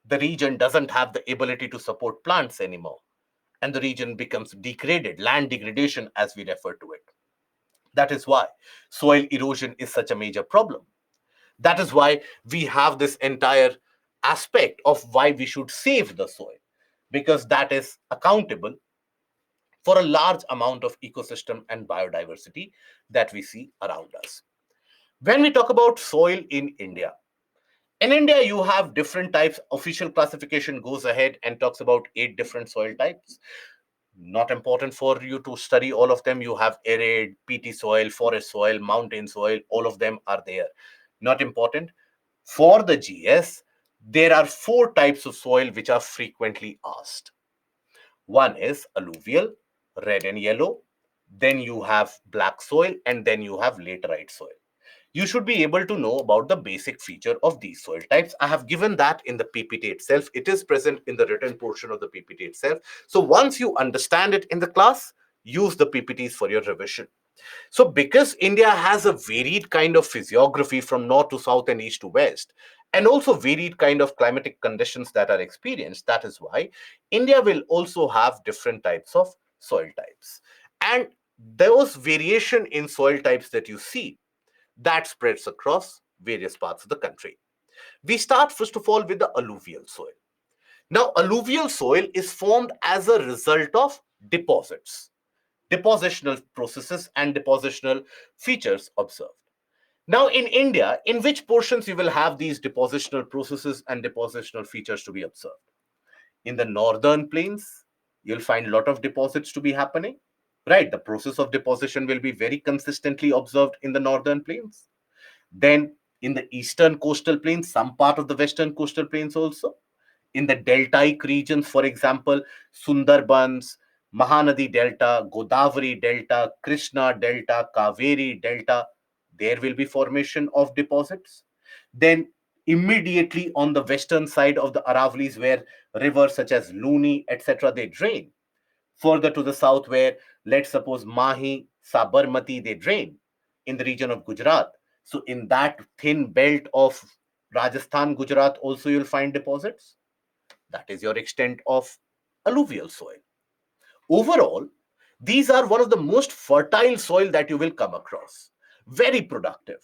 The region doesn't have the ability to support plants anymore, and the region becomes degraded, land degradation as we refer to it. That is why soil erosion is such a major problem. That is why we have this entire aspect of why we should save the soil, because that is accountable for a large amount of ecosystem and biodiversity that we see around us. When we talk about soil in India, you have different types. Official classification goes ahead and talks about 8 different soil types. Not important for you to study all of them. You have arid, peaty soil, forest soil, mountain soil, all of them are there. Not important. For the GS, there are 4 types of soil which are frequently asked. One is alluvial, red and yellow. Then you have black soil, and then you have laterite soil. You should be able to know about the basic feature of these soil types. I have given that in the PPT itself. It is present in the written portion of the PPT itself. So once you understand it in the class, use the PPTs for your revision. So, because India has a varied kind of physiography from north to south and east to west, and also varied kind of climatic conditions that are experienced, that is why India will also have different types of soil types. And those variation in soil types that you see, that spreads across various parts of the country. We start first of all with the alluvial soil. Now, alluvial soil is formed as a result of deposits, depositional processes and depositional features observed. Now, in India, in which portions you will have these depositional processes and depositional features to be observed? In the northern plains, you'll find a lot of deposits to be happening, right? The process of deposition will be very consistently observed in the northern plains. Then, in the eastern coastal plains, some part of the western coastal plains also, in the deltaic regions, for example, Sundarbans, Mahanadi Delta, Godavari Delta, Krishna Delta, Kaveri Delta, there will be formation of deposits. Then immediately on the western side of the Aravallis, where rivers such as Luni, etc., they drain. Further to the south, where let's suppose Mahi, Sabarmati, they drain in the region of Gujarat. So in that thin belt of Rajasthan, Gujarat, also you'll find deposits. That is your extent of alluvial soil. Overall, these are one of the most fertile soil that you will come across. Very productive.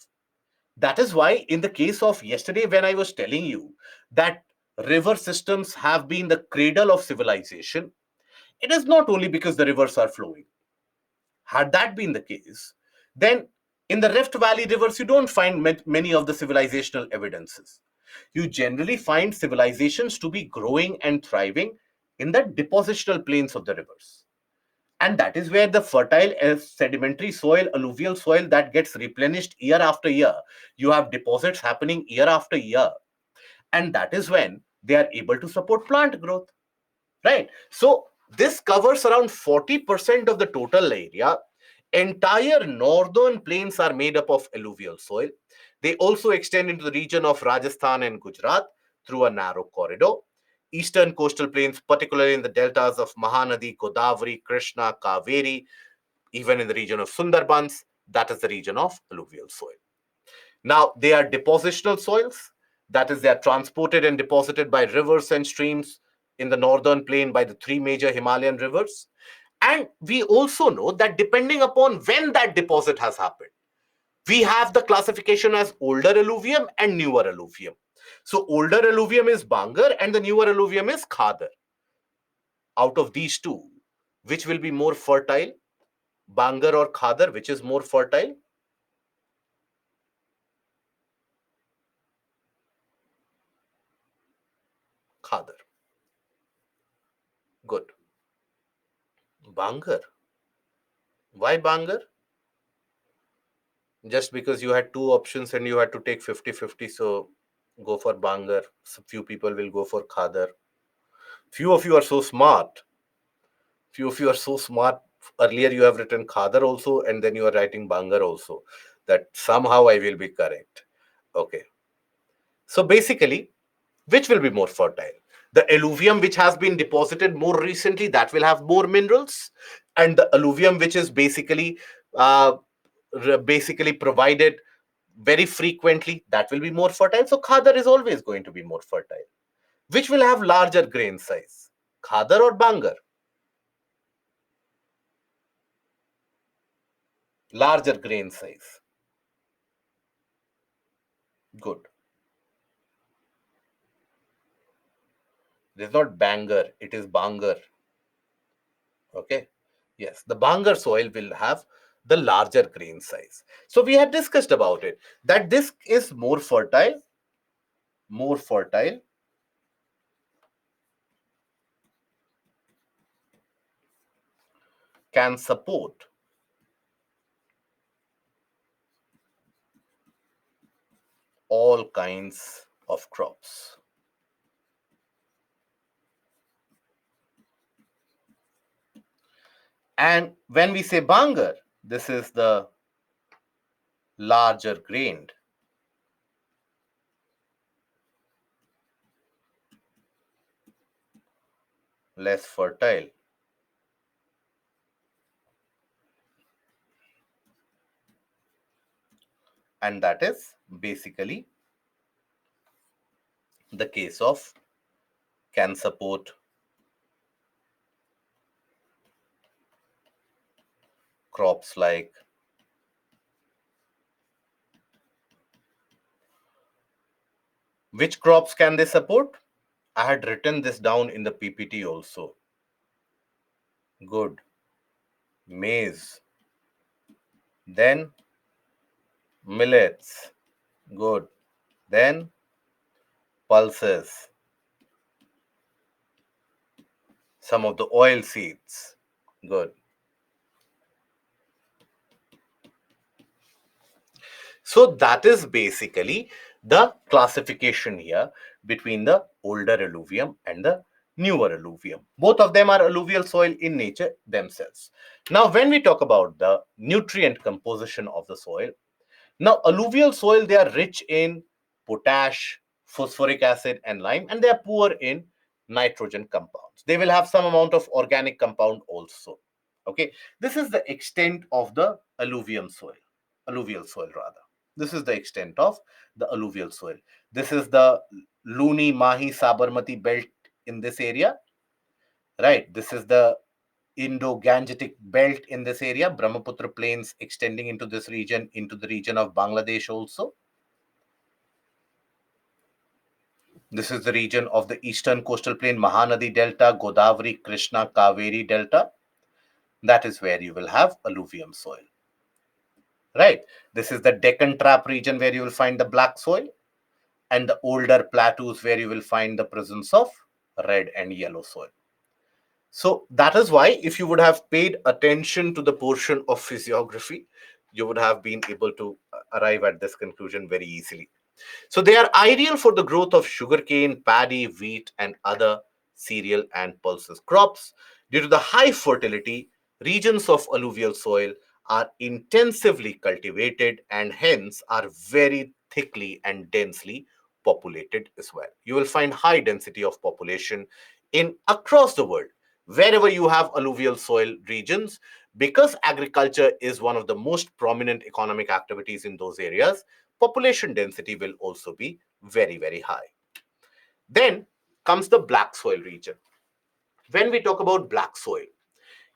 That is why, in the case of yesterday, when I was telling you that river systems have been the cradle of civilization, it is not only because the rivers are flowing. Had that been the case, then in the Rift Valley rivers, you don't find many of the civilizational evidences. You generally find civilizations to be growing and thriving in the depositional plains of the rivers. And that is where the fertile sedimentary soil, alluvial soil, that gets replenished year after year. You have deposits happening year after year, and that is when they are able to support plant growth, right? So this covers around 40% of the total area. Entire northern plains are made up of alluvial soil. They also extend into the region of Rajasthan and Gujarat through a narrow corridor. Eastern coastal plains, particularly in the deltas of Mahanadi, Godavari, Krishna, Kaveri, even in the region of Sundarbans, that is the region of alluvial soil. Now, they are depositional soils. That is, they are transported and deposited by rivers and streams in the northern plain by the three major Himalayan rivers. And we also know that depending upon when that deposit has happened, we have the classification as older alluvium and newer alluvium. So, older alluvium is Bangar and the newer alluvium is Khadar. Out of these two, which will be more fertile, Bangar or Khadar, which is more fertile? Khadar. Good. Bangar. Why Bangar? Just because you had two options and you had to take 50-50, so go for Bangar. So few people will go for Khadar. Few of you are so smart. Few of you are so smart. Earlier you have written Khadar also, and then you are writing Bangar also. That somehow I will be correct. Okay. So basically, which will be more fertile? The alluvium which has been deposited more recently, that will have more minerals, and the alluvium which is uh, basically provided very frequently, that will be more fertile. So Khadar is always going to be more fertile. Which will have larger grain size? Khadar or Bangar? Larger grain size. Good. It is not Bangar, it is Bangar. Okay. Yes, the Bangar soil will have the larger grain size. So we had discussed about it, that this is more fertile, can support all kinds of crops. And when we say Bangar, this is the larger grained, less fertile. And that is basically the case of can support crops like which crops can they support? I had written this down in the PPT also. Good. Maize. Then millets. Good. Then pulses. Some of the oil seeds. Good. So that is basically the classification here between the older alluvium and the newer alluvium. Both of them are alluvial soil in nature themselves. Now, when we talk about the nutrient composition of the soil, now alluvial soil, they are rich in potash, phosphoric acid, and lime, and they are poor in nitrogen compounds. They will have some amount of organic compound also. Okay, this is the extent of the alluvial soil rather. This is the extent of the alluvial soil. This is the Luni, Mahi, Sabarmati belt in this area, right? This is the Indo-Gangetic belt in this area, Brahmaputra plains extending into this region, into the region of Bangladesh also. This is the region of the eastern coastal plain, Mahanadi Delta, Godavari, Krishna, Kaveri Delta. That is where you will have alluvium soil, right? This is the Deccan Trap region where you will find the black soil, and the older plateaus where you will find the presence of red and yellow soil. So that is why, if you would have paid attention to the portion of physiography, you would have been able to arrive at this conclusion very easily. So they are ideal for the growth of sugarcane, paddy, wheat, and other cereal and pulses crops. Due to the high fertility, regions of alluvial soil are intensively cultivated and hence are very thickly and densely populated as well. You will find high density of population in across the world. Wherever you have alluvial soil regions, because agriculture is one of the most prominent economic activities in those areas, population density will also be very, very high. Then comes the black soil region. When we talk about black soil,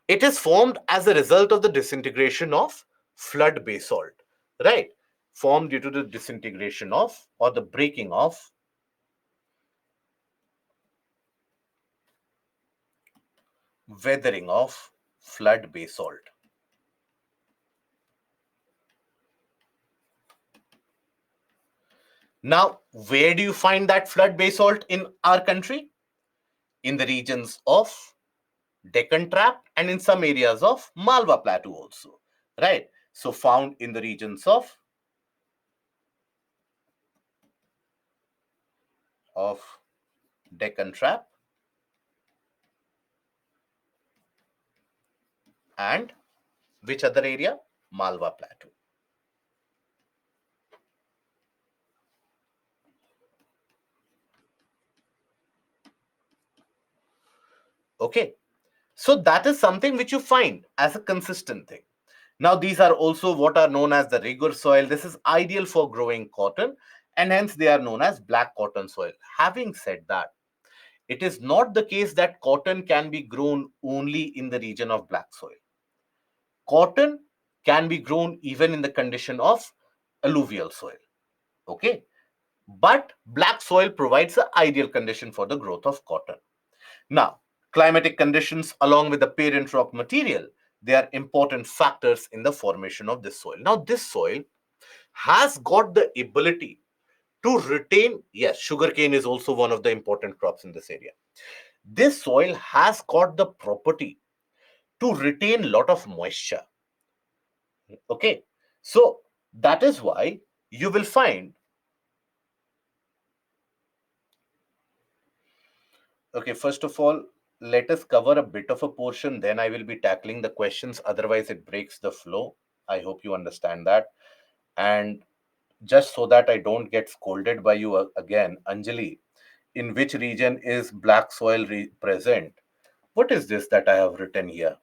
it is formed as a result of the disintegration of flood basalt, right? Formed due to the disintegration of or the breaking of weathering of flood basalt. Now, where do you find that flood basalt in our country? In the regions of Deccan Trap and in some areas of Malwa Plateau also, right? So found in the regions of Deccan Trap and which other area? Malwa Plateau. Okay, so that is something which you find as a consistent thing. Now, these are also what are known as the rigor soil. This is ideal for growing cotton and hence they are known as black cotton soil. Having said that, it is not the case that cotton can be grown only in the region of black soil. Cotton can be grown even in the condition of alluvial soil. Okay. But black soil provides the ideal condition for the growth of cotton. Now, climatic conditions along with the parent rock material, they are important factors in the formation of this soil. Now, this soil has got the ability to retain, yes, sugarcane is also one of the important crops in this area. This soil has got the property to retain lot of moisture. Okay, so that is why you will find. Okay, first of all, let us cover a bit of a portion, then I will be tackling the questions. Otherwise, it breaks the flow. I hope you understand that. And just so that I don't get scolded by you again, Anjali, in which region is black soil present? What is this that I have written here?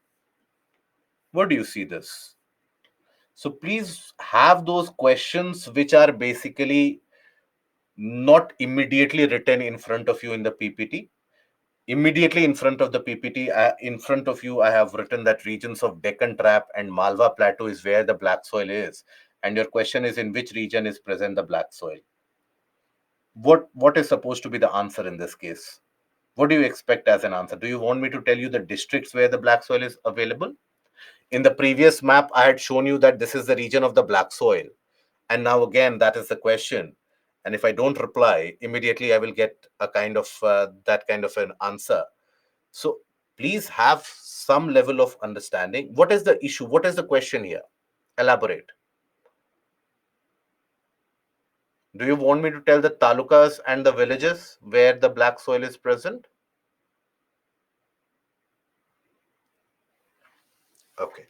What do you see this? So please have those questions which are basically not immediately written in front of you in the PPT. Immediately in front of the PPT, in front of you, I have written that regions of Deccan Trap and Malwa Plateau is where the black soil is. And your question is, in which region is present the black soil? What is supposed to be the answer in this case? What do you expect as an answer? Do you want me to tell you the districts where the black soil is available? In the previous map, I had shown you that this is the region of the black soil. And now again, that is the question. And if I don't reply, immediately I will get a kind of that kind of an answer. So please have some level of understanding. What is the issue? What is the question here? Elaborate. Do you want me to tell the talukas and the villages where the black soil is present? Okay.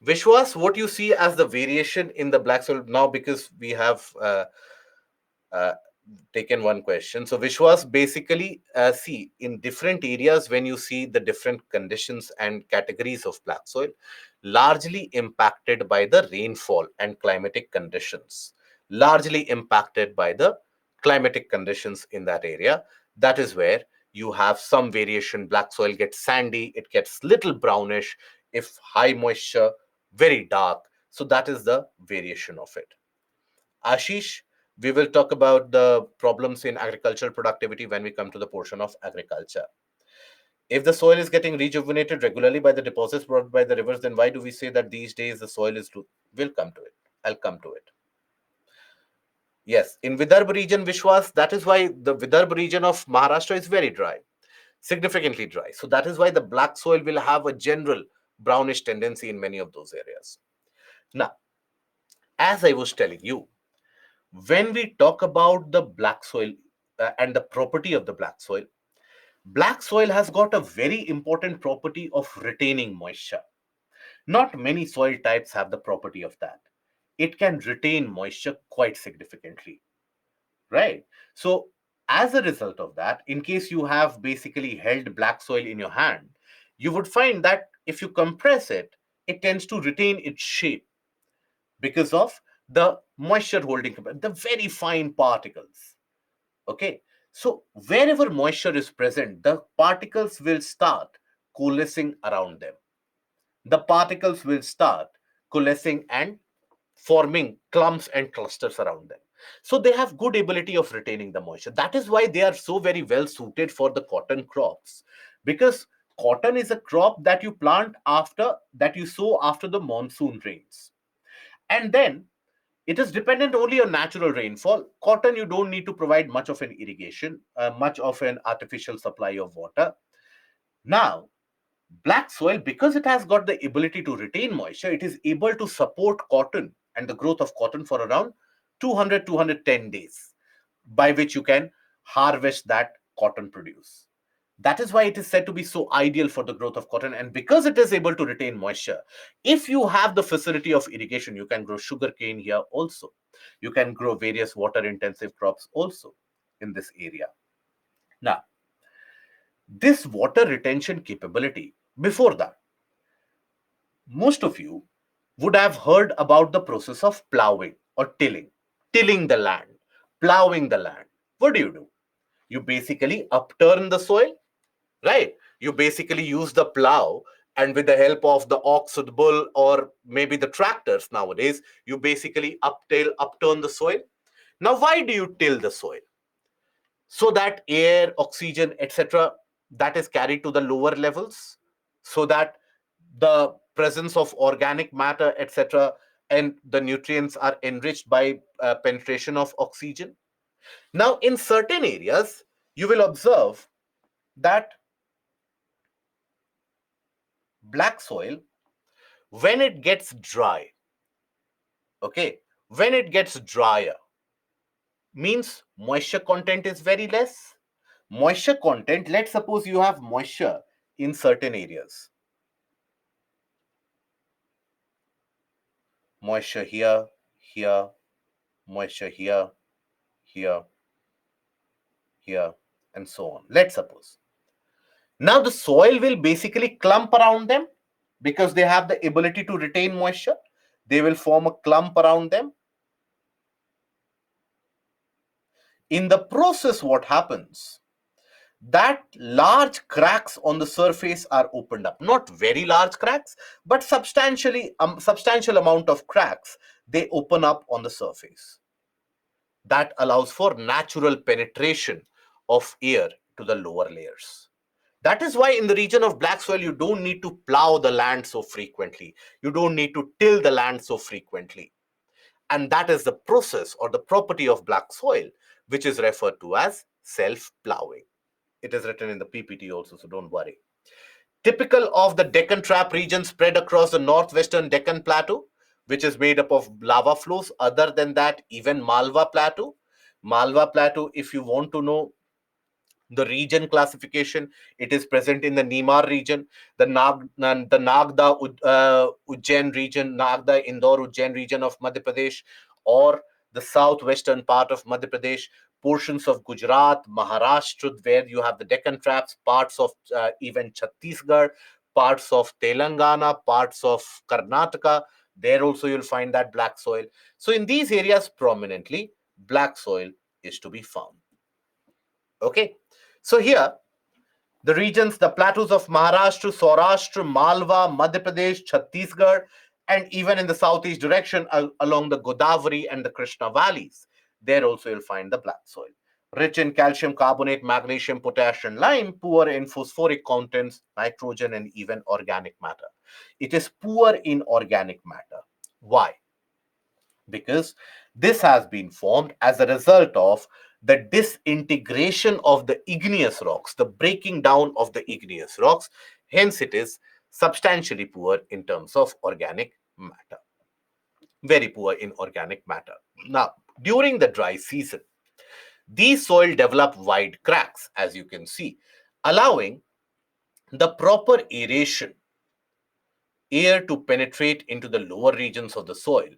Vishwas, what you see as the variation in the black soil now, because we have uh, taken one question. So Vishwas, basically see in different areas when you see the different conditions and categories of black soil, largely impacted by the rainfall and climatic conditions, largely impacted by the climatic conditions in that area. That is where you have some variation. Black soil gets sandy, it gets little brownish, if high moisture, very dark. So that is the variation of it. Ashish, we will talk about the problems in agricultural productivity when we come to the portion of agriculture. If the soil is getting rejuvenated regularly by the deposits brought by the rivers, then why do we say that these days the soil is too? We'll come to it. I'll come to it. Yes, in Vidarbha region, Vishwas, that is why the Vidarbha region of Maharashtra is very dry. significantly dry. So that is why the black soil will have a general brownish tendency in many of those areas. Now, as I was telling you, when we talk about the black soil and the property of the black soil has got a very important property of retaining moisture. Not many soil types have the property of that. It can retain moisture quite significantly, right? So, as a result of that, in case you have basically held black soil in your hand, you would find that if you compress it, it tends to retain its shape because of the moisture holding, the very fine particles. Okay. So, wherever moisture is present, the particles will start coalescing around them. The particles will start coalescing and forming clumps and clusters around them. So they have good ability of retaining the moisture. That is why they are so very well suited for the cotton crops, because cotton is a crop that you plant after that you sow after the monsoon rains, and then it is dependent only on natural rainfall. Cotton, you don't need to provide much of an irrigation, much of an artificial supply of water. Now, black soil, because it has got the ability to retain moisture, it is able to support cotton and the growth of cotton for around 200-210 days, by which you can harvest that cotton produce. That is why it is said to be so ideal for the growth of cotton. And because it is able to retain moisture, if you have the facility of irrigation, you can grow sugarcane here also. You can grow various water intensive crops also in this area. Now, this water retention capability, before that, most of you would have heard about the process of plowing or tilling the land, plowing the land. What do? You basically upturn the soil, right? You basically use the plow, and with the help of the ox or the bull or maybe the tractors nowadays, you basically upturn the soil. Now, why do you till the soil? So that air, oxygen, etc., that is carried to the lower levels, so that the presence of organic matter, etc., and the nutrients are enriched by penetration of oxygen. Now, in certain areas, you will observe that black soil, when it gets dry, okay, when it gets drier, means moisture content is very less. Moisture content, let's suppose you have moisture in certain areas. Moisture here, here, moisture here, here, here, and so on. Let's suppose. Now the soil will basically clump around them because they have the ability to retain moisture. They will form a clump around them. In the process, what happens? That large cracks on the surface are opened up. Not very large cracks, but substantial amount of cracks, they open up on the surface. That allows for natural penetration of air to the lower layers. That is why in the region of black soil, you don't need to plow the land so frequently. You don't need to till the land so frequently. And that is the process or the property of black soil, which is referred to as self-plowing. It is written in the PPT also, so don't worry. Typical of the Deccan Trap region spread across the northwestern Deccan Plateau, which is made up of lava flows. Other than that, even Malwa Plateau. Malwa Plateau, if you want to know the region classification, it is present in the Nimar region, the Nagda Ujjain region, Nagda Indore Ujjain region of Madhya Pradesh, or the southwestern part of Madhya Pradesh, portions of Gujarat, Maharashtra, where you have the Deccan Traps, parts of even Chhattisgarh, parts of Telangana, parts of Karnataka. There also you'll find that black soil. So in these areas, prominently, black soil is to be found. Okay. So here, the regions, the plateaus of Maharashtra, Saurashtra, Malwa, Madhya Pradesh, Chhattisgarh, and even in the southeast direction along the Godavari and the Krishna valleys, there also you'll find the black soil. Rich in calcium carbonate, magnesium, potassium, lime, poor in phosphoric contents, nitrogen, and even organic matter. It is poor in organic matter. Why? Because this has been formed as a result of the disintegration of the igneous rocks, the breaking down of the igneous rocks. Hence, it is substantially poor in terms of organic matter, very poor in organic matter. Now, during the dry season, these soil develop wide cracks, as you can see, allowing the proper aeration, air to penetrate into the lower regions of the soil.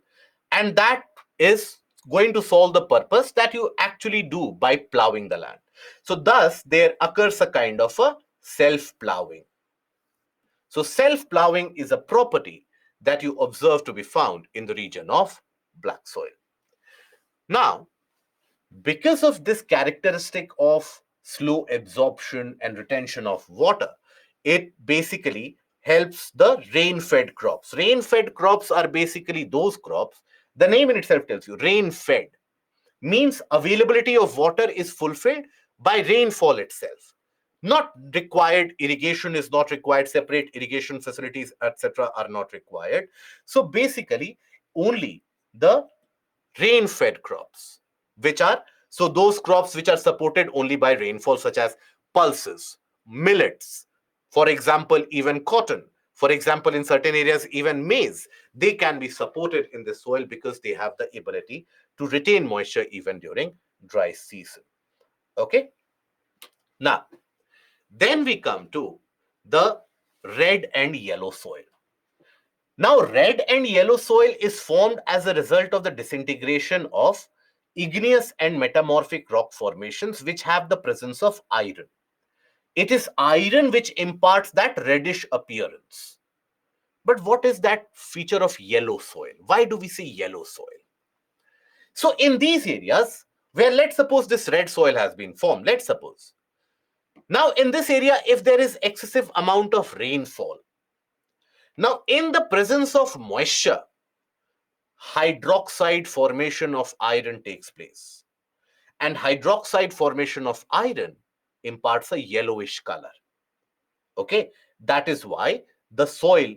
And that is going to solve the purpose that you actually do by plowing the land. So thus there occurs a kind of a self-plowing. So self-plowing is a property that you observe to be found in the region of black soil. Now, because of this characteristic of slow absorption and retention of water, it basically helps the rain-fed crops. Rain-fed crops are basically those crops, the name in itself tells you, rain-fed means availability of water is fulfilled by rainfall itself. Not required, irrigation is not required, separate irrigation facilities, etc., are not required. So basically, only the rain fed crops, which are so those crops which are supported only by rainfall, such as pulses, millets, for example, even cotton, for example, in certain areas, even maize, they can be supported in the soil because they have the ability to retain moisture even during dry season. Okay, now then we come to the red and yellow soil. Now, red and yellow soil is formed as a result of the disintegration of igneous and metamorphic rock formations which have the presence of iron. It is iron which imparts that reddish appearance. But what is that feature of yellow soil? Why do we say yellow soil? So, in these areas where let's suppose this red soil has been formed, let's suppose. Now, in this area, if there is excessive amount of rainfall, now in the presence of moisture, hydroxide formation of iron takes place. And hydroxide formation of iron imparts a yellowish color. Okay, that is why the soil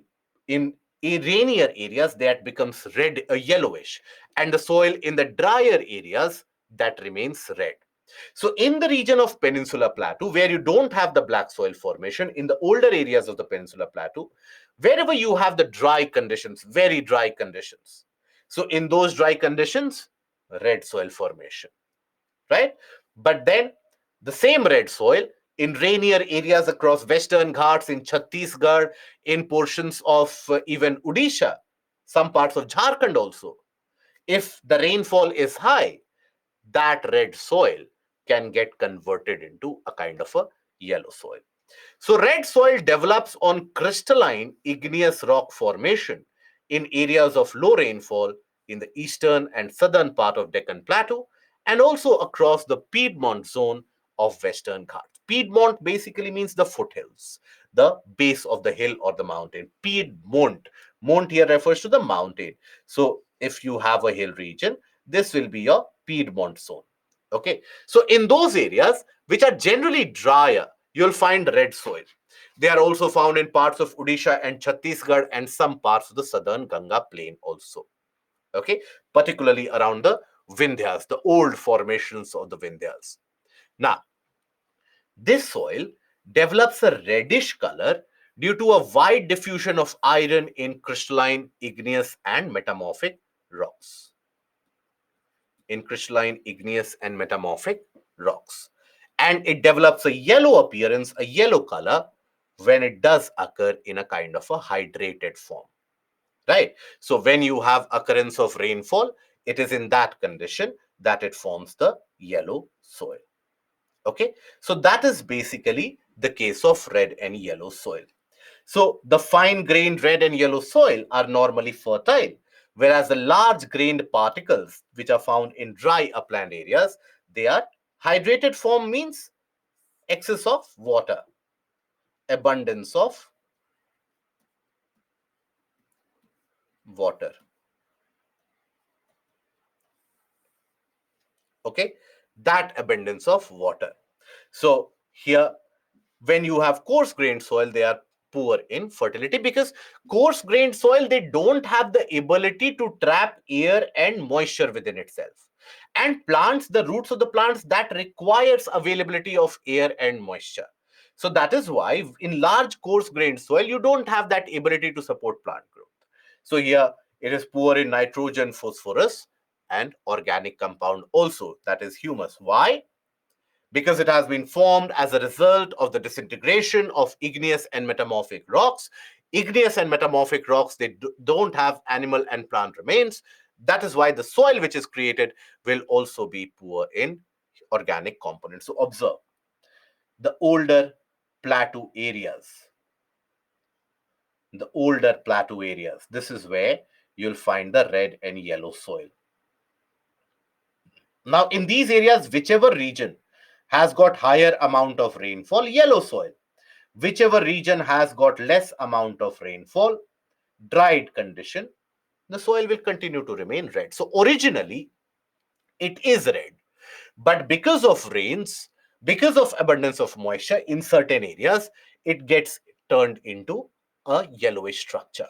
in rainier areas that becomes red, yellowish, and the soil in the drier areas that remains red. So in the region of Peninsula Plateau, where you don't have the black soil formation, in the older areas of the Peninsula Plateau, wherever you have the dry conditions, very dry conditions. So in those dry conditions, red soil formation, right? But then the same red soil in rainier areas across Western Ghats, in Chhattisgarh, in portions of even Odisha, some parts of Jharkhand also. If the rainfall is high, that red soil can get converted into a kind of a yellow soil. So red soil develops on crystalline igneous rock formation in areas of low rainfall in the eastern and southern part of Deccan Plateau and also across the Piedmont zone of Western Ghats. Piedmont basically means the foothills, the base of the hill or the mountain. Piedmont. Mont here refers to the mountain. So if you have a hill region, this will be your Piedmont zone. Okay. So in those areas which are generally drier, you'll find red soil. They are also found in parts of Odisha and Chhattisgarh and some parts of the southern Ganga plain also. Okay, particularly around the Vindhyas, the old formations of the Vindhyas. Now, this soil develops a reddish color due to a wide diffusion of iron in crystalline, igneous, and metamorphic rocks. In crystalline, igneous, and metamorphic rocks. And it develops a yellow appearance, a yellow color, when it does occur in a kind of a hydrated form. Right? So when you have occurrence of rainfall, it is in that condition that it forms the yellow soil. Okay, so that is basically the case of red and yellow soil. So the fine-grained red and yellow soil are normally fertile, whereas the large-grained particles, which are found in dry upland areas, they are hydrated form means excess of water, abundance of water. Okay, that abundance of water. So here, when you have coarse-grained soil, they are poor in fertility because coarse grained soil, they don't have the ability to trap air and moisture within itself. And plants, the roots of the plants, that requires availability of air and moisture. So that is why in large coarse grained soil, you don't have that ability to support plant growth. So here it is poor in nitrogen, phosphorus, and organic compound also, that is humus. Why? Because it has been formed as a result of the disintegration of igneous and metamorphic rocks. Igneous and metamorphic rocks, they don't have animal and plant remains. That is why the soil which is created will also be poor in organic components. So observe the older plateau areas. The older plateau areas. This is where you'll find the red and yellow soil. Now, in these areas, whichever region has got higher amount of rainfall, yellow soil. Whichever region has got less amount of rainfall, dried condition, the soil will continue to remain red. So originally, it is red. But because of rains, because of abundance of moisture in certain areas, it gets turned into a yellowish structure.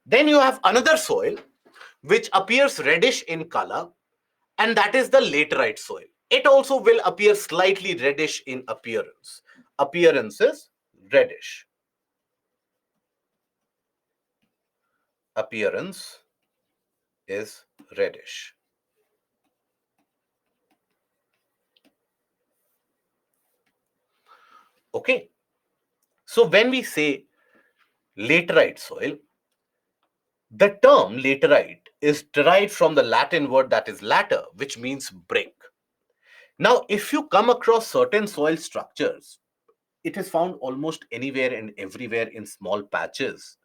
Then you have another soil which appears reddish in color, and that is the laterite soil. It also will appear slightly reddish in appearance. Appearance is reddish. Appearance is reddish. Okay. So when we say laterite soil, the term laterite is derived from the Latin word that is later, which means break. Now, if you come across certain soil structures, it is found almost anywhere and everywhere in small patches.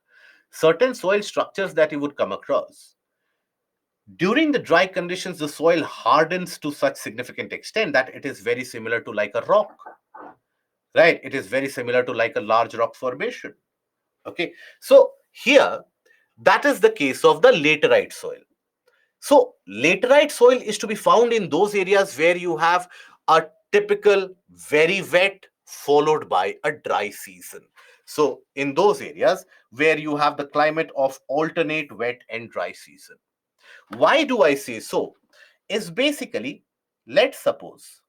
Certain soil structures that you would come across. During the dry conditions, the soil hardens to such significant extent that it is very similar to like a rock, right? It is very similar to like a large rock formation. Okay, so here that is the case of the laterite soil. So laterite soil is to be found in those areas where you have a typical very wet followed by a dry season. So in those areas where you have the climate of alternate wet and dry season. Why do I say so? Is basically, let's suppose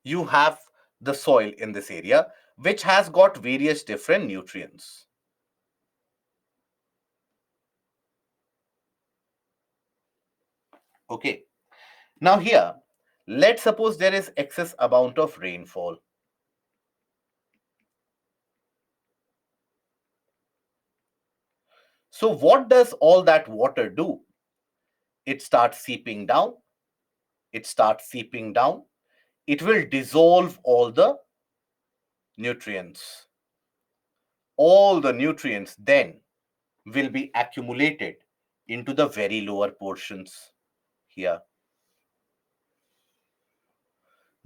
you have the soil in this area which has got various different nutrients. Okay. Now here, let's suppose there is excess amount of rainfall. So what does all that water do? It starts seeping down. It starts seeping down. It will dissolve all the nutrients. All the nutrients then will be accumulated into the very lower portions here.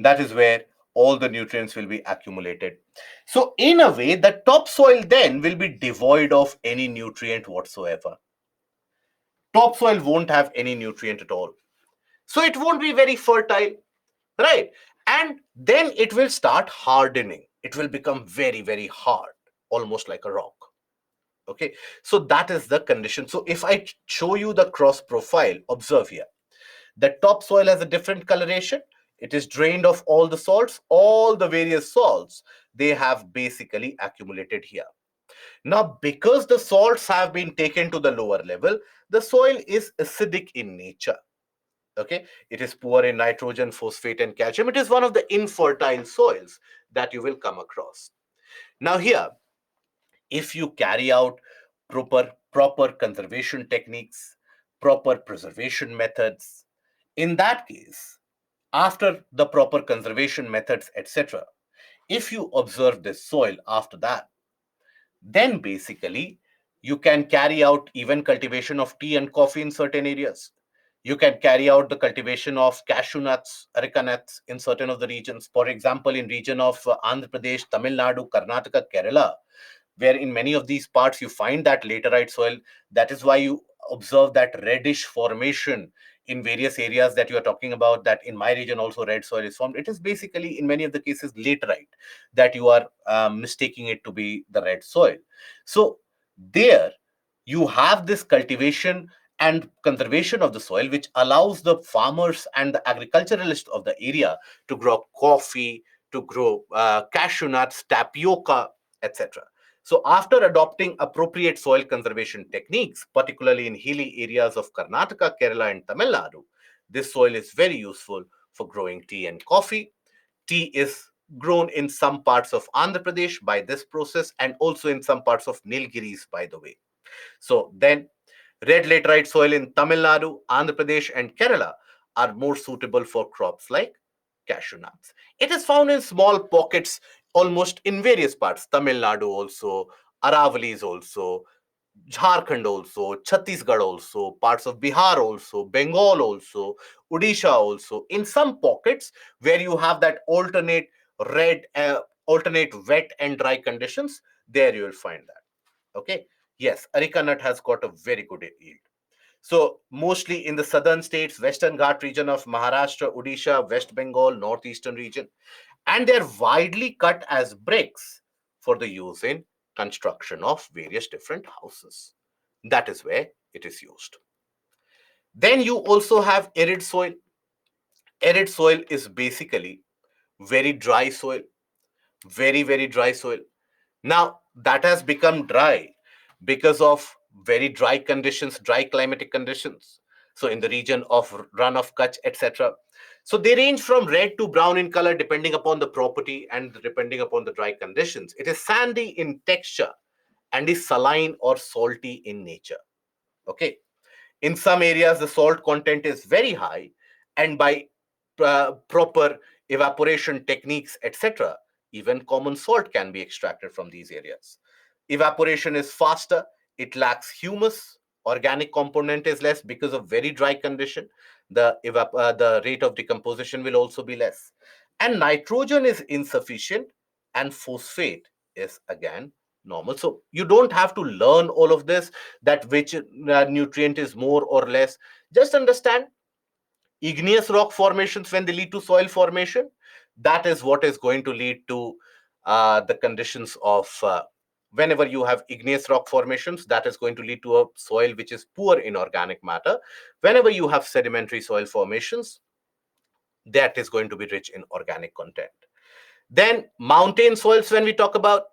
That is where all the nutrients will be accumulated. So in a way, the topsoil then will be devoid of any nutrient whatsoever. Topsoil won't have any nutrient at all. So it won't be very fertile, right? And then it will start hardening. It will become very, very hard, almost like a rock. Okay, so that is the condition. So if I show you the cross profile, observe here. The topsoil has a different coloration. It is drained of all the salts, all the various salts, they have basically accumulated here. Now, because the salts have been taken to the lower level, the soil is acidic in nature. Okay, it is poor in nitrogen, phosphate, and calcium. It is one of the infertile soils that you will come across. Now, here, if you carry out proper conservation techniques, proper preservation methods, in that case, after the proper conservation methods, etc., if you observe this soil after that, then basically you can carry out even cultivation of tea and coffee in certain areas. You can carry out the cultivation of cashew nuts, areca nuts in certain of the regions. For example, in region of Andhra Pradesh, Tamil Nadu, Karnataka, Kerala, where in many of these parts you find that laterite soil. That is why you observe that reddish formation in various areas that you are talking about, that in my region also red soil is formed, it is basically in many of the cases laterite that you are mistaking it to be the red soil. So there you have this cultivation and conservation of the soil, which allows the farmers and the agriculturalists of the area to grow coffee, to grow cashew nuts, tapioca, etc. So, after adopting appropriate soil conservation techniques, particularly in hilly areas of Karnataka, Kerala, and Tamil Nadu, this soil is very useful for growing tea and coffee. Tea is grown in some parts of Andhra Pradesh by this process, and also in some parts of Nilgiris, by the way. So, then red laterite soil in Tamil Nadu, Andhra Pradesh, and Kerala are more suitable for crops like cashew nuts. It is found in small pockets almost in various parts. Tamil Nadu also, Aravalis also, Jharkhand also, Chhattisgarh also, parts of Bihar also, Bengal also, Odisha also. In some pockets where you have that red, alternate wet and dry conditions, there you will find that. Okay. Yes, Areca nut has got a very good yield. So, mostly in the southern states, Western Ghat region of Maharashtra, Odisha, West Bengal, Northeastern region, and they're widely cut as bricks for the use in construction of various different houses. That is where it is used. Then you also have arid soil. Arid soil is basically very dry soil, very dry soil. Now, that has become dry because of very dry conditions, dry climatic conditions. So, in the region of Run of Kutch, etc. So, they range from red to brown in color depending upon the property and depending upon the dry conditions. It is sandy in texture and is saline or salty in nature. Okay. In some areas, the salt content is very high, and by proper evaporation techniques, etc., even common salt can be extracted from these areas. Evaporation is faster, it lacks humus, organic component is less because of very dry condition. The rate of decomposition will also be less. And nitrogen is insufficient, and phosphate is again normal. So you don't have to learn all of this, that which nutrient is more or less. Just understand igneous rock formations, when they lead to soil formation, that is what is going to lead to the conditions of whenever you have igneous rock formations, that is going to lead to a soil which is poor in organic matter. Whenever you have sedimentary soil formations, that is going to be rich in organic content. Then mountain soils, when we talk about,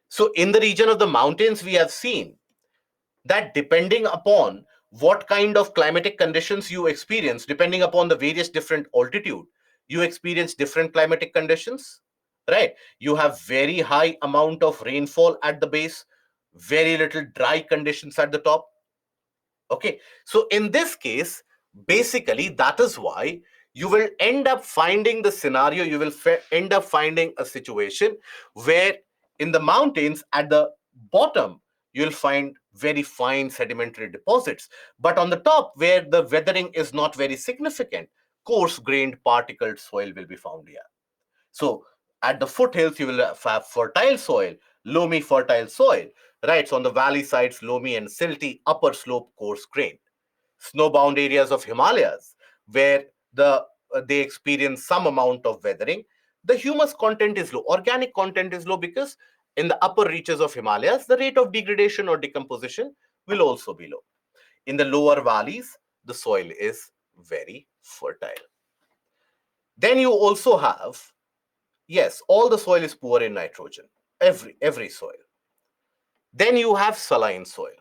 so in the region of the mountains, we have seen that depending upon what kind of climatic conditions you experience, depending upon the various different altitude, you experience different climatic conditions, right? You have very high amount of rainfall at the base, very little dry conditions at the top. Okay, so in this case, basically, that is why you will end up finding the scenario, you will end up finding a situation where in the mountains at the bottom, you'll find very fine sedimentary deposits. But on the top, where the weathering is not very significant, coarse grained particled soil will be found here. So at the foothills, you will have fertile soil, loamy fertile soil, right? So on the valley sides, loamy and silty, upper slope, coarse grained. Snowbound areas of Himalayas, where they experience some amount of weathering, the humus content is low, organic content is low, because in the upper reaches of Himalayas, the rate of degradation or decomposition will also be low. In the lower valleys, the soil is very fertile. Then you also have, yes, all the soil is poor in nitrogen, every soil. Then you have saline soil.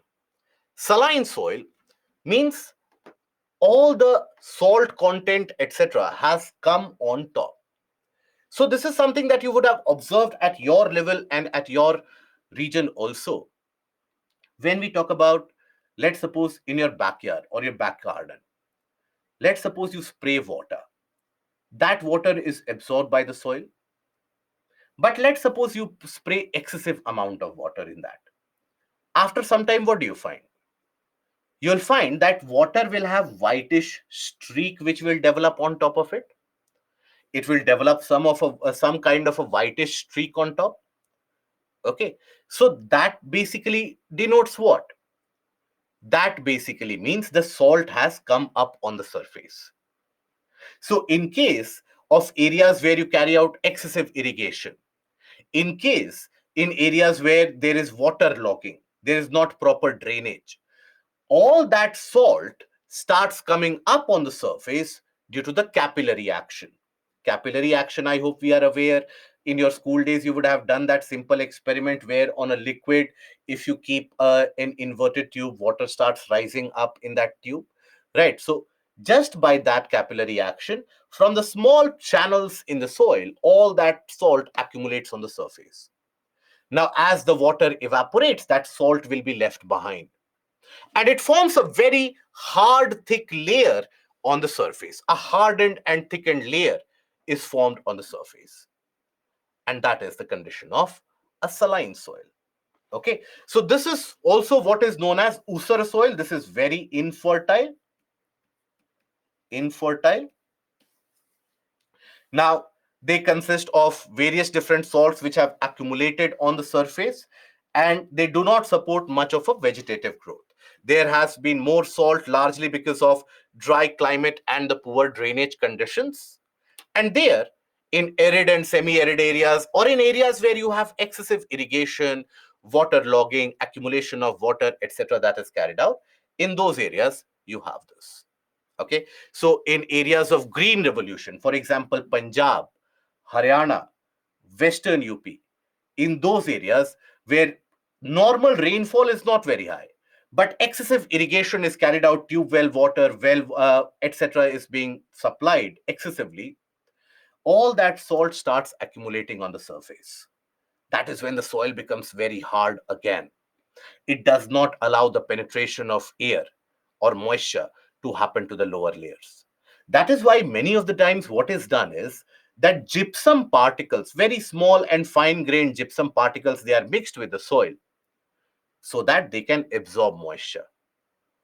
Saline soil means all the salt content, etc., has come on top. So this is something that you would have observed at your level and at your region also. When we talk about, let's suppose in your backyard or your back garden, let's suppose you spray water. That water is absorbed by the soil. But let's suppose you spray excessive amount of water in that. After some time, what do you find? You'll find that water will have whitish streak which will develop on top of it. It will develop some kind of a whitish streak on top. Okay, so that basically denotes what? that basically means the salt has come up on the surface. So, in case of areas where you carry out excessive irrigation, in case in areas where there is water logging, there is not proper drainage, all that salt starts coming up on the surface due to the capillary action. Capillary action, I hope we are aware. In your school days, you would have done that simple experiment where on a liquid, if you keep an inverted tube, water starts rising up in that tube, right? So, just by that capillary action, from the small channels in the soil, all that salt accumulates on the surface. Now, as the water evaporates, that salt will be left behind and it forms a very hard, thick layer on the surface. A hardened and thickened layer is formed on the surface. And that is the condition of a saline soil. Okay, so this is also what is known as Usar soil. This is very infertile. Infertile. Now, they consist of various different salts which have accumulated on the surface and they do not support much of a vegetative growth. There has been more salt largely because of dry climate and the poor drainage conditions. And there, in arid and semi-arid areas or in areas where you have excessive irrigation, water logging, accumulation of water, etc., that is carried out, in those areas, you have this. Okay, so in areas of green revolution, for example, Punjab, Haryana, Western UP, in those areas where normal rainfall is not very high, but excessive irrigation is carried out, tube well water, etc., is being supplied excessively, all that salt starts accumulating on the surface. That is when the soil becomes very hard again. It does not allow the penetration of air or moisture to happen to the lower layers. That is why many of the times what is done is that gypsum particles, very small and fine grained gypsum particles, they are mixed with the soil so that they can absorb moisture,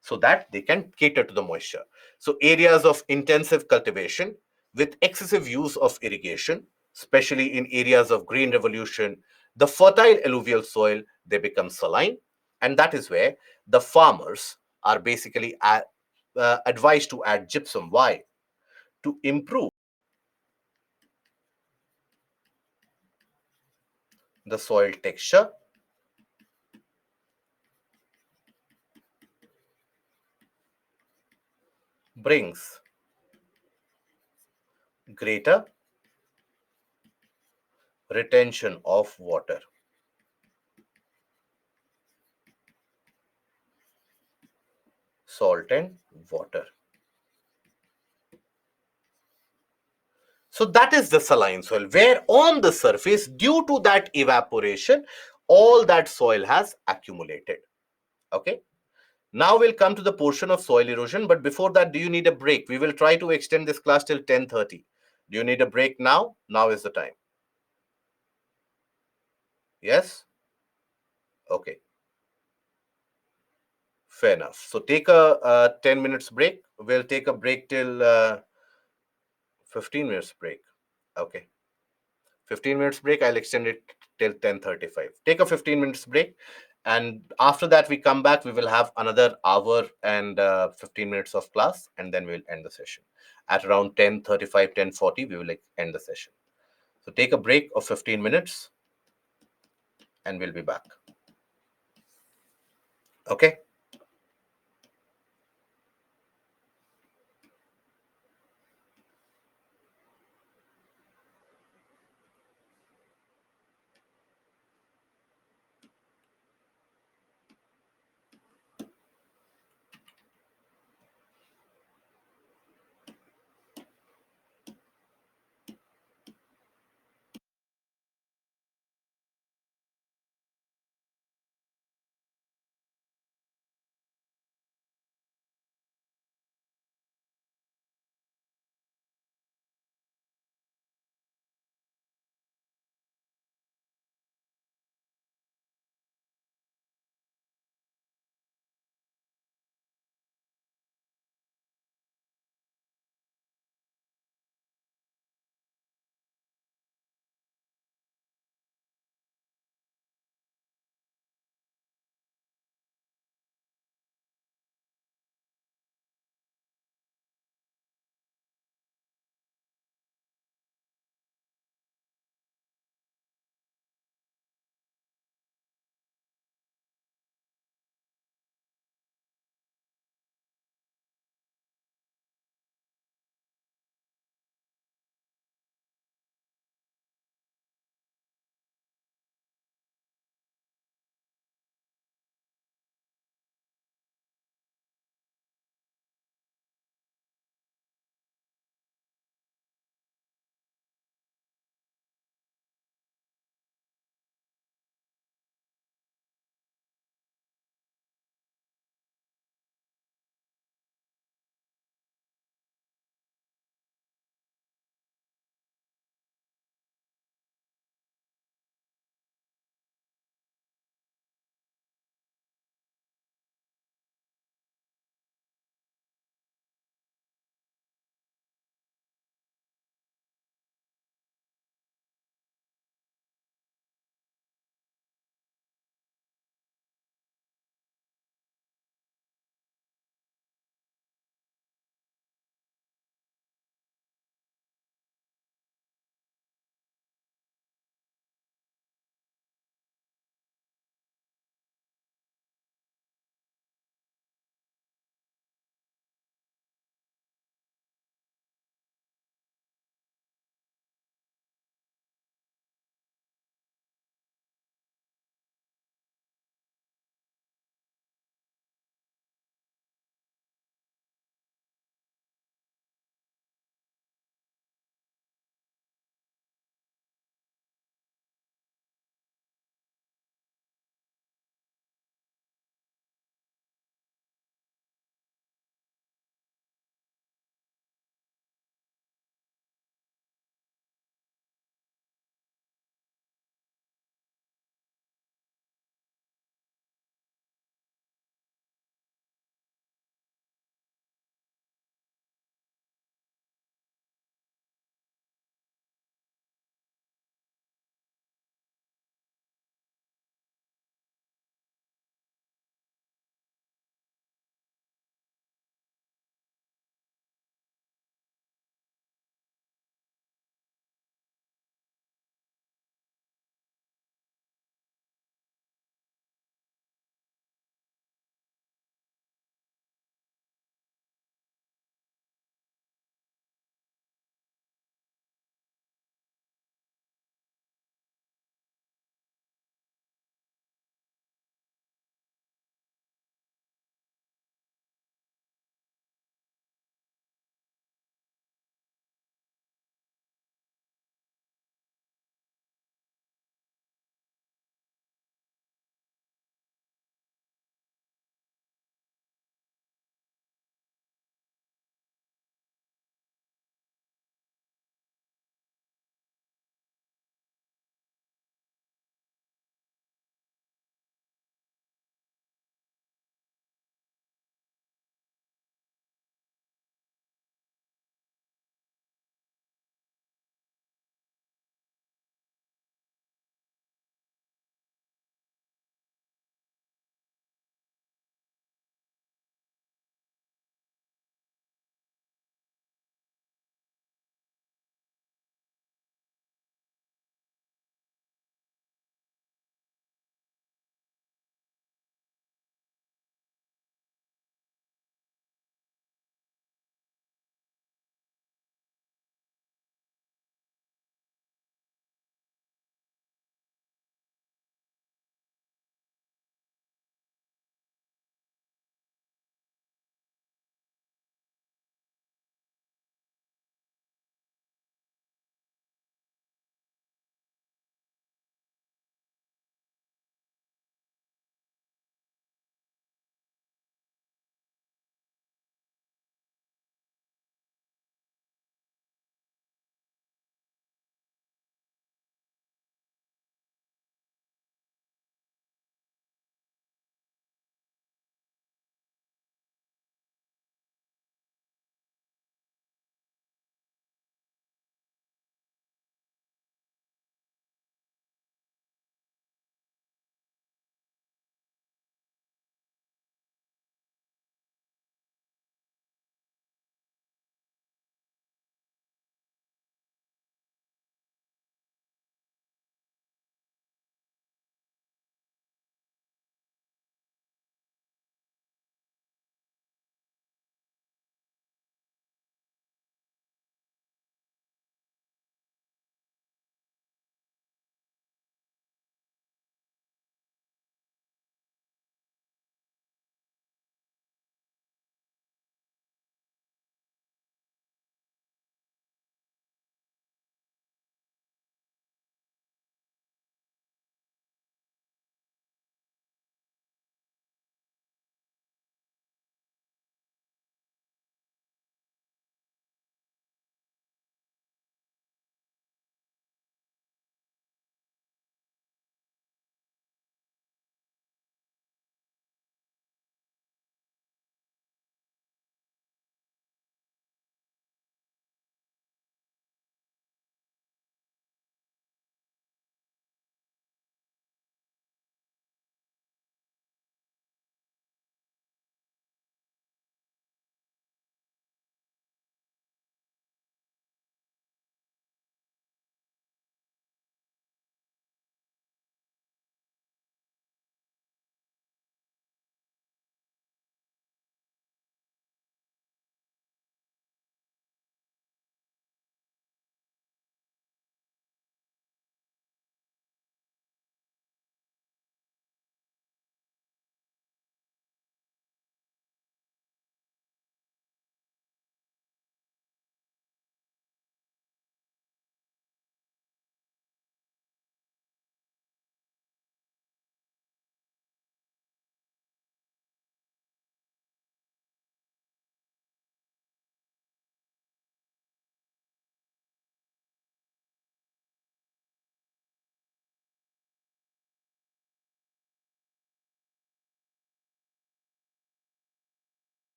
so that they can cater to the moisture. So areas of intensive cultivation with excessive use of irrigation, especially in areas of green revolution, the fertile alluvial soil, they become saline. And that is where the farmers are basically advised to add gypsum. Why? To improve the soil texture, brings greater retention of water. Salt and water. So that is the saline soil, where on the surface, due to that evaporation, all that soil has accumulated. Okay. Now we'll come to the portion of soil erosion. But before that, do you need a break? We will try to extend this class till 10:30. Do you need a break now? Now is the time. Yes? Okay. Fair enough. So take a 10 minutes break. We'll take a break till 15 minutes break. Okay. 15 minutes break. I'll extend it till 10:35. Take a 15 minutes break. And after that, we come back. We will have another hour and 15 minutes of class. And then we'll end the session. At around 10:35, 10:40, we will end the session. So take a break of 15 minutes and we'll be back. Okay.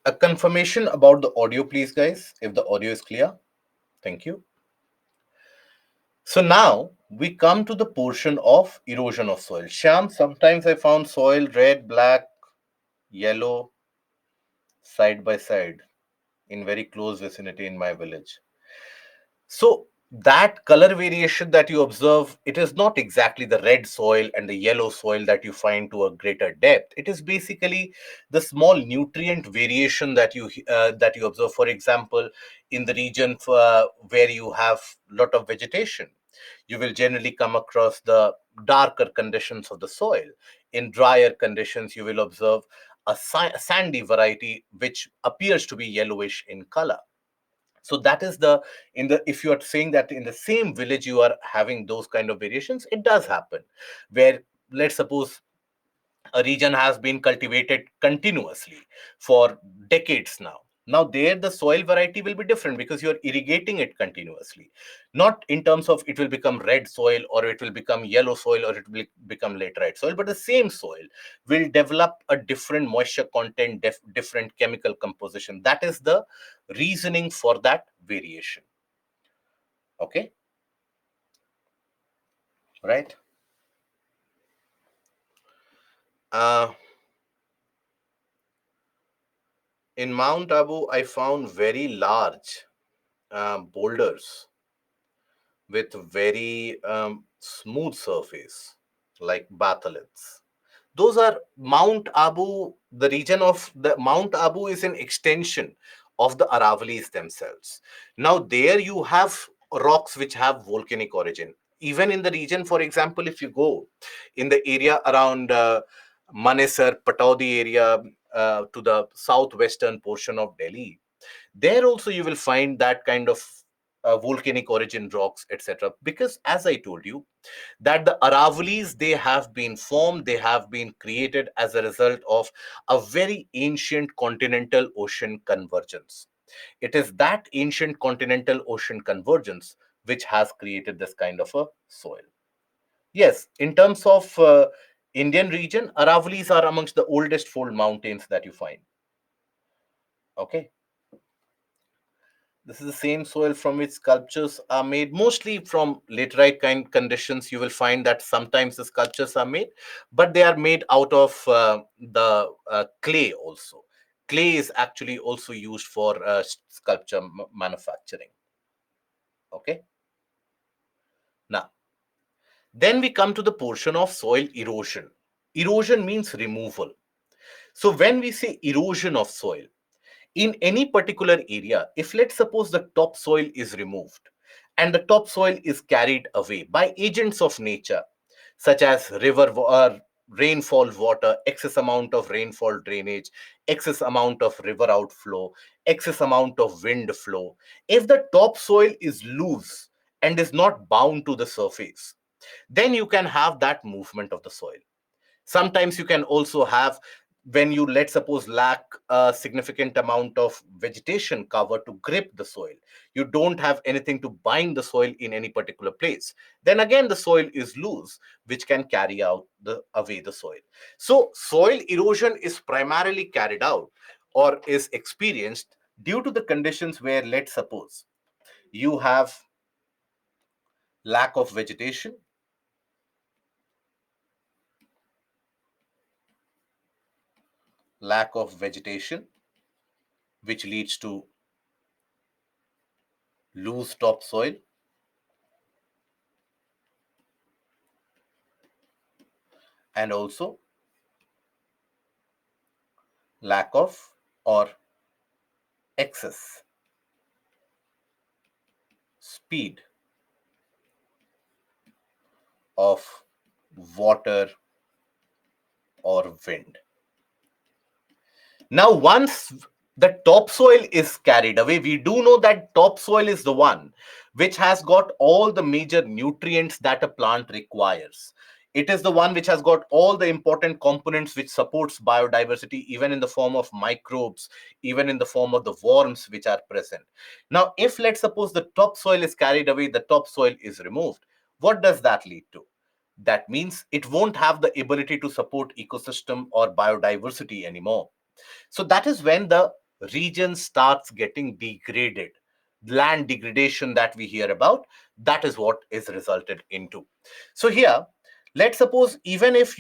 A confirmation about the audio, please, guys, if the audio is clear. Thank you. So now we come to the portion of erosion of soil. Sham, sometimes I found soil red, black, yellow, side by side in very close vicinity in my village. So that color variation that you observe, it is not exactly the red soil and the yellow soil that you find to a greater depth. It is basically the small nutrient variation that you observe. For example, in the region where you have lot of vegetation, you will generally come across the darker conditions of the soil. In drier conditions, you will observe a sandy variety which appears to be yellowish in color. So that is the in the if you are saying that in the same village you are having those kind of variations, it does happen, where, let's suppose, a region has been cultivated continuously for decades now. Now there the soil variety will be different because you're irrigating it continuously, not in terms of it will become red soil or it will become yellow soil or it will become laterite soil, but the same soil will develop a different moisture content, different chemical composition. That is the reasoning for that variation. Okay, right. uh, in Mount Abu I found very large boulders with very smooth surface, like batholiths. Those are Mount Abu. The region of the Mount Abu is an extension of the Aravallis themselves. Now there you have rocks which have volcanic origin. Even in the region, for example, if you go in the area around Manesar, Pataudi area, to the southwestern portion of Delhi, there also you will find that kind of volcanic origin rocks, etc. Because as I told you, that the Aravallis, they have been formed, they have been created as a result of a very ancient continental ocean convergence. It is that ancient continental ocean convergence which has created this kind of a soil. Yes, in terms of Indian region, Aravallis are amongst the oldest fold mountains that you find. Okay. This is the same soil from which sculptures are made, mostly from laterite kind conditions. You will find that sometimes the sculptures are made, but they are made out of the clay also. Clay is actually also used for sculpture manufacturing. Okay. Now, then we come to the portion of soil erosion. Erosion means removal. So when we say erosion of soil, in any particular area, if let's suppose the topsoil is removed and the topsoil is carried away by agents of nature, such as rainfall water, excess amount of rainfall drainage, excess amount of river outflow, excess amount of wind flow, if the topsoil is loose and is not bound to the surface, then you can have that movement of the soil. Sometimes you can also have, when you, let's suppose, lack a significant amount of vegetation cover to grip the soil, you don't have anything to bind the soil in any particular place, then again the soil is loose, which can carry out the away the soil. So soil erosion is primarily carried out or is experienced due to the conditions where, let's suppose, you have lack of vegetation, lack of vegetation which leads to loose topsoil, and also lack of or excess speed of water or wind. Now, once the topsoil is carried away, we do know that topsoil is the one which has got all the major nutrients that a plant requires. It is the one which has got all the important components which supports biodiversity, even in the form of microbes, even in the form of the worms which are present. Now, if let's suppose the topsoil is carried away, the topsoil is removed, what does that lead to? That means it won't have the ability to support ecosystem or biodiversity anymore. So that is when the region starts getting degraded. Land degradation that we hear about, that is what is resulted into. So here, let's suppose even if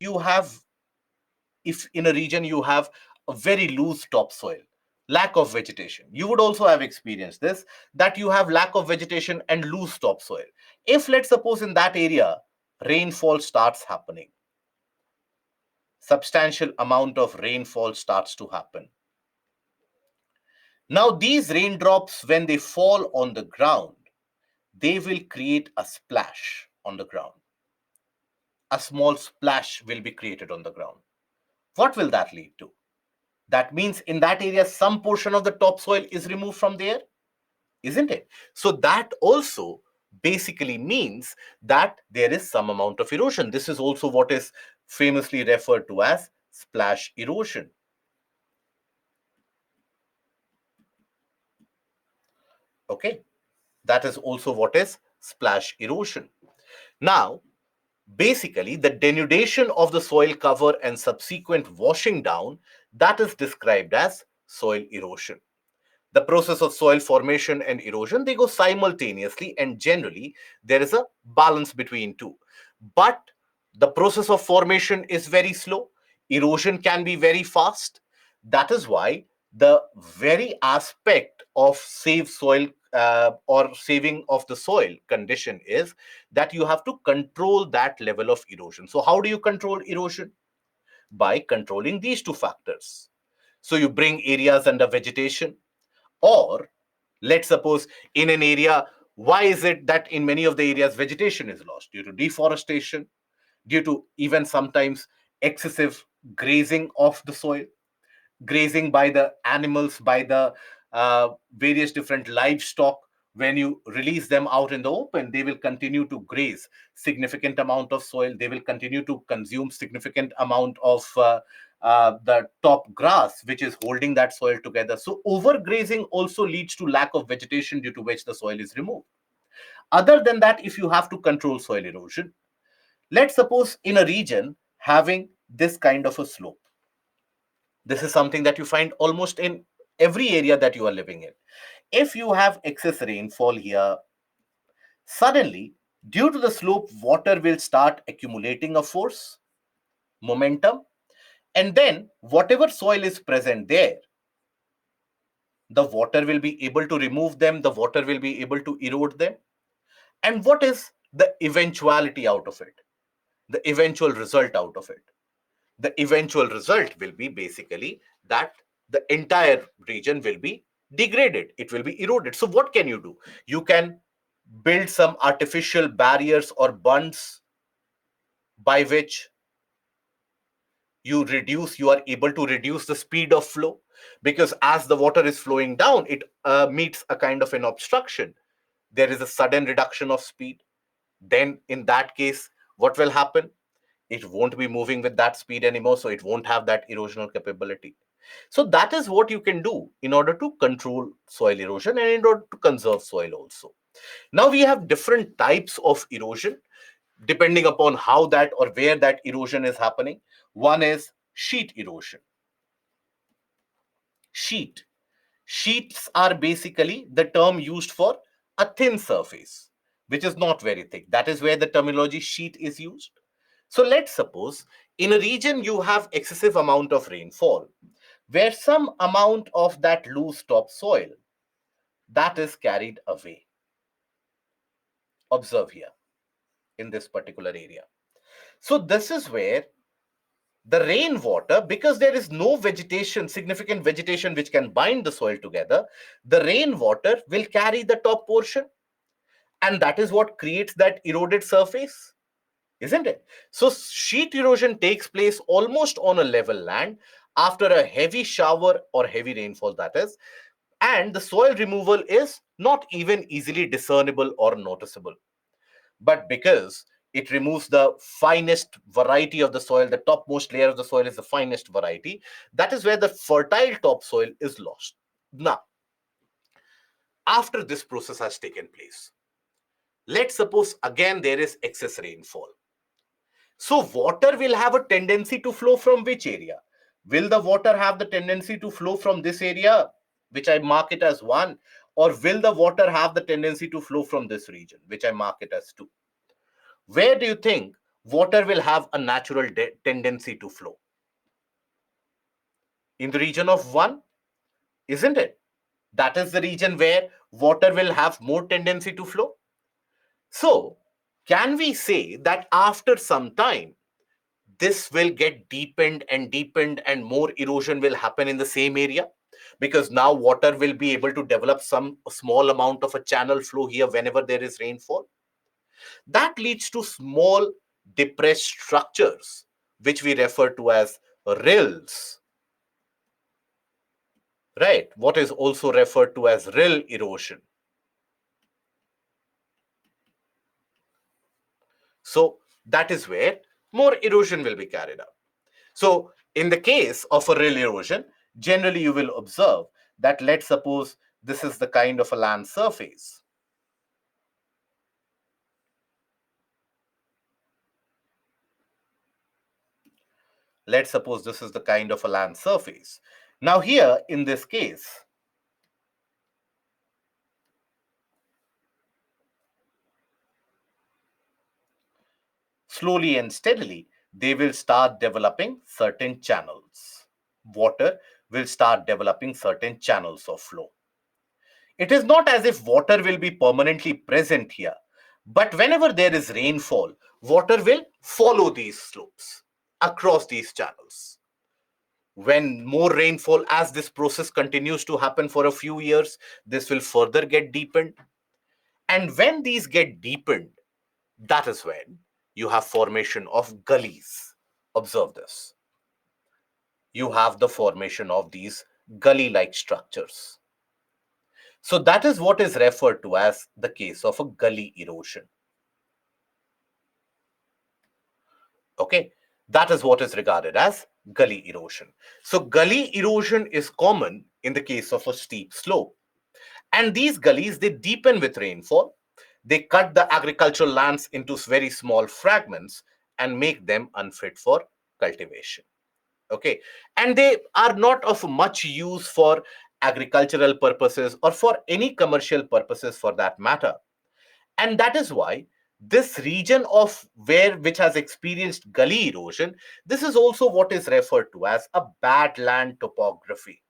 in a region you have a very loose topsoil, lack of vegetation, you would also have experienced this, that you have lack of vegetation and loose topsoil. If let's suppose in that area rainfall starts happening, substantial amount of rainfall starts to happen. Now these raindrops, when they fall on the ground, they will create a splash on the ground. A small splash will be created on the ground. What will that lead to? That means in that area, some portion of the topsoil is removed from there, isn't it? So that also basically means that there is some amount of erosion. This is also what is famously referred to as splash erosion. Okay, that is also what is splash erosion. Now, basically, the denudation of the soil cover and subsequent washing down, that is described as soil erosion. The process of soil formation and erosion, they go simultaneously, and generally there is a balance between two. But the process of formation is very slow. Erosion can be very fast. That is why the very aspect of save soil or saving of the soil condition is that you have to control that level of erosion. So how do you control erosion? By controlling these two factors. So you bring areas under vegetation, or let's suppose in an area, why is it that in many of the areas vegetation is lost? Due to deforestation, due to even sometimes excessive grazing of the soil, grazing by the animals, by the various different livestock. When you release them out in the open, they will continue to graze significant amount of soil. They will continue to consume significant amount of the top grass, which is holding that soil together. So overgrazing also leads to lack of vegetation, due to which the soil is removed. Other than that, if you have to control soil erosion, let's suppose in a region having this kind of a slope. This is something that you find almost in every area that you are living in. If you have excess rainfall here, suddenly, due to the slope, water will start accumulating a force, momentum, and then whatever soil is present there, the water will be able to remove them, the water will be able to erode them. And what is the eventuality out of it? The eventual result out of it? The eventual result will be basically that the entire region will be degraded, it will be eroded. So what can you do? You can build some artificial barriers or bunds by which you are able to reduce the speed of flow, because as the water is flowing down, it meets a kind of an obstruction. There is a sudden reduction of speed. Then in that case, what will happen? It won't be moving with that speed anymore, so it won't have that erosional capability. So that is what you can do in order to control soil erosion and in order to conserve soil also. Now we have different types of erosion depending upon how that or where that erosion is happening. One is sheet erosion. Sheet. Sheets are basically the term used for a thin surface, which is not very thick. That is where the terminology sheet is used. So let's suppose in a region you have excessive amount of rainfall, where some amount of that loose topsoil that is carried away. Observe here in this particular area. So this is where the rainwater, because there is no vegetation, significant vegetation which can bind the soil together, the rainwater will carry the top portion, and that is what creates that eroded surface, isn't it? So sheet erosion takes place almost on a level land after a heavy shower or heavy rainfall, that is, and the soil removal is not even easily discernible or noticeable. But because it removes the finest variety of the soil, the topmost layer of the soil is the finest variety, that is where the fertile topsoil is lost. Now, after this process has taken place, let's suppose again there is excess rainfall. So water will have a tendency to flow from which area? Will the water have the tendency to flow from this area? which I mark it as 1? Or will the water have the tendency to flow from this region, which I mark it as 2? Where do you think water will have a natural tendency to flow? In the region of 1, isn't it? That is the region where water will have more tendency to flow. So, can we say that after some time, this will get deepened and more erosion will happen in the same area? Because now water will be able to develop some small amount of a channel flow here whenever there is rainfall. That leads to small depressed structures, which we refer to as rills, right? What is also referred to as rill erosion. So that is where more erosion will be carried out. So in the case of a rill erosion, generally you will observe that, let's suppose this is the kind of a land surface. Let's suppose this is the kind of a land surface. Now here in this case, slowly and steadily, they will start developing certain channels. Water will start developing certain channels of flow. It is not as if water will be permanently present here, but whenever there is rainfall, water will follow these slopes across these channels. When more rainfall, as this process continues to happen for a few years, this will further get deepened. And when these get deepened, that is when you have formation of gullies. Observe this. You have the formation of these gully-like structures. So that is what is referred to as the case of a gully erosion. Okay, that is what is regarded as gully erosion. So gully erosion is common in the case of a steep slope. And these gullies, they deepen with rainfall. They cut the agricultural lands into very small fragments and make them unfit for cultivation. Okay, and they are not of much use for agricultural purposes or for any commercial purposes for that matter. And that is why this region of where which has experienced gully erosion, this is also what is referred to as a bad land topography.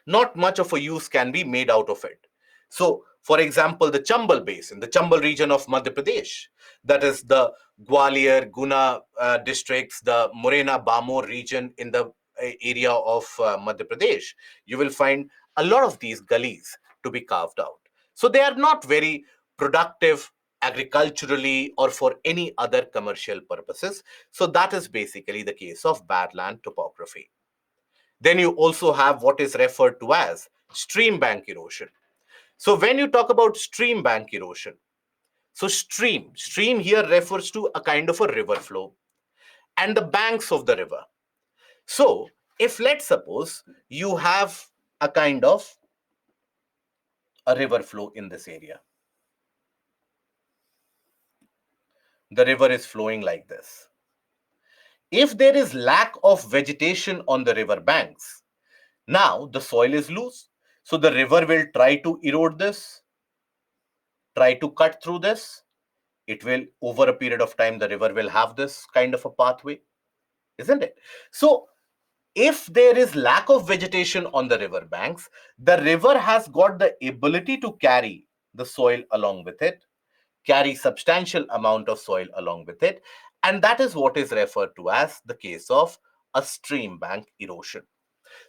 Not much of a use can be made out of it. So, for example, the Chambal Basin, the Chambal region of Madhya Pradesh, that is the Gwalior, Guna districts, the Morena Bamor region in the area of Madhya Pradesh, you will find a lot of these gullies to be carved out. So, they are not very productive agriculturally or for any other commercial purposes. So, that is basically the case of bad land topography. Then you also have what is referred to as stream bank erosion. So when you talk about stream bank erosion, so stream here refers to a kind of a river flow and the banks of the river. So if, let's suppose, you have a kind of a river flow in this area, the river is flowing like this. If there is lack of vegetation on the river banks, now the soil is loose. So the river will try to erode this, try to cut through this. It will, over a period of time, the river will have this kind of a pathway, isn't it? So if there is lack of vegetation on the river banks, the river has got the ability to carry the soil along with it, carry substantial amount of soil along with it, and that is what is referred to as the case of a stream bank erosion.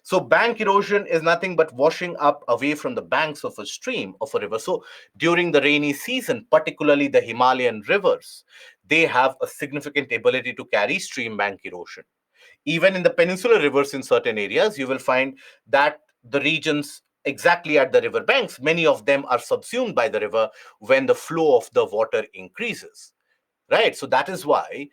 So bank erosion is nothing but washing up away from the banks of a stream, of a river. So during the rainy season, particularly the Himalayan rivers, they have a significant ability to carry stream bank erosion. Even in the peninsular rivers in certain areas, you will find that the regions exactly at the river banks, many of them are subsumed by the river when the flow of the water increases. Right. So that is why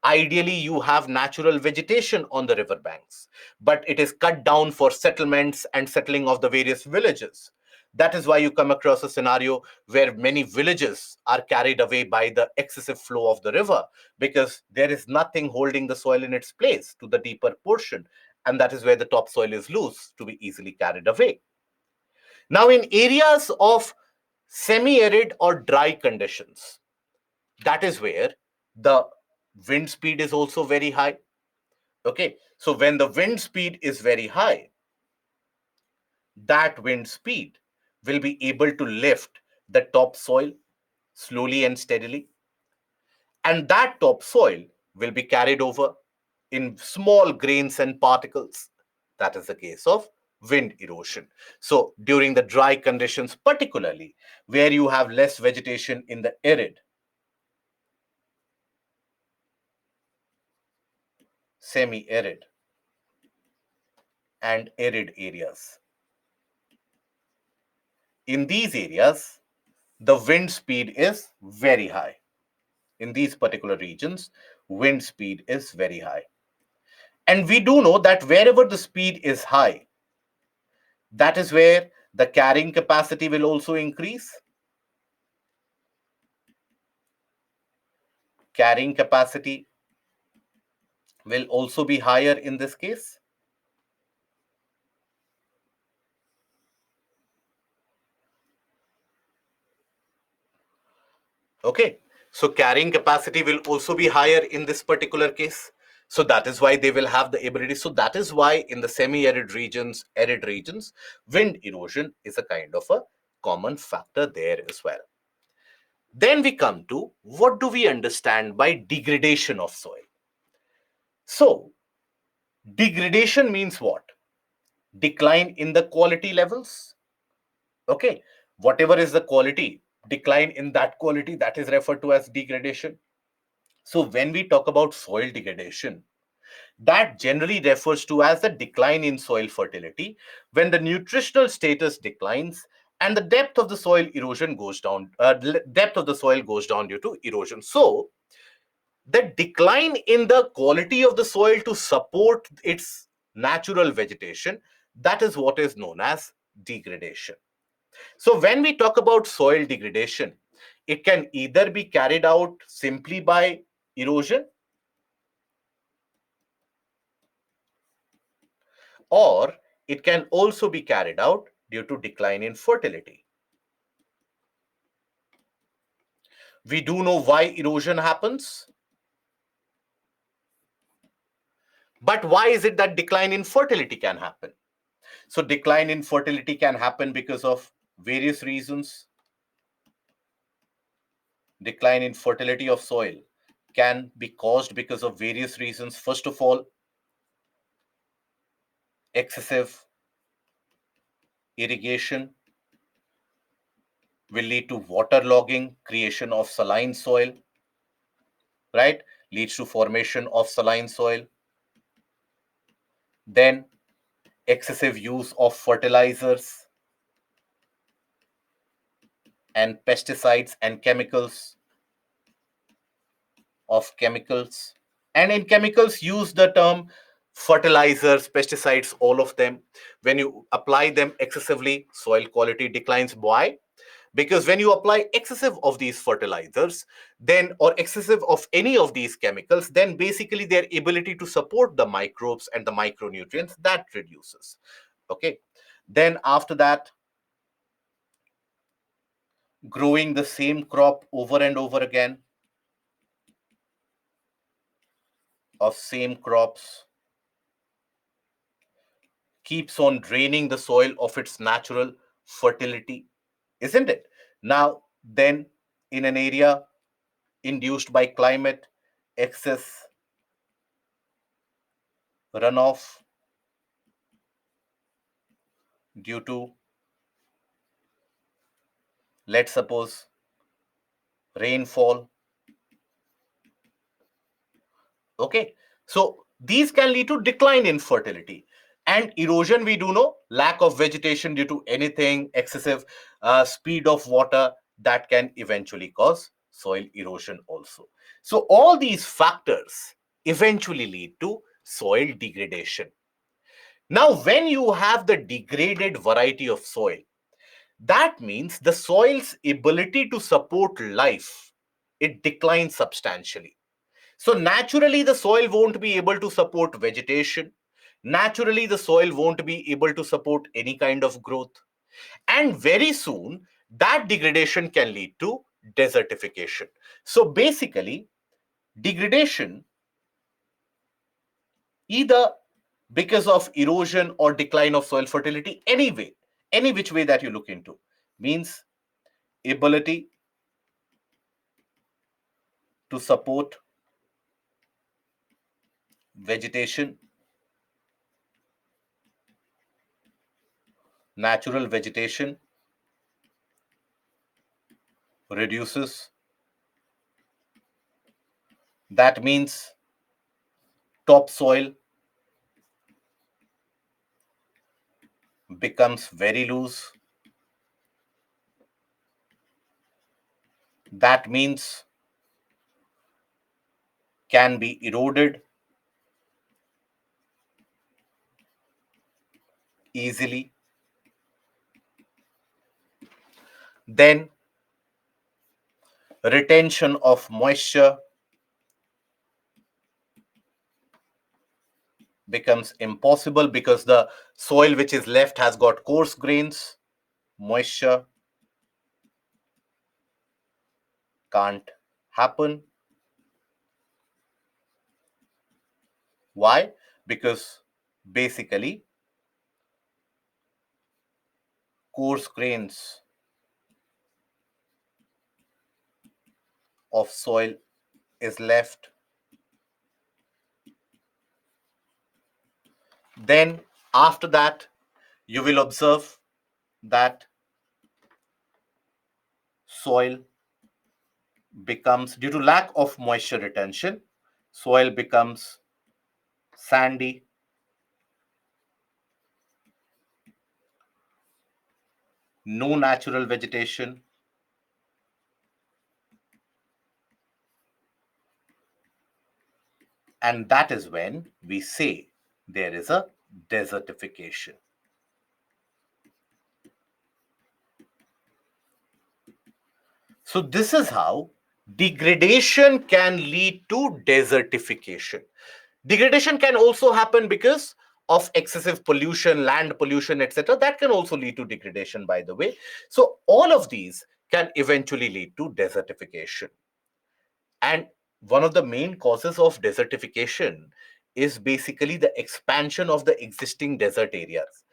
ideally you have natural vegetation on the river banks, but it is cut down for settlements and settling of the various villages. That is why you come across a scenario where many villages are carried away by the excessive flow of the river, because there is nothing holding the soil in its place to the deeper portion, and that is where the topsoil is loose to be easily carried away. Now, in areas of semi-arid or dry conditions, that is where the wind speed is also very high. Okay, so when the wind speed is very high, that wind speed will be able to lift the topsoil slowly and steadily, and that topsoil will be carried over in small grains and particles. That is the case of wind erosion. So during the dry conditions, particularly where you have less vegetation in the arid, semi-arid, and arid areas, in these areas, the wind speed is very high. In these particular regions, wind speed is very high. And we do know that wherever the speed is high, that is where the carrying capacity will also increase. Carrying capacity will also be higher in this case. Okay, so carrying capacity will also be higher in this particular case. So that is why they will have the ability. So that is why in the semi-arid regions, arid regions, wind erosion is a kind of a common factor there as well. Then we come to what do we understand by degradation of soil? So degradation means what? Decline in the quality levels. Okay, whatever is the quality, decline in that quality, that is referred to as degradation. So when we talk about soil degradation, that generally refers to as the decline in soil fertility when the nutritional status declines and the depth of the soil erosion goes down. Depth of the soil goes down due to erosion. So the decline in the quality of the soil to support its natural vegetation, that is what is known as degradation. So when we talk about soil degradation, it can either be carried out simply by erosion, or it can also be carried out due to decline in fertility. We do know why erosion happens, but why is it that decline in fertility can happen? So decline in fertility can happen because of various reasons. Decline in fertility of soil can be caused because of various reasons. First of all, excessive irrigation will lead to waterlogging, creation of saline soil, right? Leads to formation of saline soil. Then excessive use of fertilizers and pesticides and chemicals. And in chemicals, use the term fertilizers, pesticides, all of them. When you apply them excessively, soil quality declines. Why? Because when you apply excessive of these fertilizers, then or excessive of any of these chemicals, then basically their ability to support the microbes and the micronutrients, that reduces. Okay, then after that, growing the same crop over and over again, of same crops, keeps on draining the soil of its natural fertility, isn't it? Now, then, in an area induced by climate, excess runoff due to, let's suppose, rainfall. Okay, so these can lead to decline in fertility. And erosion, we do know, lack of vegetation due to anything, excessive speed of water, that can eventually cause soil erosion also. So all these factors eventually lead to soil degradation. Now, when you have the degraded variety of soil, that means the soil's ability to support life, it declines substantially. So naturally, the soil won't be able to support vegetation. naturally the soil won't be able to support any kind of growth. And very soon, that degradation can lead to desertification. So basically, degradation, either because of erosion or decline of soil fertility, anyway, any which way that you look into, means ability to support vegetation, natural vegetation reduces. That means topsoil becomes very loose. That means can be eroded easily. Then retention of moisture becomes impossible because the soil which is left has got coarse grains. Moisture can't happen. Why? Because basically coarse grains of soil is left. Then after that, you will observe that soil becomes, due to lack of moisture retention, soil becomes sandy, no natural vegetation, and that is when we say there is a desertification. So this is how degradation can lead to desertification. Degradation can also happen because of excessive pollution, land pollution, etc. That can also lead to degradation, by the way. So all of these can eventually lead to desertification. And one of the main causes of desertification is basically the expansion of the existing desert areas,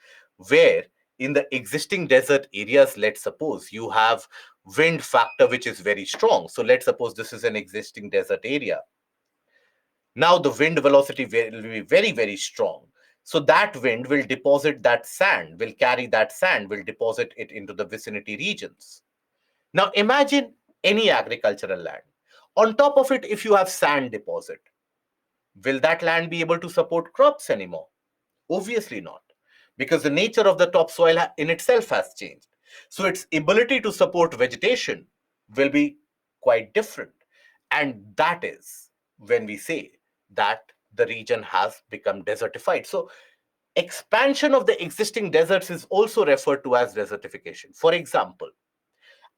where in the existing desert areas, let's suppose you have wind factor which is very strong. So let's suppose this is an existing desert area. Now the wind velocity will be very, very strong. So that wind will deposit that sand, will carry that sand, will deposit it into the vicinity regions. Now imagine any agricultural land. On top of it, if you have sand deposit, will that land be able to support crops anymore? Obviously not, because the nature of the topsoil in itself has changed. So its ability to support vegetation will be quite different. And that is when we say that the region has become desertified. So expansion of the existing deserts is also referred to as desertification. For example,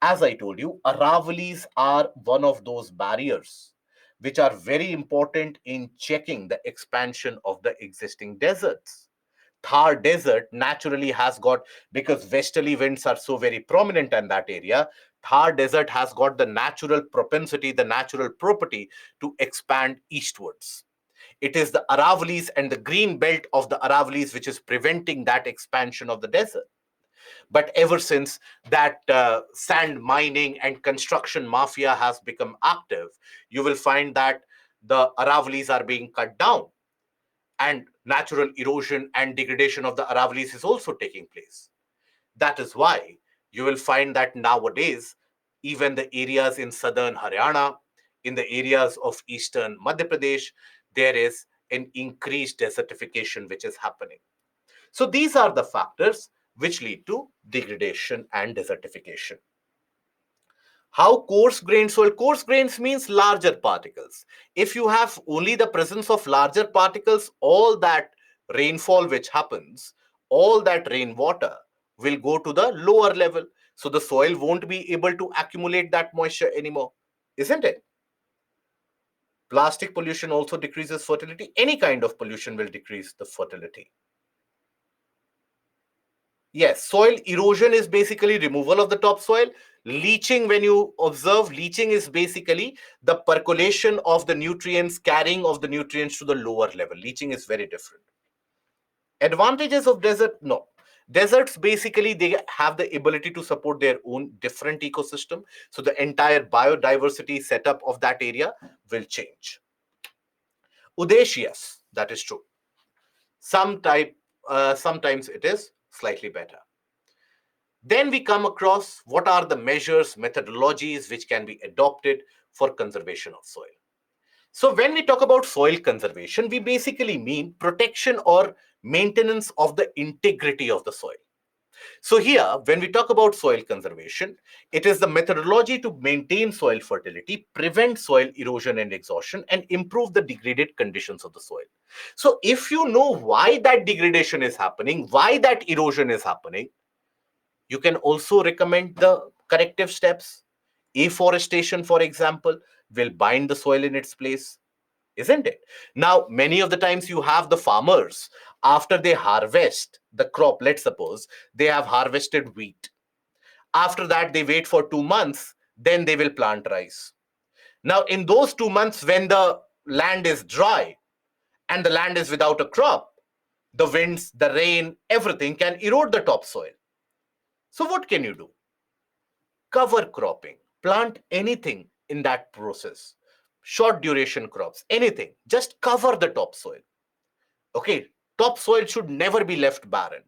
as I told you, Aravallis are one of those barriers which are very important in checking the expansion of the existing deserts. Thar Desert naturally has got, because westerly winds are so very prominent in that area, Thar Desert has got the natural propensity, the natural property to expand eastwards. It is the Aravallis and the green belt of the Aravallis which is preventing that expansion of the desert. But ever since that sand mining and construction mafia has become active, you will find that the Aravallis are being cut down, and natural erosion and degradation of the Aravallis is also taking place. That is why you will find that nowadays, even the areas in southern Haryana, in the areas of eastern Madhya Pradesh, there is an increased desertification which is happening. So these are the factors which lead to degradation and desertification. How coarse grained soil? Coarse grains means larger particles. If you have only the presence of larger particles, all that rainfall which happens, all that rainwater will go to the lower level. So the soil won't be able to accumulate that moisture anymore, isn't it? Plastic pollution also decreases fertility. Any kind of pollution will decrease the fertility. Yes, soil erosion is basically removal of the topsoil. Leaching, when you observe, leaching is basically the percolation of the nutrients, carrying of the nutrients to the lower level. Leaching is very different. Advantages of desert? No. Deserts basically they have the ability to support their own different ecosystem. So the entire biodiversity setup of that area will change. Udesh, yes, that is true. Some type, sometimes it is slightly better. Then we come across what are the measures, methodologies which can be adopted for conservation of soil. So when we talk about soil conservation, we basically mean protection or maintenance of the integrity of the soil. So here, when we talk about soil conservation, it is the methodology to maintain soil fertility, prevent soil erosion and exhaustion, and improve the degraded conditions of the soil. So if you know why that degradation is happening, why that erosion is happening, you can also recommend the corrective steps. Afforestation, for example, will bind the soil in its place, isn't it? Now, many of the times you have the farmers, after they harvest the crop, let's suppose they have harvested wheat. After that, they wait for 2 months, then they will plant rice. Now, in those 2 months, when the land is dry and the land is without a crop, the winds, the rain, everything can erode the topsoil. So, what can you do? Cover cropping, plant anything in that process, short duration crops, anything, just cover the topsoil. Okay, topsoil should never be left barren.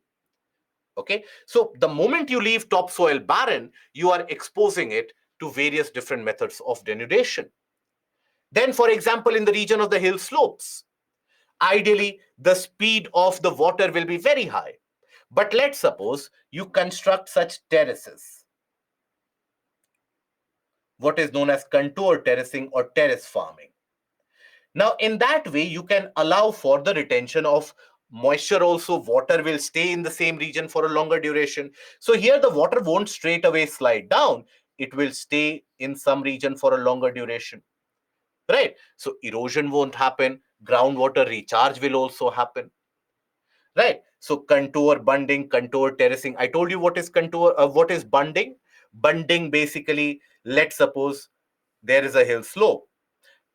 Okay, so the moment you leave topsoil barren, you are exposing it to various different methods of denudation. Then, for example, in the region of the hill slopes, ideally the speed of the water will be very high. But let's suppose you construct such terraces, what is known as contour terracing or terrace farming. Now, in that way, you can allow for the retention of moisture also. Water will stay in the same region for a longer duration. So here the water won't straight away slide down. It will stay in some region for a longer duration, right? So erosion won't happen. Groundwater recharge will also happen, right? So contour bunding, contour terracing. I told you what is contour, what is bunding. Bunding basically, let's suppose there is a hill slope.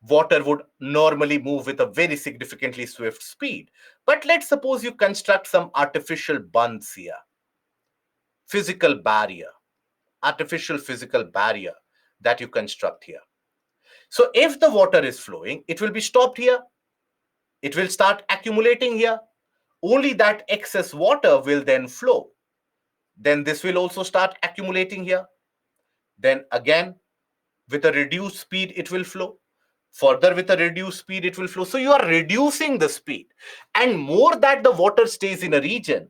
Water would normally move with a very significantly swift speed. But let's suppose you construct some artificial bunds here, physical barrier, artificial physical barrier that you construct here. So if the water is flowing, it will be stopped here. It will start accumulating here. Only that excess water will then flow. Then this will also start accumulating here. Then again, with a reduced speed, it will flow. Further, with a reduced speed, it will flow. So you are reducing the speed. And more that the water stays in a region,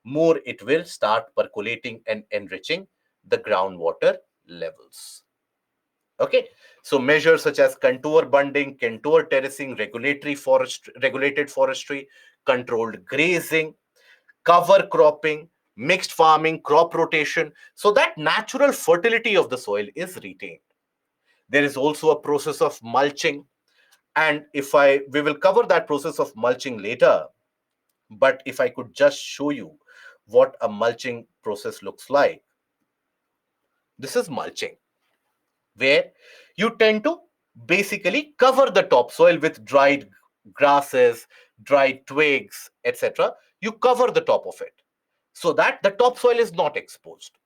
more it will start percolating and enriching the groundwater levels. Okay, so measures such as contour bunding, contour terracing, regulated forestry, controlled grazing, cover cropping, mixed farming, crop rotation, so that natural fertility of the soil is retained. There is also a process of mulching, and if I we will cover that process of mulching later, but if I could just show you what a mulching process looks like. This is mulching, where you tend to basically cover the topsoil with dried grasses, dried twigs, etc. You cover the top of it so that the topsoil is not exposed.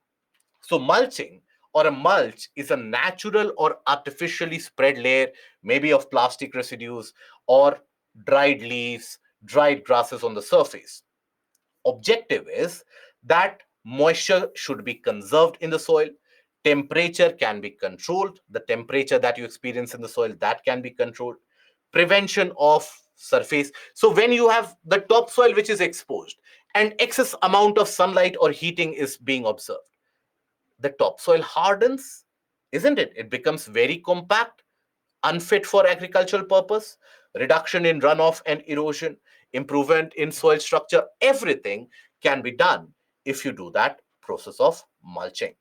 So mulching or a mulch is a natural or artificially spread layer, maybe of plastic residues or dried leaves, dried grasses on the surface. Objective is that moisture should be conserved in the soil. Temperature can be controlled. The temperature that you experience in the soil, that can be controlled. Prevention of surface. So when you have the topsoil which is exposed and excess amount of sunlight or heating is being observed, the topsoil hardens, isn't it? It becomes very compact, unfit for agricultural purpose. Reduction in runoff and erosion, improvement in soil structure, everything can be done if you do that process of mulching.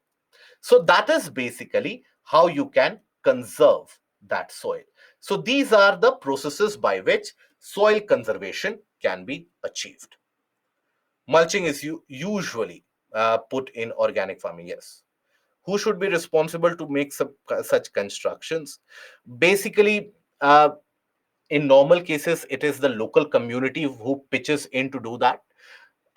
So that is basically how you can conserve that soil. So these are the processes by which soil conservation can be achieved. Mulching is usually put in organic farming, yes. Who should be responsible to make such constructions? Basically, in normal cases, it is the local community who pitches in to do that,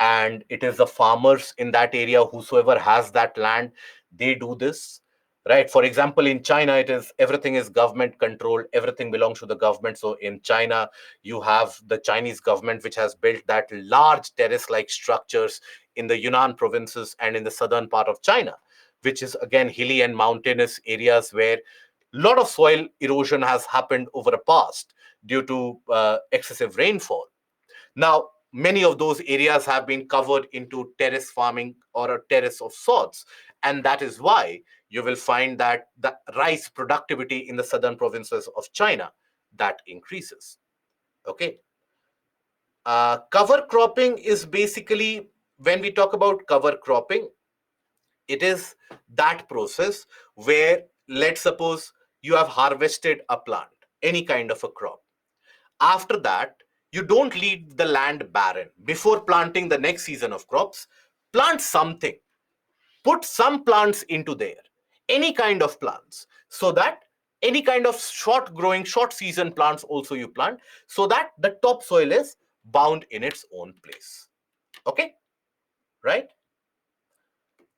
and it is the farmers in that area, whosoever has that land, they do this, right? For example, in China, it is everything is government controlled, everything belongs to the government. So in China, you have the Chinese government which has built that large terrace like structures in the Yunnan provinces and in the southern part of China, which is again hilly and mountainous areas where a lot of soil erosion has happened over the past due to excessive rainfall. Now, many of those areas have been covered into terrace farming or a terrace of sorts. And that is why you will find that the rice productivity in the southern provinces of China, that increases. Okay. Cover cropping is basically, when we talk about cover cropping, it is that process where, let's suppose, you have harvested a plant, any kind of a crop. After that, you don't leave the land barren. Before planting the next season of crops, plant something. Put some plants into there, any kind of plants, so that any kind of short growing, short season plants also you plant, so that the topsoil is bound in its own place. Okay, right?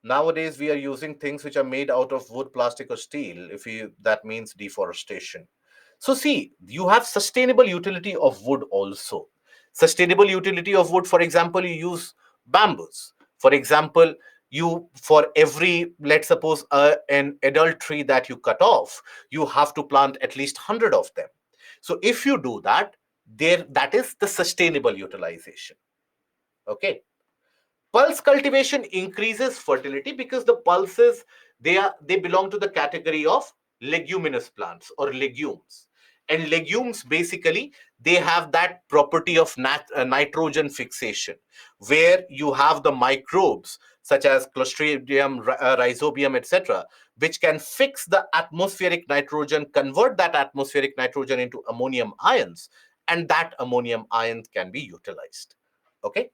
Nowadays, we are using things which are made out of wood, plastic, or steel. If you that means deforestation. So see, you have sustainable utility of wood also. Sustainable utility of wood, for example, you use bamboos. For example, you for every, let's suppose, an adult tree that you cut off, you have to plant at least 100 of them. So if you do that, there that is the sustainable utilization. Okay. Pulse cultivation increases fertility because the pulses, they belong to the category of leguminous plants or legumes. And legumes, basically, they have that property of nitrogen fixation, where you have the microbes such as clostridium, rhizobium, etc., which can fix the atmospheric nitrogen, convert that atmospheric nitrogen into ammonium ions, and that ammonium ion can be utilized. Okay.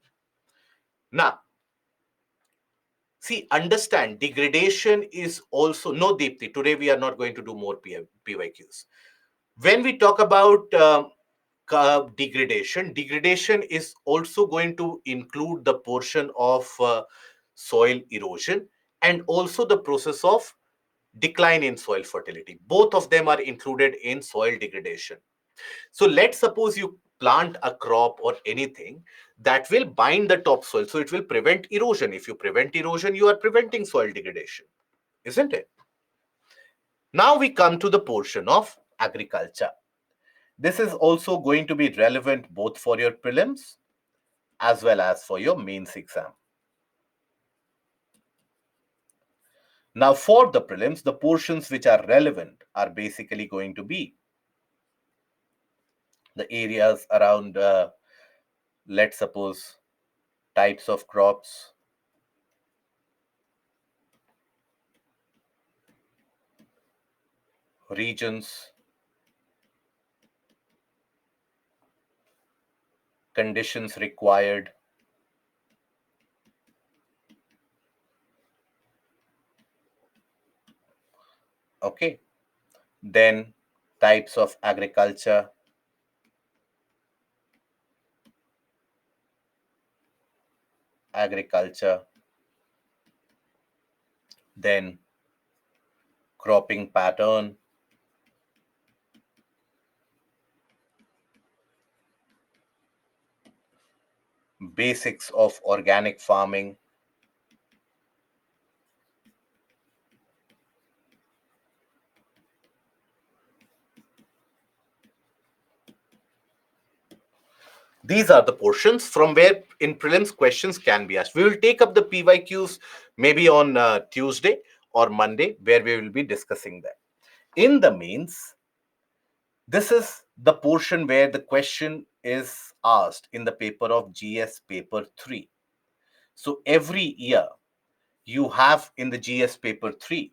Now, see, understand, degradation is also, no, Deepthi, today we are not going to do more PYQs. When we talk about degradation, degradation is also going to include the portion of soil erosion and also the process of decline in soil fertility. Both of them are included in soil degradation. So let's suppose you plant a crop or anything that will bind the topsoil. So it will prevent erosion. If you prevent erosion, you are preventing soil degradation, isn't it? Now we come to the portion of agriculture. This is also going to be relevant both for your prelims as well as for your mains exam. Now, for the prelims, the portions which are relevant are basically going to be the areas around, let's suppose, types of crops, regions, conditions required, okay, then types of agriculture, then cropping pattern, basics of organic farming, these are the portions from where in prelims questions can be asked. We will take up the PYQs maybe on Tuesday or Monday, where we will be discussing that. In the mains, this is the portion where the question is asked in the paper of GS paper 3. So every year you have in the GS paper 3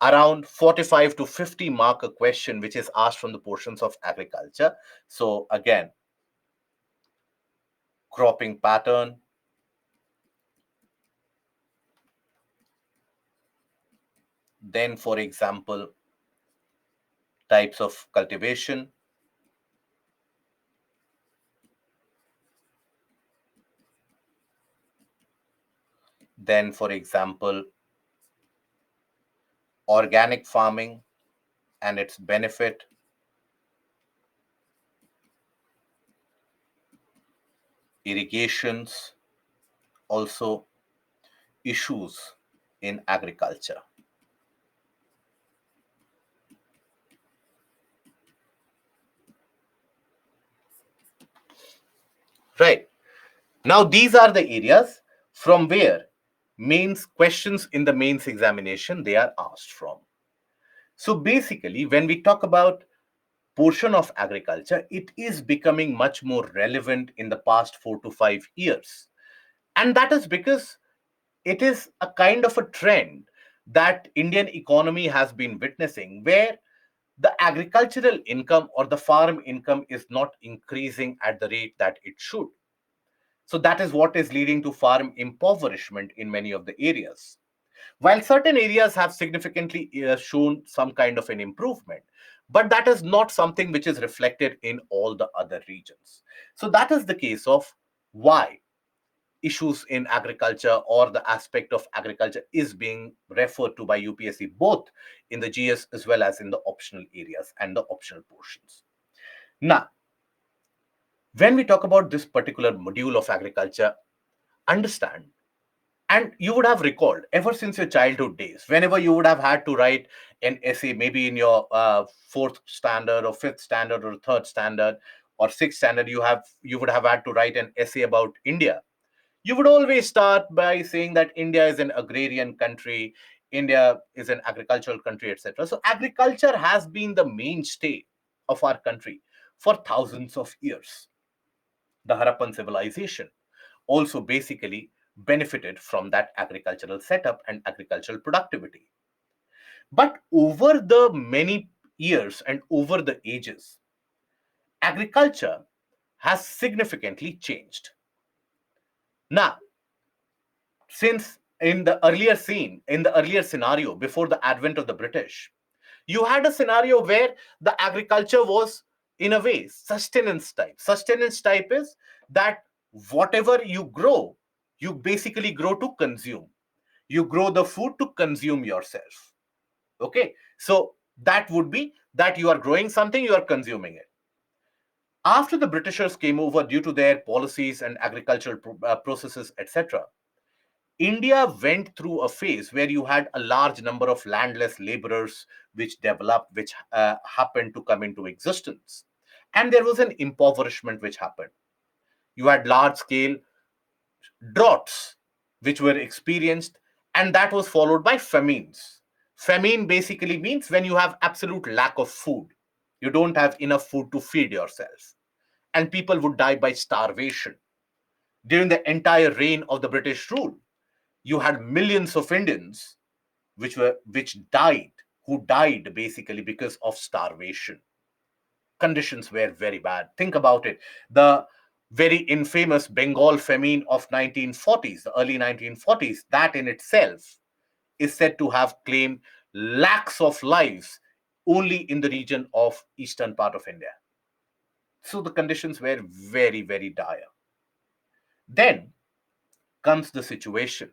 around 45 to 50 mark a question which is asked from the portions of agriculture. So again, cropping pattern, then for example, types of cultivation, then for example, organic farming and its benefit, irrigations, also issues in agriculture. Right. Now, these are the areas from where mains questions in the mains examination they are asked from. So basically, when we talk about portion of agriculture, it is becoming much more relevant in the past 4 to 5 years. And that is because it is a kind of a trend that Indian economy has been witnessing where the agricultural income or the farm income is not increasing at the rate that it should. So that is what is leading to farm impoverishment in many of the areas. While certain areas have significantly shown some kind of an improvement, but that is not something which is reflected in all the other regions. So that is the case of why issues in agriculture or the aspect of agriculture is being referred to by UPSC both in the GS as well as in the optional areas and the optional portions. Now, when we talk about this particular module of agriculture, understand, and you would have recalled ever since your childhood days, whenever you would have had to write an essay, maybe in your fourth standard or fifth standard or third standard or sixth standard, you would have had to write an essay about India. You would always start by saying that India is an agrarian country, India is an agricultural country, etc. So agriculture has been the mainstay of our country for thousands of years. The Harappan civilization also basically benefited from that agricultural setup and agricultural productivity. But over the many years and over the ages, agriculture has significantly changed. Now, since in the earlier scenario, before the advent of the British, you had a scenario where the agriculture was, in a way, sustenance type. Sustenance type is that whatever you grow, you basically grow to consume. You grow the food to consume yourself. Okay, so that would be that you are growing something, you are consuming it. After the Britishers came over due to their policies and agricultural processes, etc., India went through a phase where you had a large number of landless laborers which developed, which happened to come into existence. And there was an impoverishment which happened. You had large scale droughts which were experienced, and that was followed by famines. Famine basically means when you have absolute lack of food, you don't have enough food to feed yourself, and people would die by starvation. During the entire reign of the British rule, you had millions of Indians which died, who died basically because of starvation. Conditions were very bad. Think about it. The very infamous Bengal famine of 1940s, the early 1940s, that in itself is said to have claimed lakhs of lives only in the region of eastern part of India. So the conditions were very, very dire. Then comes the situation.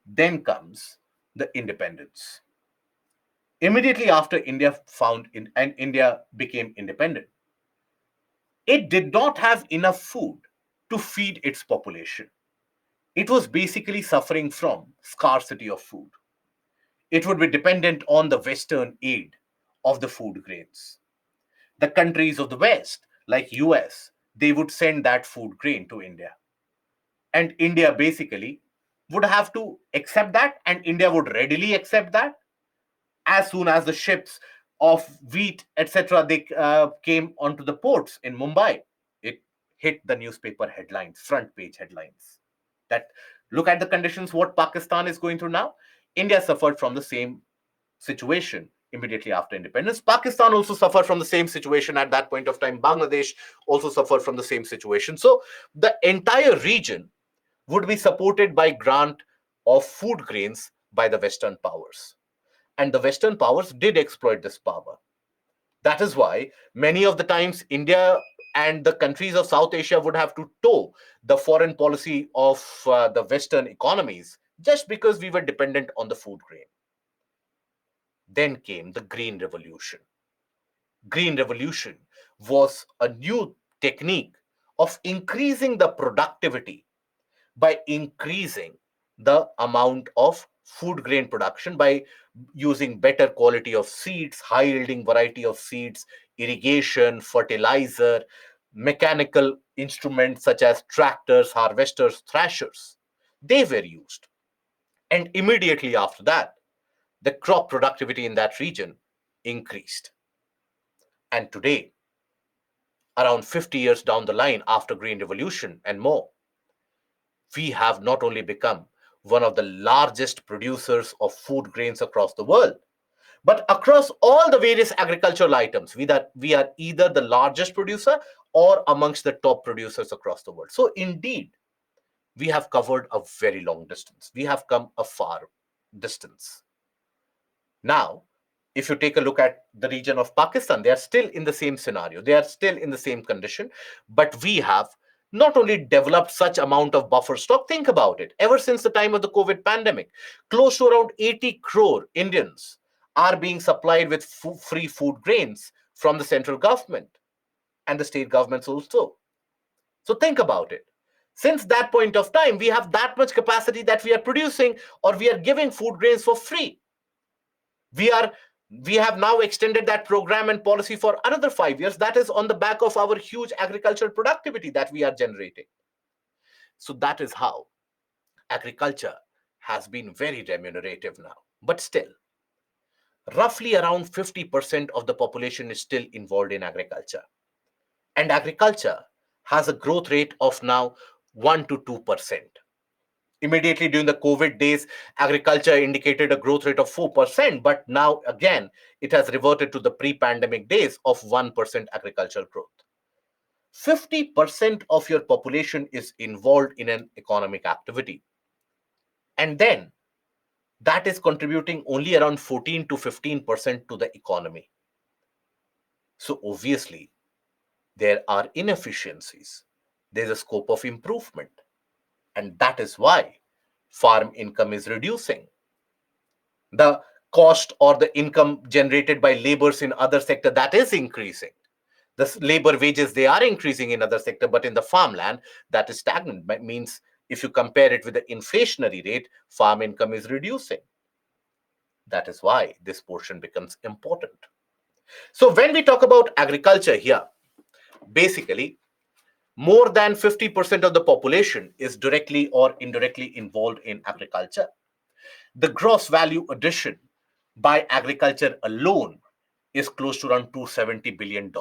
Then comes the independence. Immediately after India became independent, it did not have enough food to feed its population. It was basically suffering from scarcity of food. It would be dependent on the Western aid of the food grains. The countries of the West, like US, they would send that food grain to India. And India basically would have to accept that, and India would readily accept that as soon as the ships of wheat, etc., they came onto the ports in Mumbai. It hit the newspaper headlines, front page headlines. That look at the conditions what Pakistan is going through now. India suffered from the same situation immediately after independence. Pakistan also suffered from the same situation at that point of time. Bangladesh also suffered from the same situation. So the entire region would be supported by grant of food grains by the Western powers. And the Western powers did exploit this power. That is why many of the times India and the countries of South Asia would have to toe the foreign policy of the Western economies just because we were dependent on the food grain. Then came the Green Revolution. Green Revolution was a new technique of increasing the productivity by increasing the amount of food grain production by using better quality of seeds, high yielding variety of seeds, irrigation, fertilizer, mechanical instruments such as tractors, harvesters, thrashers. They were used. And immediately after that, the crop productivity in that region increased. And today, around 50 years down the line after Green Revolution and more, we have not only become one of the largest producers of food grains across the world, but across all the various agricultural items, we are either the largest producer or amongst the top producers across the world. So, indeed, we have covered a very long distance. We have come a far distance. Now, if you take a look at the region of Pakistan, they are still in the same scenario. They are still in the same condition, but we have not only developed such amount of buffer stock, think about it. Ever since the time of the COVID pandemic, close to around 80 crore Indians are being supplied with free food grains from the central government and the state governments also. So think about it. Since that point of time, we have that much capacity that we are producing or we are giving food grains for free. we are we have now extended that program and policy for another 5 years. That is on the back of our huge agricultural productivity that we are generating. So that is how agriculture has been very remunerative now. But still, roughly around 50% of the population is still involved in agriculture. And agriculture has a growth rate of now 1 to 2%. Immediately during the COVID days, agriculture indicated a growth rate of 4%, but now again, it has reverted to the pre pandemic days of 1% agricultural growth. 50% of your population is involved in an economic activity. And then that is contributing only around 14 to 15% to the economy. So obviously, there are inefficiencies. There's a scope of improvement. And that is why farm income is reducing. The cost or the income generated by laborers in other sector, that is increasing. The labor wages, they are increasing in other sector, but in the farmland, that is stagnant. That means if you compare it with the inflationary rate, farm income is reducing. That is why this portion becomes important. So when we talk about agriculture here, basically, more than 50% of the population is directly or indirectly involved in agriculture. The gross value addition by agriculture alone is close to around $270 billion,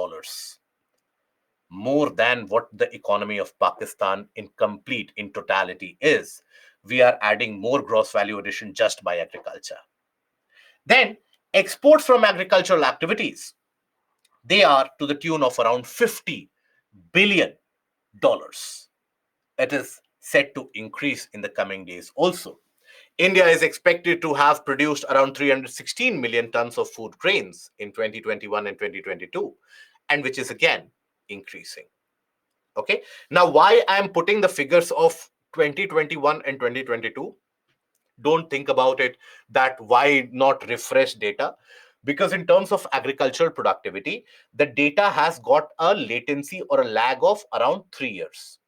more than what the economy of Pakistan in totality is. We are adding more gross value addition just by agriculture. Then exports from agricultural activities, they are to the tune of around $50 billion. It is set to increase in the coming days also. India is expected to have produced around 316 million tons of food grains in 2021 and 2022, and which is again increasing. Okay. Now, why I am putting the figures of 2021 and 2022? Don't think about it that why not refresh data? Because in terms of agricultural productivity, the data has got a latency or a lag of around 3 years,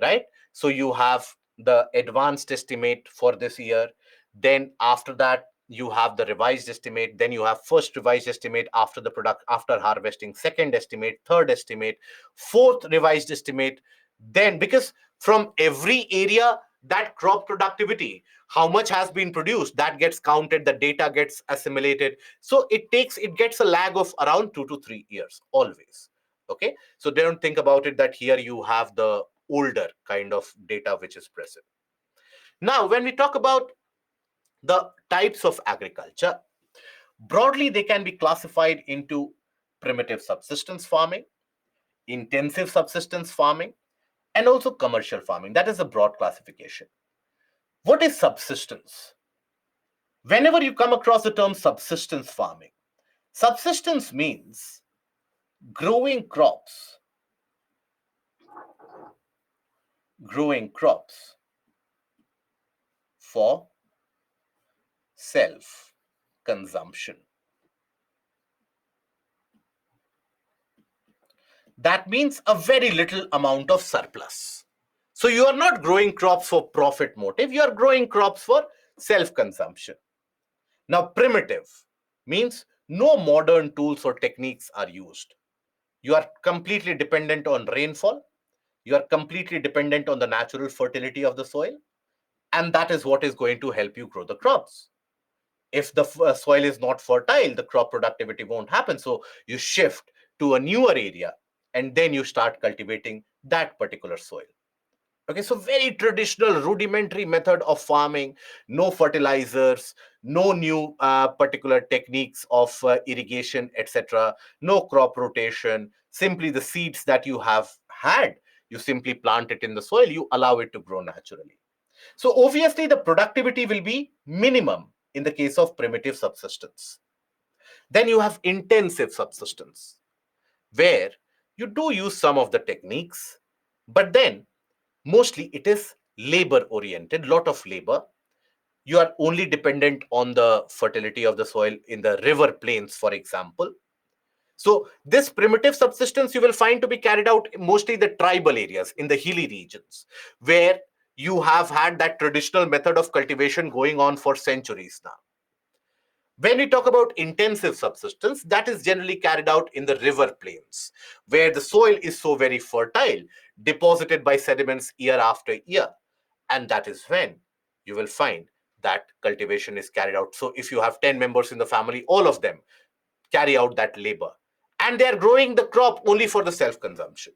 right? So you have the advanced estimate for this year. Then after that, you have the revised estimate. Then you have first revised estimate after the product, after harvesting, second estimate, third estimate, fourth revised estimate. Then, because from every area, that crop productivity, how much has been produced, that gets counted, the data gets assimilated. So it gets a lag of around 2 to 3 years always. Okay. So don't think about it that here you have the older kind of data which is present. Now, when we talk about the types of agriculture, Broadly, they can be classified into primitive subsistence farming, intensive subsistence farming, and also commercial farming. That is a broad classification. What is subsistence? Whenever you come across the term subsistence farming, subsistence means growing crops for self consumption. That means a very little amount of surplus. So you are not growing crops for profit motive, you are growing crops for self consumption. Now, primitive means no modern tools or techniques are used. You are completely dependent on rainfall, you are completely dependent on the natural fertility of the soil, and that is what is going to help you grow the crops. If the soil is not fertile, the crop productivity won't happen. So you shift to a newer area and then you start cultivating that particular soil. Okay, so very traditional, rudimentary method of farming, no fertilizers, no new particular techniques of irrigation, etc., no crop rotation, simply the seeds that you have had, you simply plant it in the soil, you allow it to grow naturally. So obviously, the productivity will be minimum in the case of primitive subsistence. Then you have intensive subsistence, where you do use some of the techniques, but then mostly it is labor oriented, lot of labor. You are only dependent on the fertility of the soil in the river plains, for example. So this primitive subsistence you will find to be carried out mostly in the tribal areas, in the hilly regions, where you have had that traditional method of cultivation going on for centuries now. When we talk about intensive subsistence, that is generally carried out in the river plains, where the soil is so very fertile, deposited by sediments year after year. And that is when you will find that cultivation is carried out. So if you have 10 members in the family, all of them carry out that labor. And they are growing the crop only for the self consumption.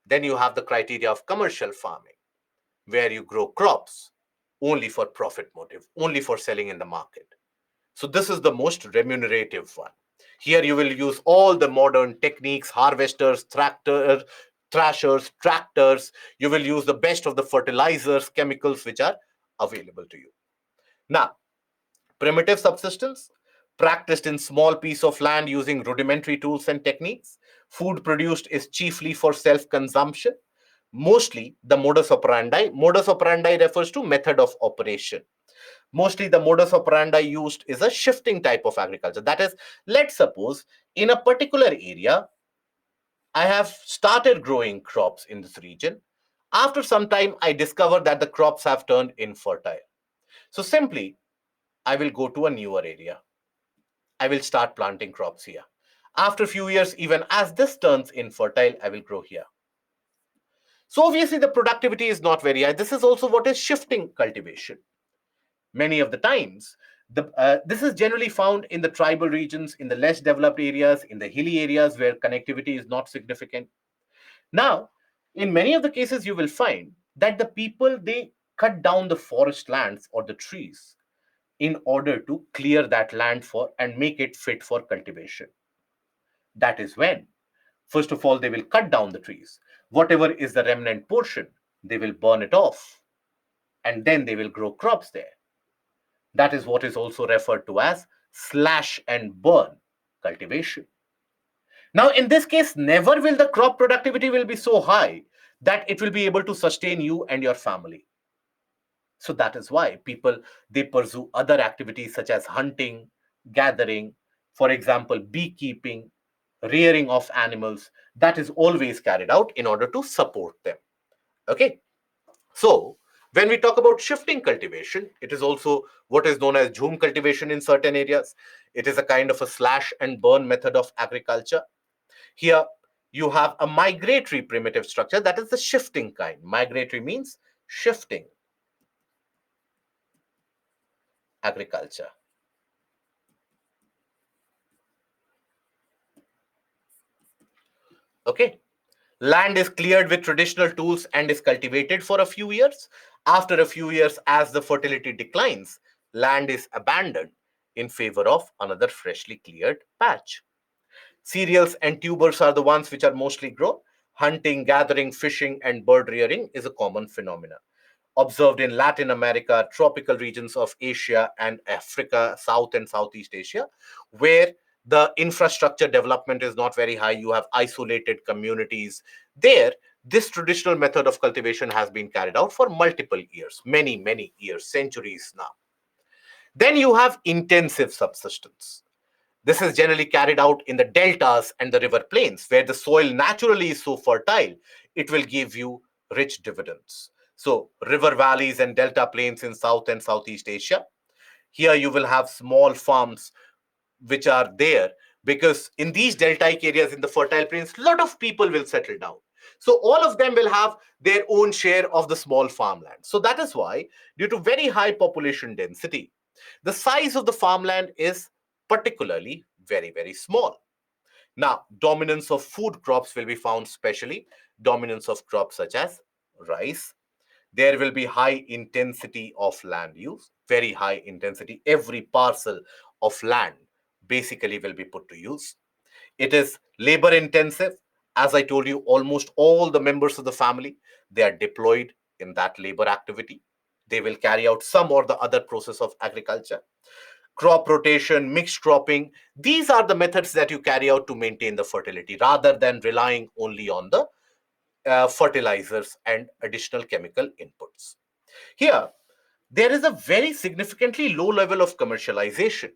Then you have the criteria of commercial farming, where you grow crops only for profit motive, only for selling in the market. So this is the most remunerative one. Here you will use all the modern techniques, harvesters, thrashers, tractors. You will use the best of the fertilizers, chemicals which are available to you. Now, primitive subsistence, practiced in small piece of land using rudimentary tools and techniques. Food produced is chiefly for self-consumption. Mostly the modus operandi. Modus operandi refers to method of operation. Mostly the modus operandi used is a shifting type of agriculture. That is, let's suppose in a particular area, I have started growing crops in this region. After some time, I discover that the crops have turned infertile. So simply, I will go to a newer area. I will start planting crops here. After a few years, even as this turns infertile, I will grow here. So obviously, the productivity is not very high. This is also what is shifting cultivation. Many of the times, this is generally found in the tribal regions, in the less developed areas, in the hilly areas where connectivity is not significant. Now, in many of the cases, you will find that the people they cut down the forest lands or the trees in order to clear that land for and make it fit for cultivation. That is when, first of all, they will cut down the trees. Whatever is the remnant portion, they will burn it off, and then they will grow crops there. That is what is also referred to as slash and burn cultivation. Now, in this case, never will the crop productivity will be so high that it will be able to sustain you and your family. So that is why people they pursue other activities such as hunting, gathering, for example, beekeeping, rearing of animals. That is always carried out in order to support them. Okay. So, when we talk about shifting cultivation, it is also what is known as jhum cultivation in certain areas. It is a kind of a slash and burn method of agriculture. Here, you have a migratory primitive structure, that is the shifting kind. Migratory means shifting agriculture. Okay. Land is cleared with traditional tools and is cultivated for a few years. After a few years, as the fertility declines, land is abandoned in favor of another freshly cleared patch. Cereals and tubers are the ones which are mostly grown. Hunting, gathering, fishing, and bird rearing is a common phenomenon observed in Latin America, tropical regions of Asia and Africa, South and Southeast Asia, where the infrastructure development is not very high. You have isolated communities. There, this traditional method of cultivation has been carried out for multiple years, many, many years, centuries now. Then you have intensive subsistence. This is generally carried out in the deltas and the river plains, where the soil naturally is so fertile, it will give you rich dividends. So, river valleys and delta plains in South and Southeast Asia. Here you will have small farms which are there because in these deltaic areas in the fertile plains, a lot of people will settle down. So all of them will have their own share of the small farmland. So that is why, due to very high population density, the size of the farmland is particularly very, very small. Now, dominance of food crops will be found, especially dominance of crops such as rice. There will be high intensity of land use, very high intensity. Every parcel of land basically will be put to use. It is labor intensive. As I told you, almost all the members of the family, they are deployed in that labor activity. They will carry out some or the other process of agriculture. Crop rotation, mixed cropping, these are the methods that you carry out to maintain the fertility rather than relying only on the fertilizers and additional chemical inputs. Here, there is a very significantly low level of commercialization.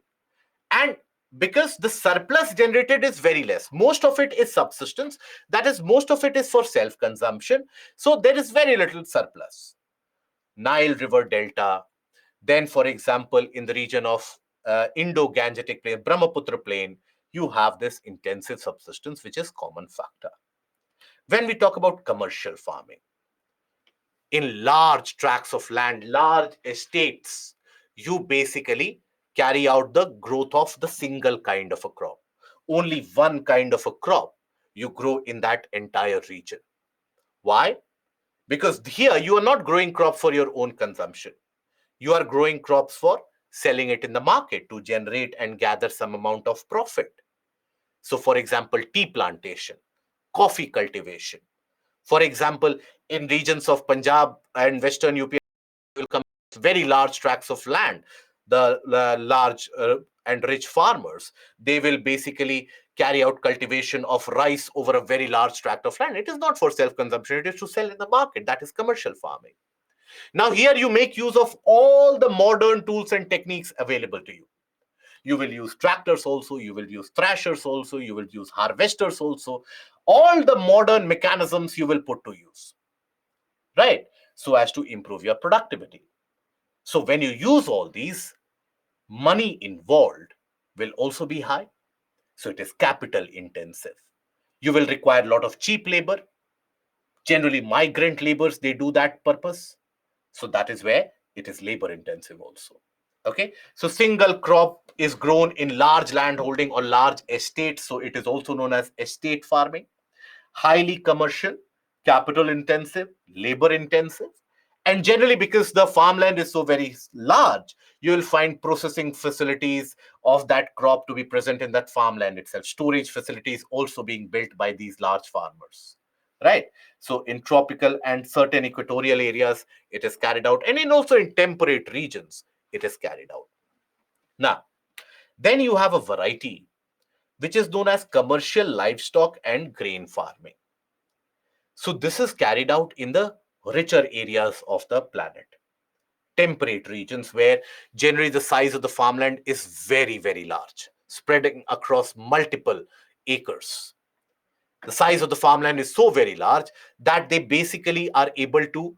And because the surplus generated is very less, most of it is subsistence, that is, most of it is for self consumption. So there is very little surplus. Nile River Delta, then, for example, in the region of Indo-Gangetic Plain, Brahmaputra Plain, you have this intensive subsistence, which is common factor. When we talk about commercial farming, in large tracts of land, large estates, you basically carry out the growth of the single kind of a crop. Only one kind of a crop you grow in that entire region. Why? Because here you are not growing crop for your own consumption. You are growing crops for selling it in the market to generate and gather some amount of profit. So, for example, tea plantation, coffee cultivation. For example, in regions of Punjab and Western UP, will come very large tracts of land. The large and rich farmers, they will basically carry out cultivation of rice over a very large tract of land. It is not for self-consumption, it is to sell in the market. That is commercial farming. Now, here you make use of all the modern tools and techniques available to you. You will use tractors also, you will use thrashers also, you will use harvesters also. All the modern mechanisms you will put to use, right? So as to improve your productivity. So when you use all these, money involved will also be high. So it is capital intensive. You will require a lot of cheap labor. Generally, migrant laborers, they do that purpose. So that is where it is labor intensive also. Okay. So single crop is grown in large land holding or large estates. So it is also known as estate farming. Highly commercial, capital intensive, labor intensive. And generally, because the farmland is so very large, you will find processing facilities of that crop to be present in that farmland itself. Storage facilities also being built by these large farmers, right? So in tropical and certain equatorial areas, it is carried out, and in also in temperate regions, it is carried out. Now, then you have a variety which is known as commercial livestock and grain farming. So this is carried out in the richer areas of the planet, temperate regions where generally the size of the farmland is very, very large, spreading across multiple acres. The size of the farmland is so very large that they basically are able to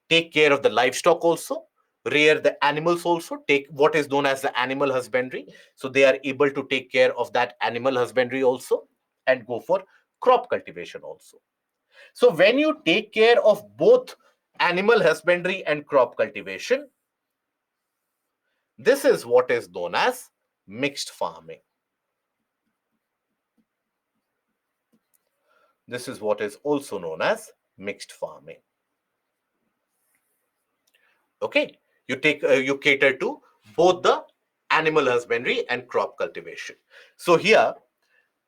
take care of the livestock also, rear the animals also, take what is known as the animal husbandry. So they are able to take care of that animal husbandry also and go for crop cultivation also. So when you take care of both animal husbandry and crop cultivation, this is what is known as mixed farming. This is what is also known as mixed farming. Okay, you cater to both the animal husbandry and crop cultivation. So here,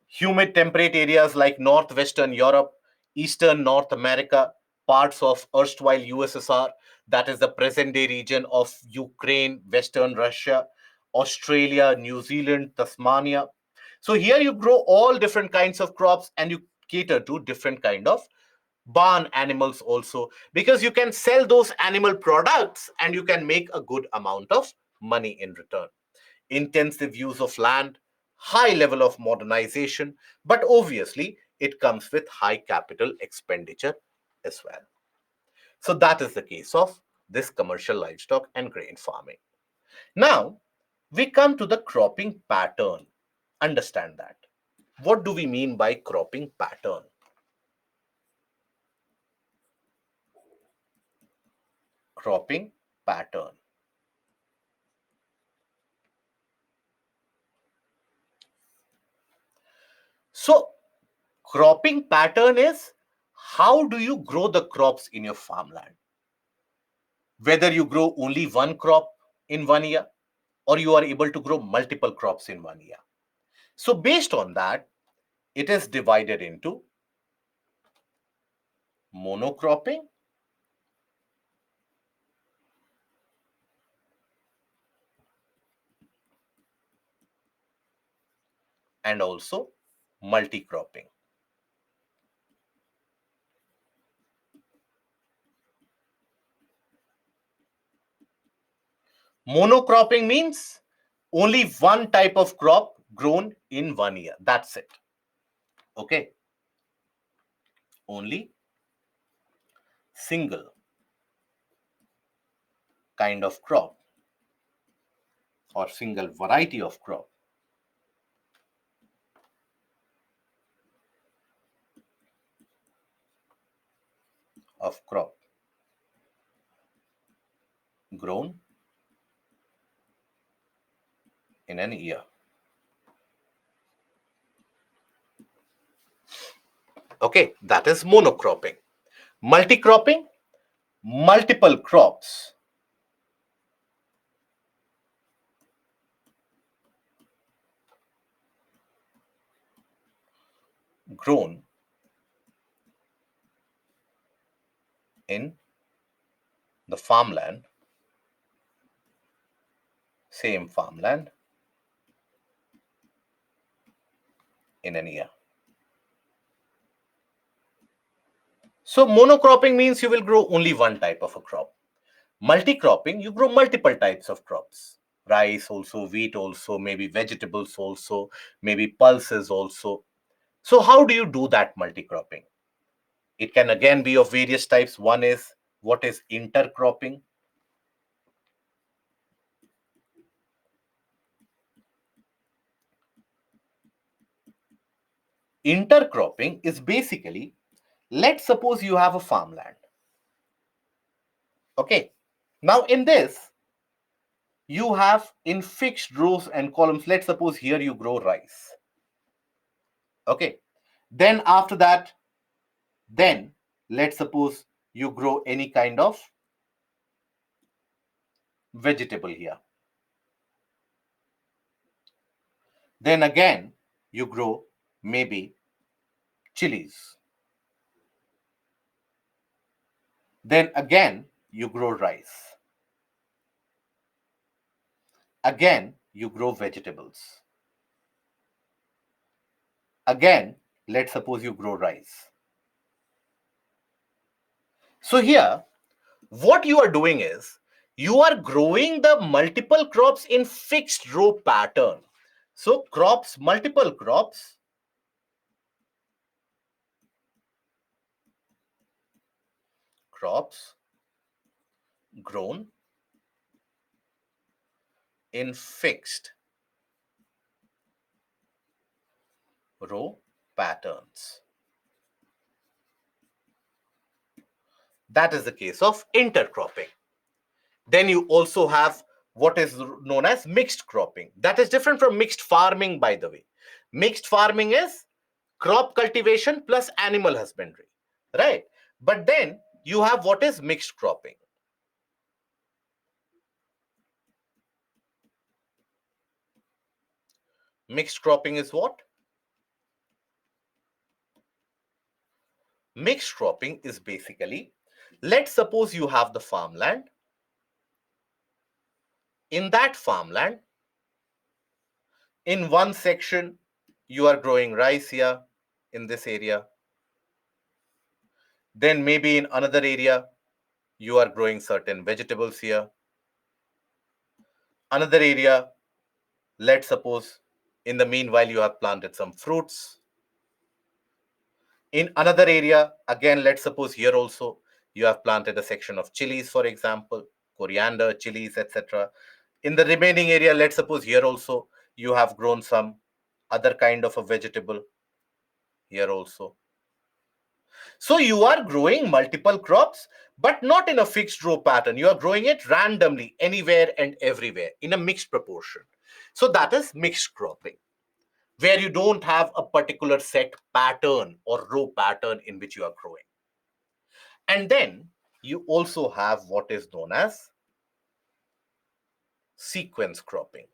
humid temperate areas like northwestern Europe, eastern North America, parts of erstwhile USSR, that is the present day region of Ukraine, western Russia, Australia, New Zealand, Tasmania. So here you grow all different kinds of crops and you cater to different kind of barn animals also, because you can sell those animal products and you can make a good amount of money in return. Intensive use of land, high level of modernization, but obviously it comes with high capital expenditure as well. So that is the case of this commercial livestock and grain farming. Now we come to the cropping pattern. Understand that. What do we mean by cropping pattern? Cropping pattern. So cropping pattern is how do you grow the crops in your farmland? Whether you grow only one crop in 1 year or you are able to grow multiple crops in 1 year. So based on that, it is divided into monocropping and also multi-cropping. Monocropping means only one type of crop grown in 1 year. That's it. Okay. Only single kind of crop or single variety of crop grown in an year. Okay, that is monocropping. Multi-cropping, multiple crops grown in the farmland, same farmland in an year. So monocropping means you will grow only one type of a crop. Multi-cropping, you grow multiple types of crops. Rice also, wheat also, maybe vegetables also, maybe pulses also. So how do you do that multi-cropping? It can again be of various types. One is what is intercropping. Intercropping is basically, let's suppose you have a farmland. Okay. Now in this, you have in fixed rows and columns, let's suppose here you grow rice. Okay. Then after that, then let's suppose you grow any kind of vegetable here. Then again, you grow maybe chilies. Then again, you grow rice. Again, you grow vegetables. Again, let's suppose you grow rice. So here, what you are doing is you are growing the multiple crops in fixed row pattern. So crops, multiple crops grown in fixed row patterns. That is the case of intercropping. Then you also have what is known as mixed cropping. That is different from mixed farming, by the way. Mixed farming is crop cultivation plus animal husbandry, right? But then you have what is mixed cropping. Mixed cropping is what? Mixed cropping is basically, let's suppose you have the farmland. In that farmland, in one section, you are growing rice here in this area. Then maybe in another area, you are growing certain vegetables here. Another area, let's suppose in the meanwhile, you have planted some fruits. In another area, again, let's suppose here also, you have planted a section of chilies, for example, coriander, chilies, etc. In the remaining area, let's suppose here also, you have grown some other kind of a vegetable here also. So you are growing multiple crops, but not in a fixed row pattern. You are growing it randomly, anywhere and everywhere, in a mixed proportion. So that is mixed cropping, where you don't have a particular set pattern or row pattern in which you are growing. And then you also have what is known as sequence cropping.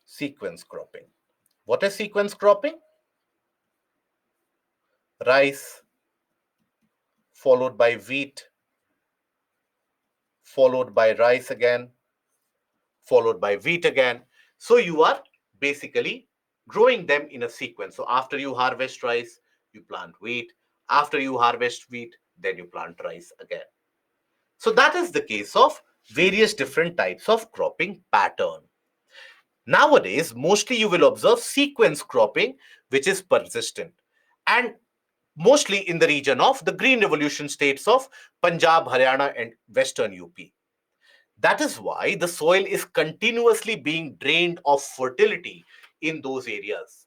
Sequence cropping. What is sequence cropping? Rice, followed by wheat, followed by rice again, followed by wheat again. So you are basically growing them in a sequence. So after you harvest rice, you plant wheat. After you harvest wheat, then you plant rice again. So that is the case of various different types of cropping pattern. Nowadays, mostly you will observe sequence cropping, which is persistent, and mostly in the region of the Green Revolution states of Punjab, Haryana, and Western UP. That is why the soil is continuously being drained of fertility in those areas.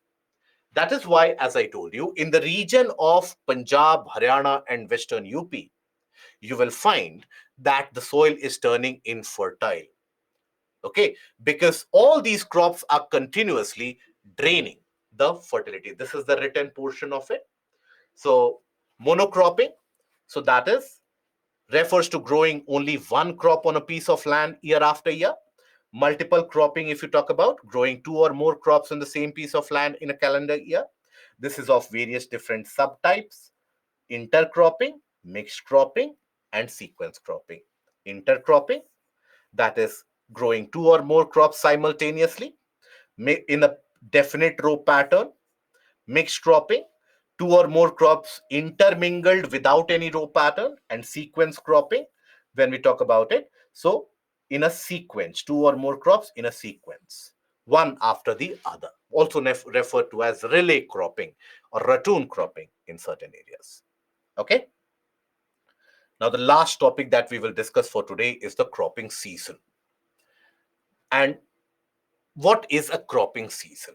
That is why, as I told you, in the region of Punjab, Haryana, and Western UP, you will find that the soil is turning infertile. Okay, because all these crops are continuously draining the fertility. This is the written portion of it. So, monocropping, so that is refers to growing only one crop on a piece of land year after year. Multiple cropping, if you talk about growing two or more crops on the same piece of land in a calendar year. This is of various different subtypes: intercropping, mixed cropping, and sequence cropping. Intercropping, that is growing two or more crops simultaneously in a definite row pattern. Mixed cropping, two or more crops intermingled without any row pattern. And sequence cropping, when we talk about it, so in a sequence, two or more crops in a sequence, one after the other, also referred to as relay cropping or ratoon cropping in certain areas. Okay, now the last topic that we will discuss for today is the cropping season. And what is a cropping season?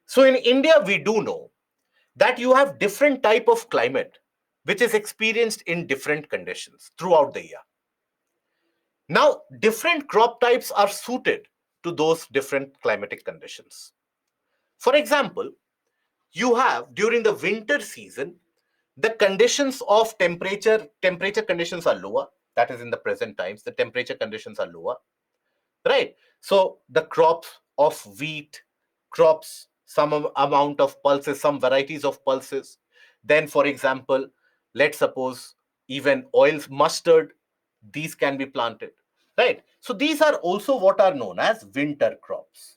So in India, we do know that you have different type of climate which is experienced in different conditions throughout the year. Now, different crop types are suited to those different climatic conditions. For example, you have during the winter season, the conditions of temperature conditions are lower. That is in the present times, the temperature conditions are lower, right? So the crops of wheat, crops, some amount of pulses, some varieties of pulses. Then, for example, let's suppose even oils, mustard, these can be planted, right? So these are also what are known as winter crops.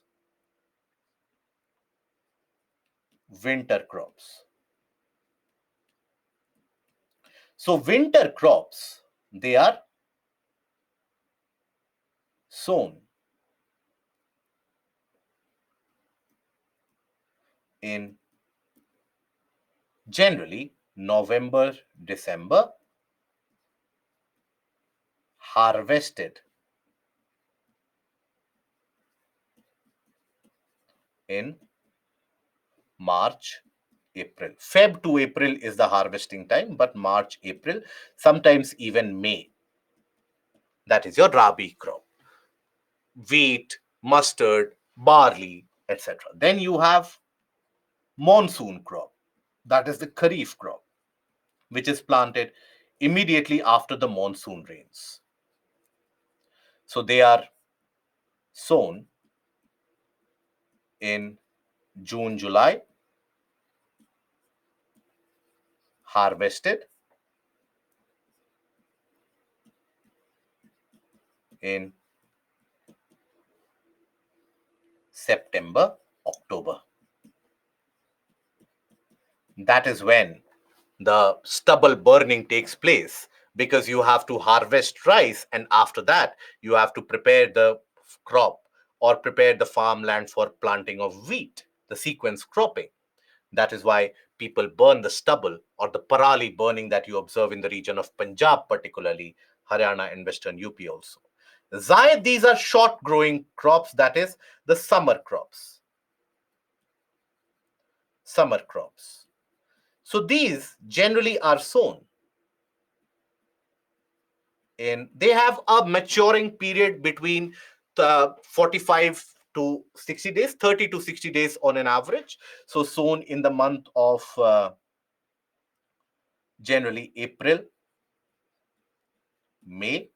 Winter crops. So winter crops, they are sown in generally November, December, harvested in March, April. Feb to April is the harvesting time, but March, April, sometimes even May. That is your Rabi crop. Wheat, mustard, barley, etc. Then you have monsoon crop. That is the Kharif crop, which is planted immediately after the monsoon rains. So they are sown in June, July, harvested in September, October. That is when the stubble burning takes place, because you have to harvest rice, and after that you have to prepare the crop or prepare the farmland for planting of wheat, the sequence cropping. That is why people burn the stubble, or the parali burning that you observe in the region of Punjab, particularly Haryana and Western UP also. Zayed, these are short growing crops, that is the summer crops. Summer crops. So these generally are sown in, they have a maturing period between 45 to 60 days, 30 to 60 days on an average. So sown in the month of generally April, May,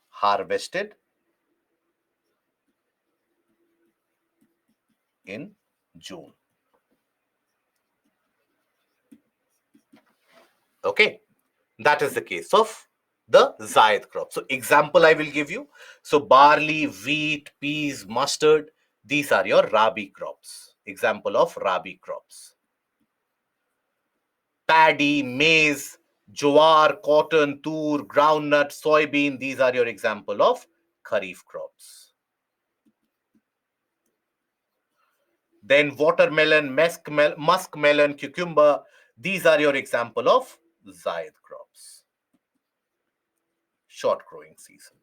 harvested in June. Okay, that is the case of the Zayed crop. So example I will give you. So barley, wheat, peas, mustard, these are your Rabi crops. Example of Rabi crops. Paddy, maize, jowar, cotton, tur, groundnut, soybean, these are your example of Kharif crops. Then watermelon, muskmelon, cucumber, these are your example of Zayed crops. Short growing season.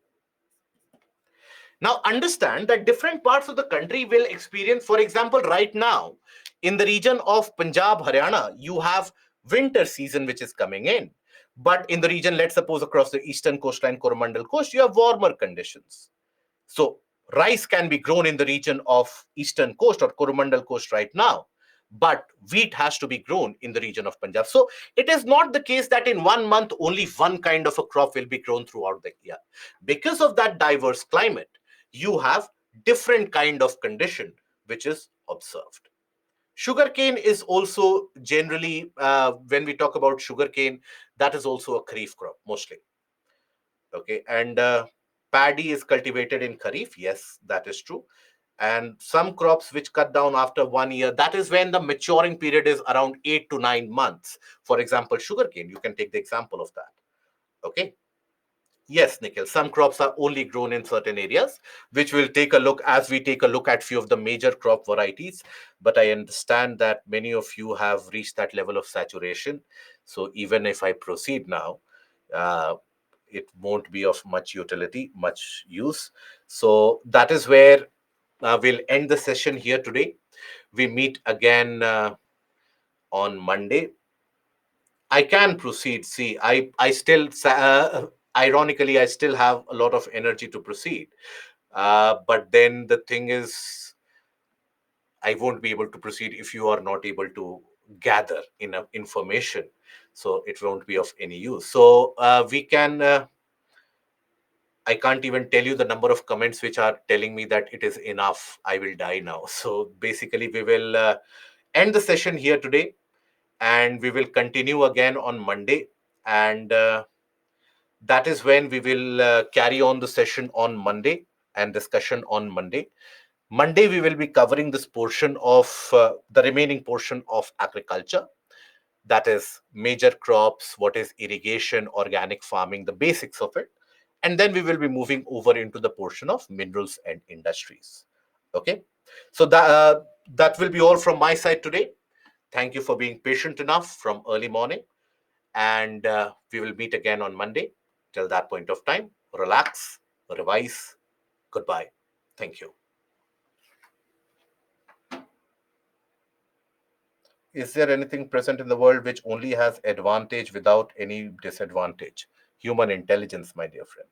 Now understand that different parts of the country will experience, for example, right now, in the region of Punjab, Haryana, you have winter season which is coming in. But in the region, let's suppose across the eastern coastline, Coromandel coast, you have warmer conditions. So rice can be grown in the region of eastern coast or Coromandel coast right now, but wheat has to be grown in the region of Punjab. So it is not the case that in 1 month only one kind of a crop will be grown throughout the year. Because of that diverse climate, you have different kind of condition which is observed. Sugarcane is also generally, when we talk about sugarcane, that is also a kharif crop mostly. Okay, and paddy is cultivated in kharif. Yes, that is true. And some crops which cut down after 1 year, that is when the maturing period is around 8 to 9 months. For example, sugarcane, you can take the example of that. Okay. Yes, Nikhil, some crops are only grown in certain areas, which we'll take a look as we take a look at few of the major crop varieties. But I understand that many of you have reached that level of saturation. So even if I proceed now, uh, it won't be of much utility, much use. So that is where we'll end the session here today. We meet again on Monday. I can proceed. See, I still, ironically, I still have a lot of energy to proceed. But then the thing is, I won't be able to proceed if you are not able to gather enough information. So it won't be of any use. So we can. I can't even tell you the number of comments which are telling me that it is enough. I will die now. So basically, we will end the session here today, and we will continue again on Monday. And that is when we will carry on the session on Monday and discussion on Monday. Monday, we will be covering this portion of the remaining portion of agriculture. That is major crops, what is irrigation, organic farming, the basics of it. And then we will be moving over into the portion of minerals and industries. Okay. So that will be all from my side today. Thank you for being patient enough from early morning. And we will meet again on Monday. Till that point of time, relax, revise. Goodbye. Thank you. Is there anything present in the world which only has advantage without any disadvantage? Human intelligence, my dear friend.